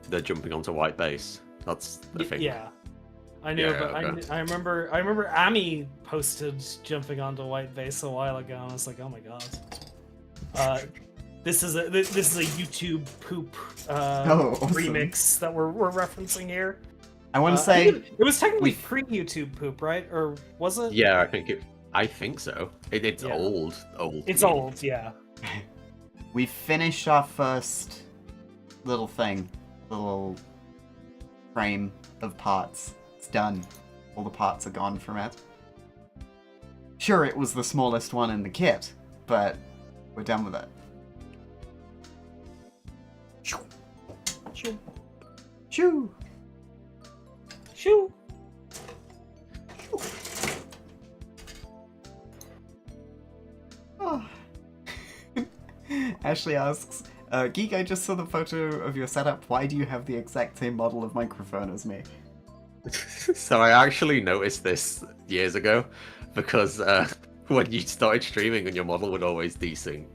Speaker 4: the jumping onto white base? That's the thing.
Speaker 2: Yeah. I knew,
Speaker 4: Yeah,
Speaker 2: but
Speaker 4: okay.
Speaker 2: I remember Ami posted jumping onto White Base a while ago, and I was like, oh my god. This is a YouTube poop
Speaker 1: Oh, awesome.
Speaker 2: remix that we're referencing here.
Speaker 1: I want to
Speaker 2: I
Speaker 1: say...
Speaker 2: think it was technically
Speaker 1: we-
Speaker 2: pre-YouTube poop, right? Or was it?
Speaker 4: Yeah, I think so. It's
Speaker 2: Yeah.
Speaker 4: old.
Speaker 2: It's old, yeah.
Speaker 1: We finished our first little frame of parts. It's done. All the parts are gone from it. Sure, it was the smallest one in the kit, but we're done with it. Shoo. Shoo. Shoo.
Speaker 2: Shoo.
Speaker 1: Oh. Ashley asks, Geek, I just saw the photo of your setup. Why do you have the exact same model of microphone as me?
Speaker 4: So I actually noticed this years ago because when you started streaming and your model would always desync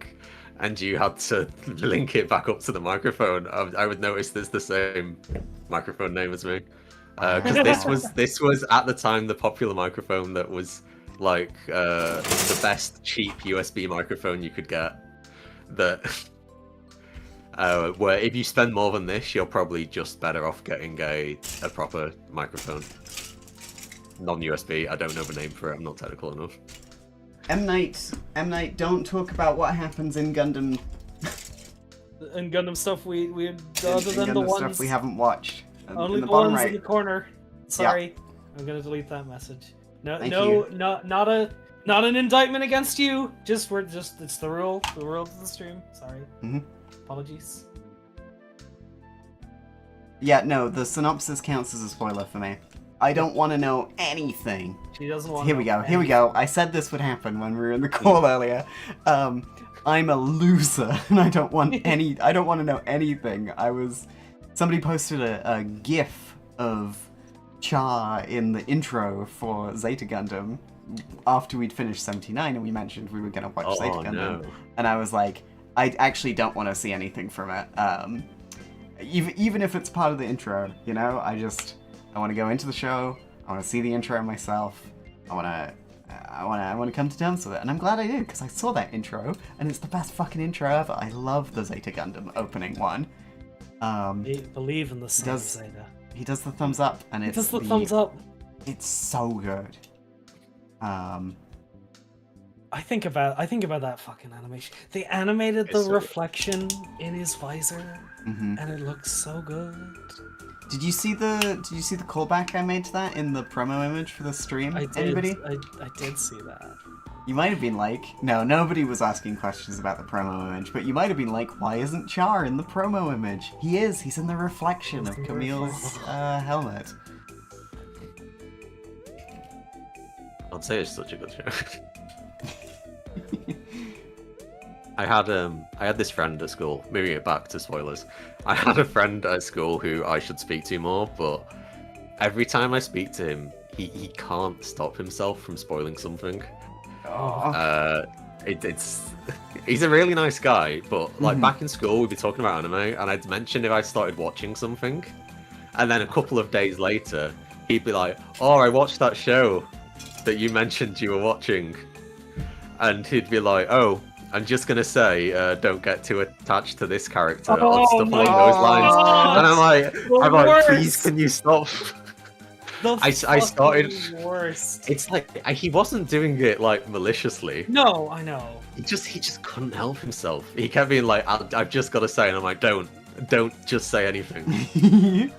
Speaker 4: and you had to link it back up to the microphone, I would notice there's the same microphone name as me. Because this was at the time the popular microphone that was like the best cheap USB microphone you could get. That where if you spend more than this, you're probably just better off getting a proper microphone. Non-USB, I don't know the name for it, I'm not technical enough.
Speaker 1: M. Night, don't talk about what happens in Gundam,
Speaker 2: And Gundam stuff we other
Speaker 1: in
Speaker 2: than the
Speaker 1: Gundam
Speaker 2: ones
Speaker 1: stuff we haven't watched.
Speaker 2: only
Speaker 1: in
Speaker 2: the,
Speaker 1: the bottom
Speaker 2: ones in
Speaker 1: right.
Speaker 2: the corner. Sorry, I'm gonna delete that message. No,
Speaker 1: Thank
Speaker 2: no,
Speaker 1: you.
Speaker 2: not an indictment against you. It's the rules of the stream. Sorry.
Speaker 1: Mhm.
Speaker 2: Apologies.
Speaker 1: Yeah, no, the synopsis counts as a spoiler for me. I don't want to know anything.
Speaker 2: She doesn't want.
Speaker 1: Here we go. I said this would happen when we were in the call earlier. I'm a loser, and I don't want to know anything. Somebody posted a GIF of Char in the intro for Zeta Gundam after we'd finished 79, and we mentioned we were gonna watch Zeta Gundam,
Speaker 4: no.
Speaker 1: and I was like, I actually don't want to see anything from it. Even if it's part of the intro, you know, I want to go into the show. I want to see the intro myself. I want to I want to come to terms with it, and I'm glad I did because I saw that intro, and it's the best fucking intro ever. I love the Zeta Gundam opening one.
Speaker 2: Believe in the same
Speaker 1: does-
Speaker 2: Zeta.
Speaker 1: He does the thumbs up, and
Speaker 2: He
Speaker 1: it's
Speaker 2: does the thumbs up.
Speaker 1: It's so good.
Speaker 2: I think about that fucking animation. They animated the
Speaker 4: It's so good.
Speaker 2: reflection in his visor,
Speaker 1: Mhm.
Speaker 2: and it looks so good.
Speaker 1: Did you see the callback I made to that in the promo image for the stream?
Speaker 2: I did.
Speaker 1: Anybody?
Speaker 2: I did see that.
Speaker 1: You might have been like, no, nobody was asking questions about the promo image, but you might have been like, why isn't Char in the promo image? He is. He's in the reflection of
Speaker 2: He's in the
Speaker 1: Camille's helmet.
Speaker 4: I'd say it's such a good show. I had this friend at school. Moving it back to spoilers, I had a friend at school who I should speak to more, but every time I speak to him, he can't stop himself from spoiling something.
Speaker 1: Oh.
Speaker 4: It's he's a really nice guy, but like
Speaker 1: Mhm.
Speaker 4: back in school we'd be talking about anime, and I'd mentioned if I started watching something, and then a couple of days later he'd be like, "Oh, I watched that show that you mentioned you were watching," and he'd be like, "Oh, I'm just gonna say, don't get too attached to this character," or
Speaker 2: Oh
Speaker 4: stuff
Speaker 2: my
Speaker 4: along those lines.
Speaker 2: God.
Speaker 4: And I'm like,
Speaker 2: worst.
Speaker 4: please, can you stop?
Speaker 2: The
Speaker 4: I started-
Speaker 2: fucking worst.
Speaker 4: It's like he wasn't doing it like maliciously.
Speaker 2: No, I know.
Speaker 4: He just couldn't help himself. He kept being like, I've just got to say, and I'm like, don't just say anything.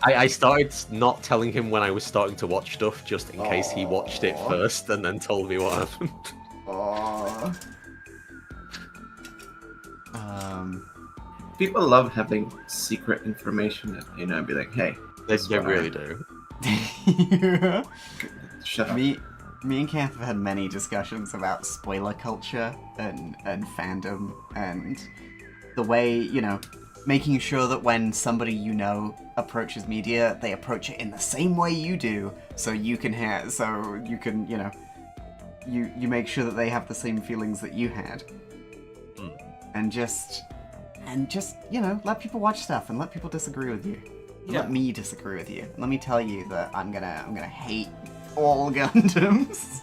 Speaker 4: I started not telling him when I was starting to watch stuff, just in case he watched it
Speaker 1: Aw.
Speaker 4: first and then told me what happened.
Speaker 1: Aw.
Speaker 3: People love having secret information that, you know, be like, hey,
Speaker 4: They
Speaker 3: this is what I-
Speaker 4: really do.
Speaker 3: Shut up.
Speaker 1: Me and Kath have had many discussions about spoiler culture and fandom and the way, you know, making sure that when somebody you know approaches media, they approach it in the same way you do, so you can, you know, you make sure that they have the same feelings that you had. And just, you know, let people watch stuff and let people disagree with you.
Speaker 2: Yeah.
Speaker 1: Let me disagree with you. Let me tell you that I'm gonna hate all Gundams.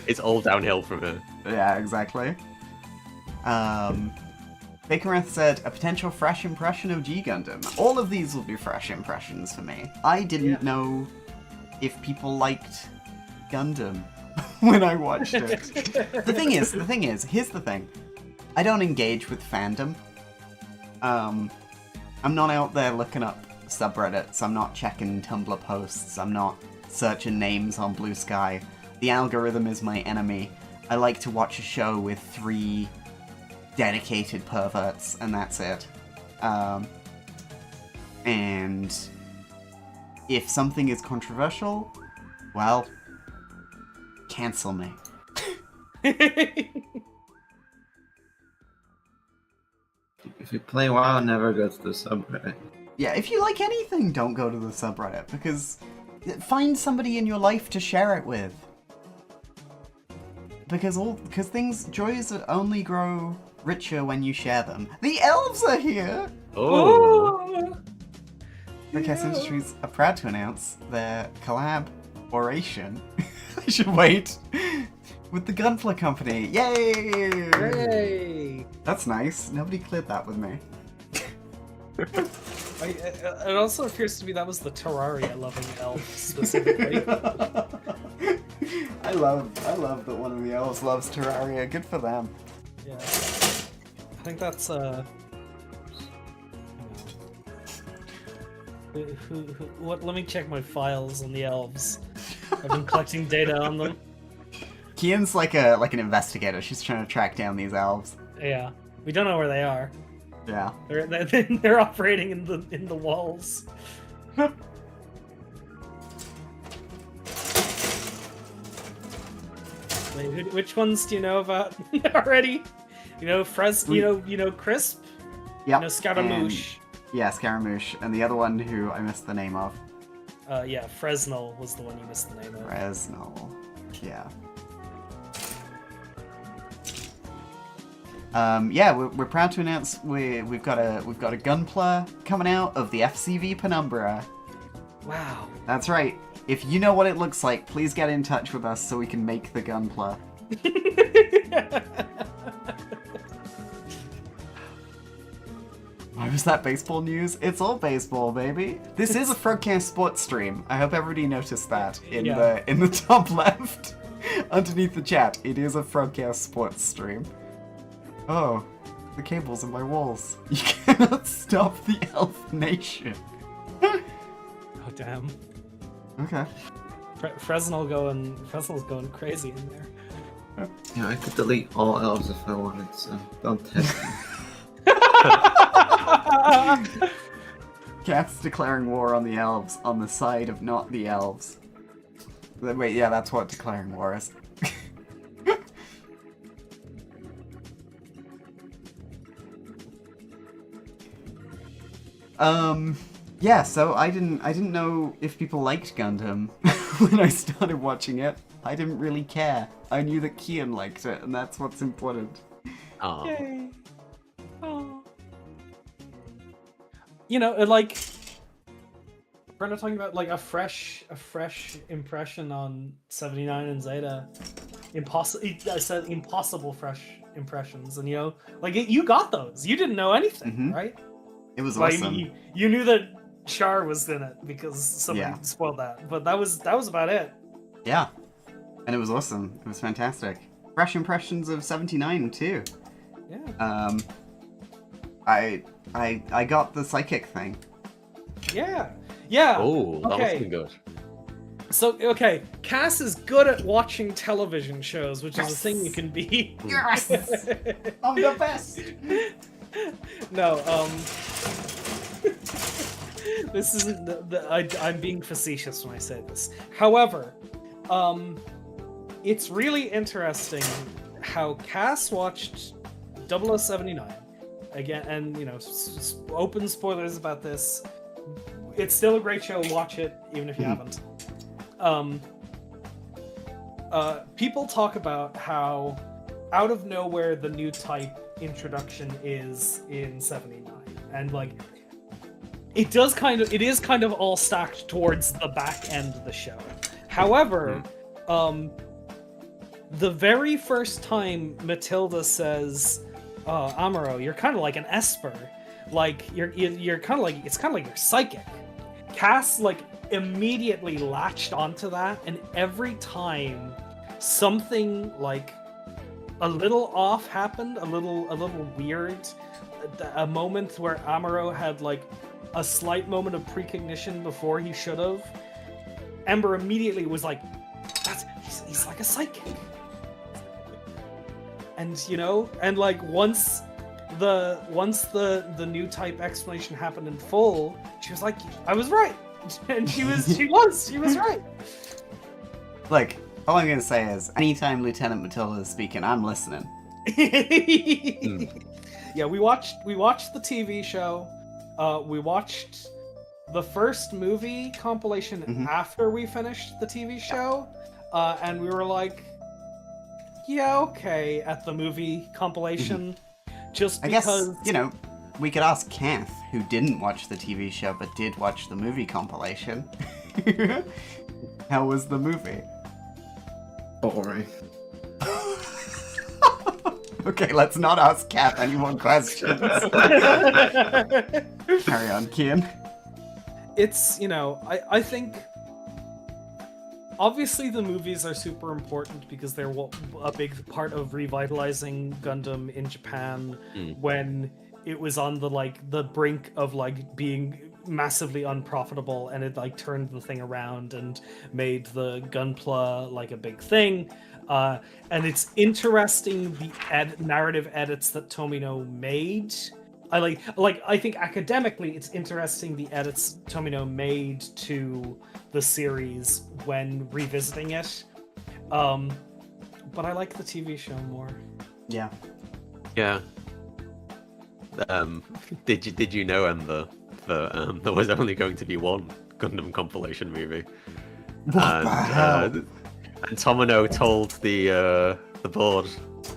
Speaker 4: It's all downhill from here.
Speaker 1: Yeah, exactly. Bakereth said, a potential fresh impression of G Gundam. All of these will be fresh impressions for me. I didn't know if people liked Gundam when I watched it. The thing is, here's the thing. I don't engage with fandom. I'm not out there looking up subreddits, I'm not checking Tumblr posts, I'm not searching names on Blue Sky. The algorithm is my enemy. I like to watch a show with 3 dedicated perverts, and that's it. And if something is controversial, well, cancel me.
Speaker 3: If you play WoW, never go to the subreddit.
Speaker 1: Yeah, if you like anything, don't go to the subreddit, because find somebody in your life to share it with. Because joys only grow richer when you share them. The elves are here!
Speaker 4: Oh,
Speaker 1: Podcast Industries are proud to announce their collaboration. I should wait. With the Gunpla company. Yay!
Speaker 2: Hooray!
Speaker 1: That's nice. Nobody cleared that with me.
Speaker 2: It also appears to me that was the Terraria loving elf specifically.
Speaker 1: I love that one of the elves loves Terraria. Good for them.
Speaker 2: Yeah. I think that's what? Let me check my files on the elves. I've been collecting data on them.
Speaker 1: Kian's like an investigator. She's trying to track down these elves.
Speaker 2: Yeah, we don't know where they are.
Speaker 1: Yeah.
Speaker 2: They're operating in the walls. Wait, which ones do you know about already? You know, you know, Crisp.
Speaker 1: Yep.
Speaker 2: You know, Scaramouche.
Speaker 1: Yeah, Scaramouche, and the other one who I missed the name of.
Speaker 2: Yeah, Fresnel was the one you missed the name of.
Speaker 1: Fresnel. Yeah. Yeah, we're proud to announce we've got a Gunpla coming out of the FCV Penumbra.
Speaker 2: Wow.
Speaker 1: That's right. If you know what it looks like, please get in touch with us so we can make the Gunpla. Why was that baseball news? It's all baseball, baby. This is a Frogcast sports stream. I hope everybody noticed that in the top left, underneath the chat. It is a Frogcast sports stream. Oh, the cables in my walls. You cannot stop the Elf Nation.
Speaker 2: Oh damn.
Speaker 1: Okay.
Speaker 2: Fresnel's going crazy in there.
Speaker 3: Yeah, I could delete all elves if I wanted, so don't test me.
Speaker 1: Cat's declaring war on the elves on the side of not the elves. Wait, yeah, that's what declaring war is. Yeah, so I didn't know if people liked Gundam when I started watching it. I didn't really care. I knew that Kian liked it, and that's what's important.
Speaker 4: Oh.
Speaker 2: Yay. Oh. You know, like we're not talking about like a fresh impression on 79 and Zeta. I said impossible fresh impressions, and you know, like you got those. You didn't know anything, right?
Speaker 1: It was
Speaker 2: Like,
Speaker 1: awesome.
Speaker 2: you knew that Char was in it because somebody spoiled that, but that was about it.
Speaker 1: Yeah, and it was awesome. It was fantastic. Fresh impressions of 79 too.
Speaker 2: Yeah.
Speaker 1: I got the psychic thing.
Speaker 2: Yeah. Yeah.
Speaker 4: Oh, that must
Speaker 2: okay.
Speaker 4: have been good.
Speaker 2: So, okay, Cass is good at watching television shows, which is a thing you can be.
Speaker 1: Yes! I'm the best!
Speaker 2: No, this isn't I'm being facetious when I say this. However, it's really interesting how Cass watched 0079 again, and you know, open spoilers about this. It's still a great show. Watch it, even if you haven't. People talk about how out of nowhere the new type introduction is in 79, and like it is kind of all stacked towards the back end of the show. However, the very first time Matilda says, Amuro, you're kind of like an Esper, like you're kind of like, it's kind of like you're psychic. Cass like immediately latched onto that, and every time something like a little off happened, a little weird, a moment where Amuro had like a slight moment of precognition before he should have, Ember immediately was like, he's like a psychic. And you know, and like once the new type explanation happened in full, she was like, I was right. And she was right.
Speaker 1: Look, all I'm gonna say is, anytime Lieutenant Matilda is speaking, I'm listening.
Speaker 2: Yeah, we watched the TV show. We watched the first movie compilation after we finished the TV show, and we were like, yeah, okay, at the movie compilation, just
Speaker 1: I
Speaker 2: because...
Speaker 1: guess, you know, we could ask Kath, who didn't watch the TV show but did watch the movie compilation. How was the movie?
Speaker 3: Boring.
Speaker 1: Okay, let's not ask Kath any more questions. Carry on, Kian.
Speaker 2: It's, you know, I think obviously the movies are super important because they're a big part of revitalizing Gundam in Japan when it was on the brink of like being massively unprofitable, and it like turned the thing around and made the Gunpla like a big thing. And it's interesting the narrative edits that Tomino made. I think academically it's interesting the edits Tomino made to the series when revisiting it. But I like the TV show more.
Speaker 1: Yeah.
Speaker 4: Yeah. Did you know, Ember, that there was only going to be one Gundam compilation movie?
Speaker 1: What the hell?
Speaker 4: And Tomino told the board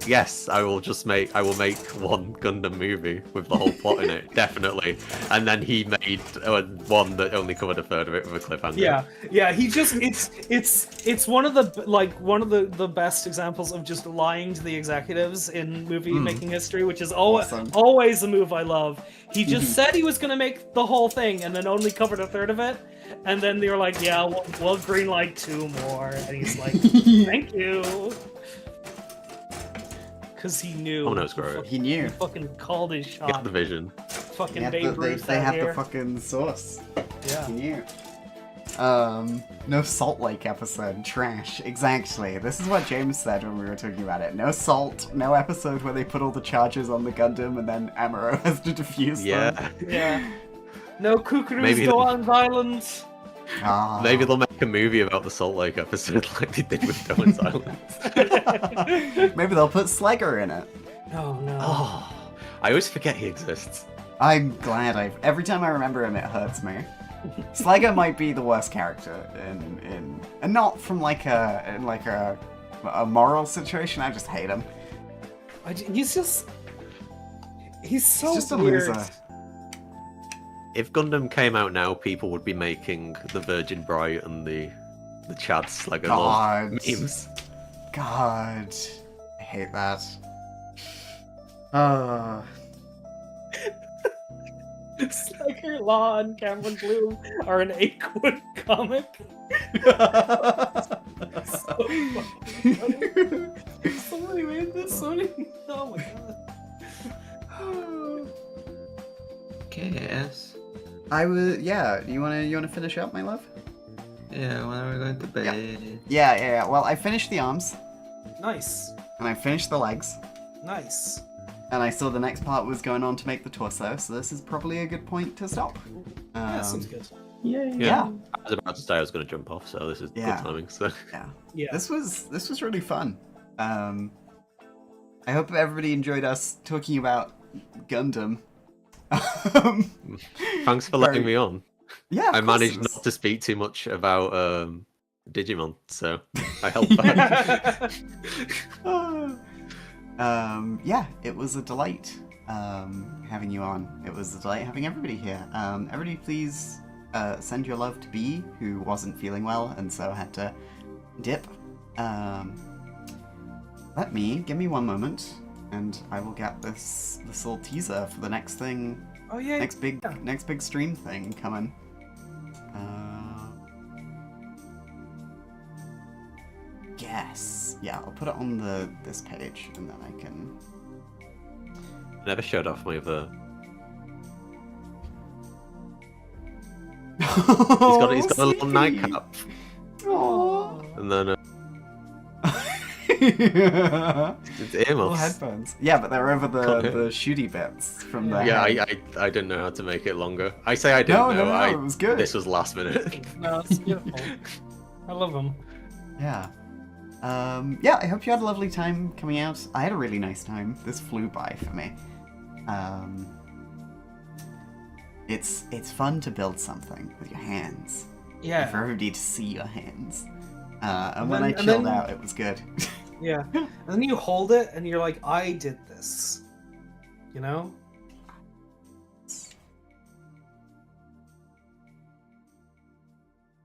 Speaker 4: Yes, I will make one Gundam movie with the whole plot in it, definitely. And then he made one that only covered a third of it with a cliffhanger.
Speaker 2: Yeah. He just it's one of the best examples of just lying to the executives in movie making history, which is always a move I love. He just said he was gonna make the whole thing and then only covered a third of it, and then they were like, "Yeah, we'll greenlight 2 more," and he's like, "Thank you." Because he knew.
Speaker 4: Oh no, it's great.
Speaker 1: He knew.
Speaker 2: He fucking called his
Speaker 4: He
Speaker 2: shot.
Speaker 4: got the vision.
Speaker 2: Fucking
Speaker 1: Yeah,
Speaker 2: Babe Ruth
Speaker 1: they
Speaker 2: out
Speaker 1: have
Speaker 2: here.
Speaker 1: the fucking source.
Speaker 2: Yeah.
Speaker 1: He knew. No Salt Lake episode. Trash. Exactly. This is what James said when we were talking about it. No salt. No episode where they put all the charges on the Gundam and then Amuro has to defuse them.
Speaker 2: Yeah. No Kukuru's
Speaker 4: Maybe
Speaker 2: go
Speaker 4: the-
Speaker 2: on violence.
Speaker 1: Ah.
Speaker 4: Maybe they'll make a movie about the Salt Lake episode like they did with Dawn Silence.
Speaker 1: Maybe they'll put Slegger in it.
Speaker 2: Oh no.
Speaker 4: Oh, I always forget he exists.
Speaker 1: I'm glad every time I remember him, it hurts me. Slegger might be the worst character in and not from like a moral situation. I just hate him.
Speaker 2: He's so
Speaker 1: He's just a
Speaker 2: weird.
Speaker 1: loser.
Speaker 4: If Gundam came out now, people would be making the Virgin Bright and the Chad Slegger love
Speaker 1: God.
Speaker 4: memes.
Speaker 1: God, I hate that.
Speaker 2: Slacker Law and Cameron Bloom are an Achewood comic. So fucking funny. Somebody made this. Oh my god.
Speaker 3: Guess.
Speaker 1: I was You wanna finish up, my love?
Speaker 3: Yeah, when are we going to bed?
Speaker 1: Yeah. Well, I finished the arms
Speaker 2: Nice.
Speaker 1: and I finished the legs.
Speaker 2: Nice.
Speaker 1: And I saw the next part was going on to make the torso, so this is probably a good point to stop.
Speaker 2: Yeah, sounds good.
Speaker 1: Yeah.
Speaker 4: I was about to say I was going to jump off, so this is
Speaker 1: Yeah.
Speaker 4: good timing. So
Speaker 2: Yeah.
Speaker 1: This was really fun. I hope everybody enjoyed us talking about Gundam.
Speaker 4: thanks for letting me on.
Speaker 1: Yeah, of
Speaker 4: I
Speaker 1: course
Speaker 4: managed
Speaker 1: it was-
Speaker 4: not to speak too much about Digimon, so I helped back.
Speaker 1: Yeah, it was a delight having you on. It was a delight having everybody here. Everybody, please send your love to B, who wasn't feeling well and so had to dip. Give me one moment, and I will get this little teaser for the next thing,
Speaker 2: Oh yeah.
Speaker 1: next big stream thing coming. Yes. Yeah, I'll put it on this page, and then I can.
Speaker 4: Never showed off my other. He's got a little nightcap,
Speaker 1: Aww.
Speaker 4: and then it's
Speaker 1: Little
Speaker 4: earmuffs.
Speaker 1: headphones. Yeah, but they're over
Speaker 4: Can't hear.
Speaker 1: the shooty bits from the
Speaker 4: Yeah,
Speaker 1: head.
Speaker 4: I didn't know how to make it longer. I say I didn't know.
Speaker 1: No, it was good.
Speaker 4: This was last minute.
Speaker 2: No, it's beautiful. I love him.
Speaker 1: Yeah. Yeah, I hope you had a lovely time coming out. I had a really nice time. This flew by for me. It's fun to build something with your hands.
Speaker 2: Yeah.
Speaker 1: For everybody to see your hands. And when
Speaker 2: then-
Speaker 1: I
Speaker 2: and
Speaker 1: chilled
Speaker 2: then-
Speaker 1: out, it was good.
Speaker 2: Yeah. And then you hold it and you're like, I did this. You know?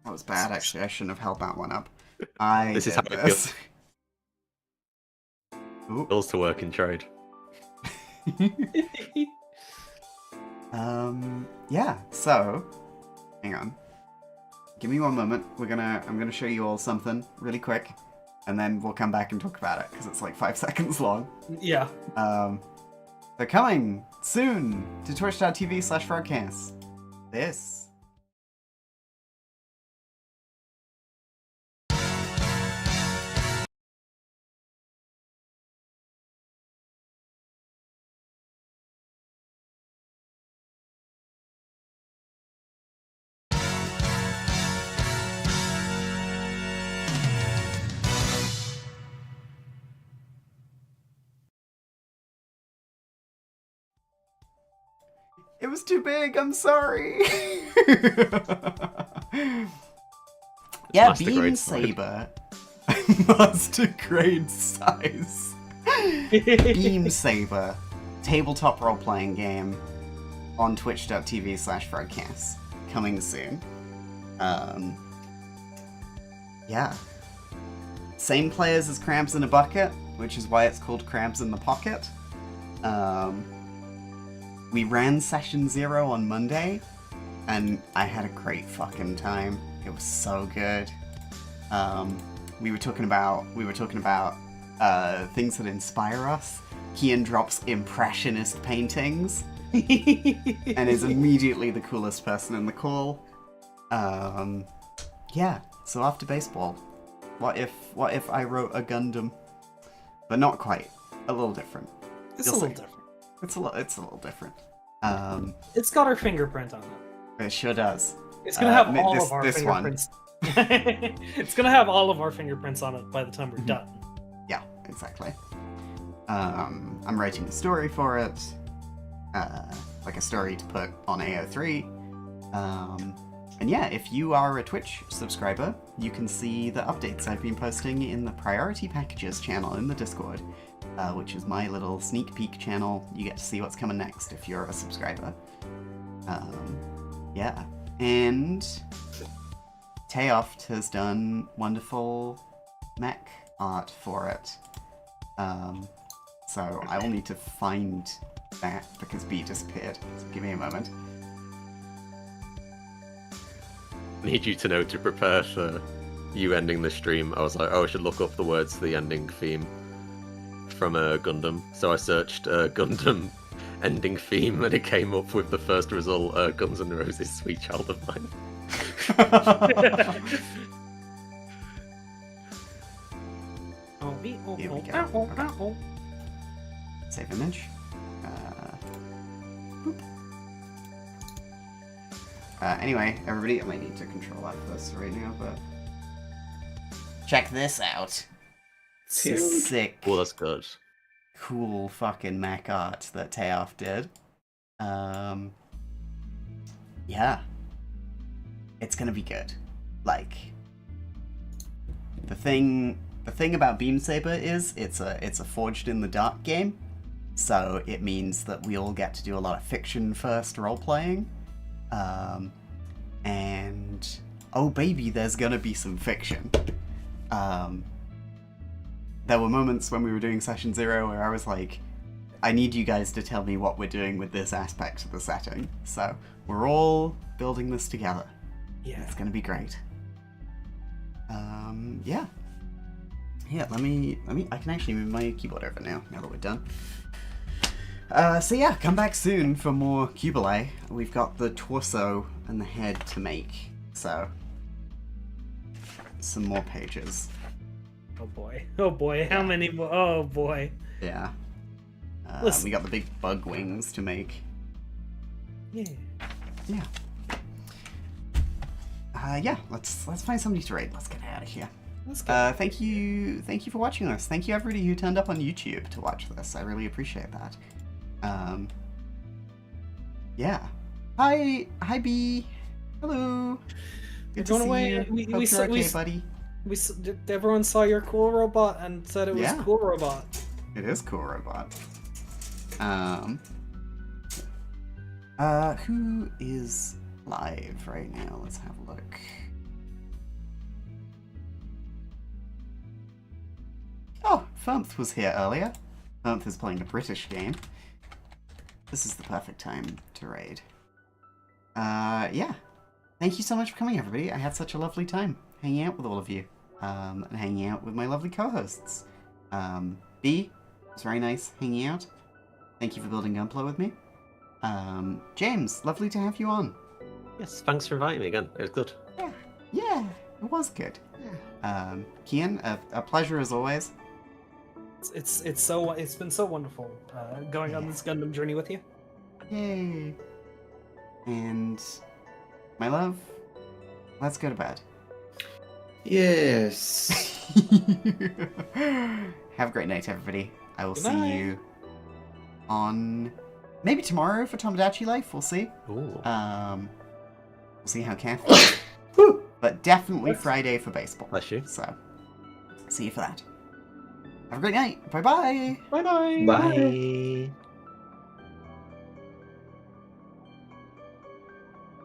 Speaker 1: That was bad, actually. I shouldn't have held that one up.
Speaker 4: This is
Speaker 1: did
Speaker 4: how it feels.
Speaker 1: Ooh.
Speaker 4: Bills to work in trade.
Speaker 1: Yeah, so hang on. Give me one moment. I'm gonna show you all something really quick, and then we'll come back and talk about it, because it's like 5 seconds long.
Speaker 2: Yeah.
Speaker 1: They're coming soon to twitch.tv/frogcast. This. It was too big, I'm sorry. Yeah,
Speaker 4: Master
Speaker 1: Beam
Speaker 4: grade size.
Speaker 1: Saber. Master grade size. Beam Saber, tabletop role-playing game on twitch.tv/frogcast. Coming soon. Yeah. Same players as Crabs in a Bucket, which is why it's called Crabs in the Pocket. We ran session 0 on Monday, and I had a great fucking time. It was so good. We were talking about things that inspire us. Kian drops impressionist paintings, and is immediately the coolest person in the call. Yeah. So after baseball, what if I wrote a Gundam, but not quite, a little different.
Speaker 2: It's a little different.
Speaker 1: It's a little different.
Speaker 2: It's got our fingerprint on it.
Speaker 1: It sure does.
Speaker 2: It's gonna have all
Speaker 1: this-
Speaker 2: of our
Speaker 1: this one.
Speaker 2: fingerprints. It's gonna have all of our fingerprints on it by the time we're done.
Speaker 1: Yeah, exactly. I'm writing a story for it, like a story to put on AO3. And yeah, if you are a Twitch subscriber, you can see the updates I've been posting in the Priority Packages channel in the Discord, which is my little sneak peek channel. You get to see what's coming next if you're a subscriber. Yeah, and Teoft has done wonderful mech art for it. So I will need to find that because B disappeared. So give me a moment.
Speaker 4: Need you to know to prepare for you ending the stream. I was like, oh, I should look up the words to the ending theme from Gundam. So I searched Gundam ending theme, and it came up with the first result, Guns N' Roses' Sweet Child of Mine.
Speaker 1: Here we go. Okay. Save image. Boop. Anyway, everybody, I might need to control out this right now, but check this out. Sick,
Speaker 4: Oh, that's good.
Speaker 1: cool fucking mech art that Teoff did. Yeah, it's gonna be good. Like, the thing about Beam Saber is it's a Forged in the Dark game, so it means that we all get to do a lot of fiction first role playing. And oh baby, there's gonna be some fiction. There were moments when we were doing session 0 where I was like, I need you guys to tell me what we're doing with this aspect of the setting. So we're all building this together.
Speaker 2: Yeah.
Speaker 1: It's gonna be great. Yeah. Yeah, let me I can actually move my keyboard over now that we're done. So yeah, come back soon for more Qubeley. We've got the torso and the head to make, so some more pages.
Speaker 2: Oh boy, how many more? Oh boy.
Speaker 1: Yeah.
Speaker 2: Listen.
Speaker 1: We got the big bug wings to make.
Speaker 2: Yeah.
Speaker 1: Yeah. Yeah, let's find somebody to raid. Let's get out of here.
Speaker 2: Let's go.
Speaker 1: Thank you for watching this. Thank you everybody who turned up on YouTube to watch this. I really appreciate that. Yeah. Hi B. Hello. Good to
Speaker 2: Going
Speaker 1: see
Speaker 2: away.
Speaker 1: you. Hope you're okay, buddy.
Speaker 2: Everyone saw your cool robot and said it was
Speaker 1: Yeah.
Speaker 2: cool robot.
Speaker 1: It is cool robot. Who is live right now? Let's have a look. Oh, Fumth was here earlier. Fumth is playing a British game. This is the perfect time to raid. Yeah. Thank you so much for coming, everybody. I had such a lovely time hanging out with all of you. And hanging out with my lovely co-hosts. B, it was very nice hanging out. Thank you for building Gunpla with me. James, lovely to have you on.
Speaker 4: Yes, thanks for inviting me again. It was good.
Speaker 1: Yeah, it was good. Kian, a pleasure as always.
Speaker 2: It's been so wonderful going on this Gundam journey with you.
Speaker 1: Yay. And my love, let's go to bed.
Speaker 3: Yes.
Speaker 1: Have a great night, everybody. I will
Speaker 2: Good
Speaker 1: see
Speaker 2: night.
Speaker 1: you on maybe tomorrow for Tomodachi Life. We'll see.
Speaker 4: Ooh.
Speaker 1: We'll see how Kath. Woo! But definitely
Speaker 2: What?
Speaker 1: Friday for baseball.
Speaker 4: Bless you.
Speaker 1: So, see you for that. Have a great night. Bye bye.
Speaker 2: Bye bye.
Speaker 3: Bye.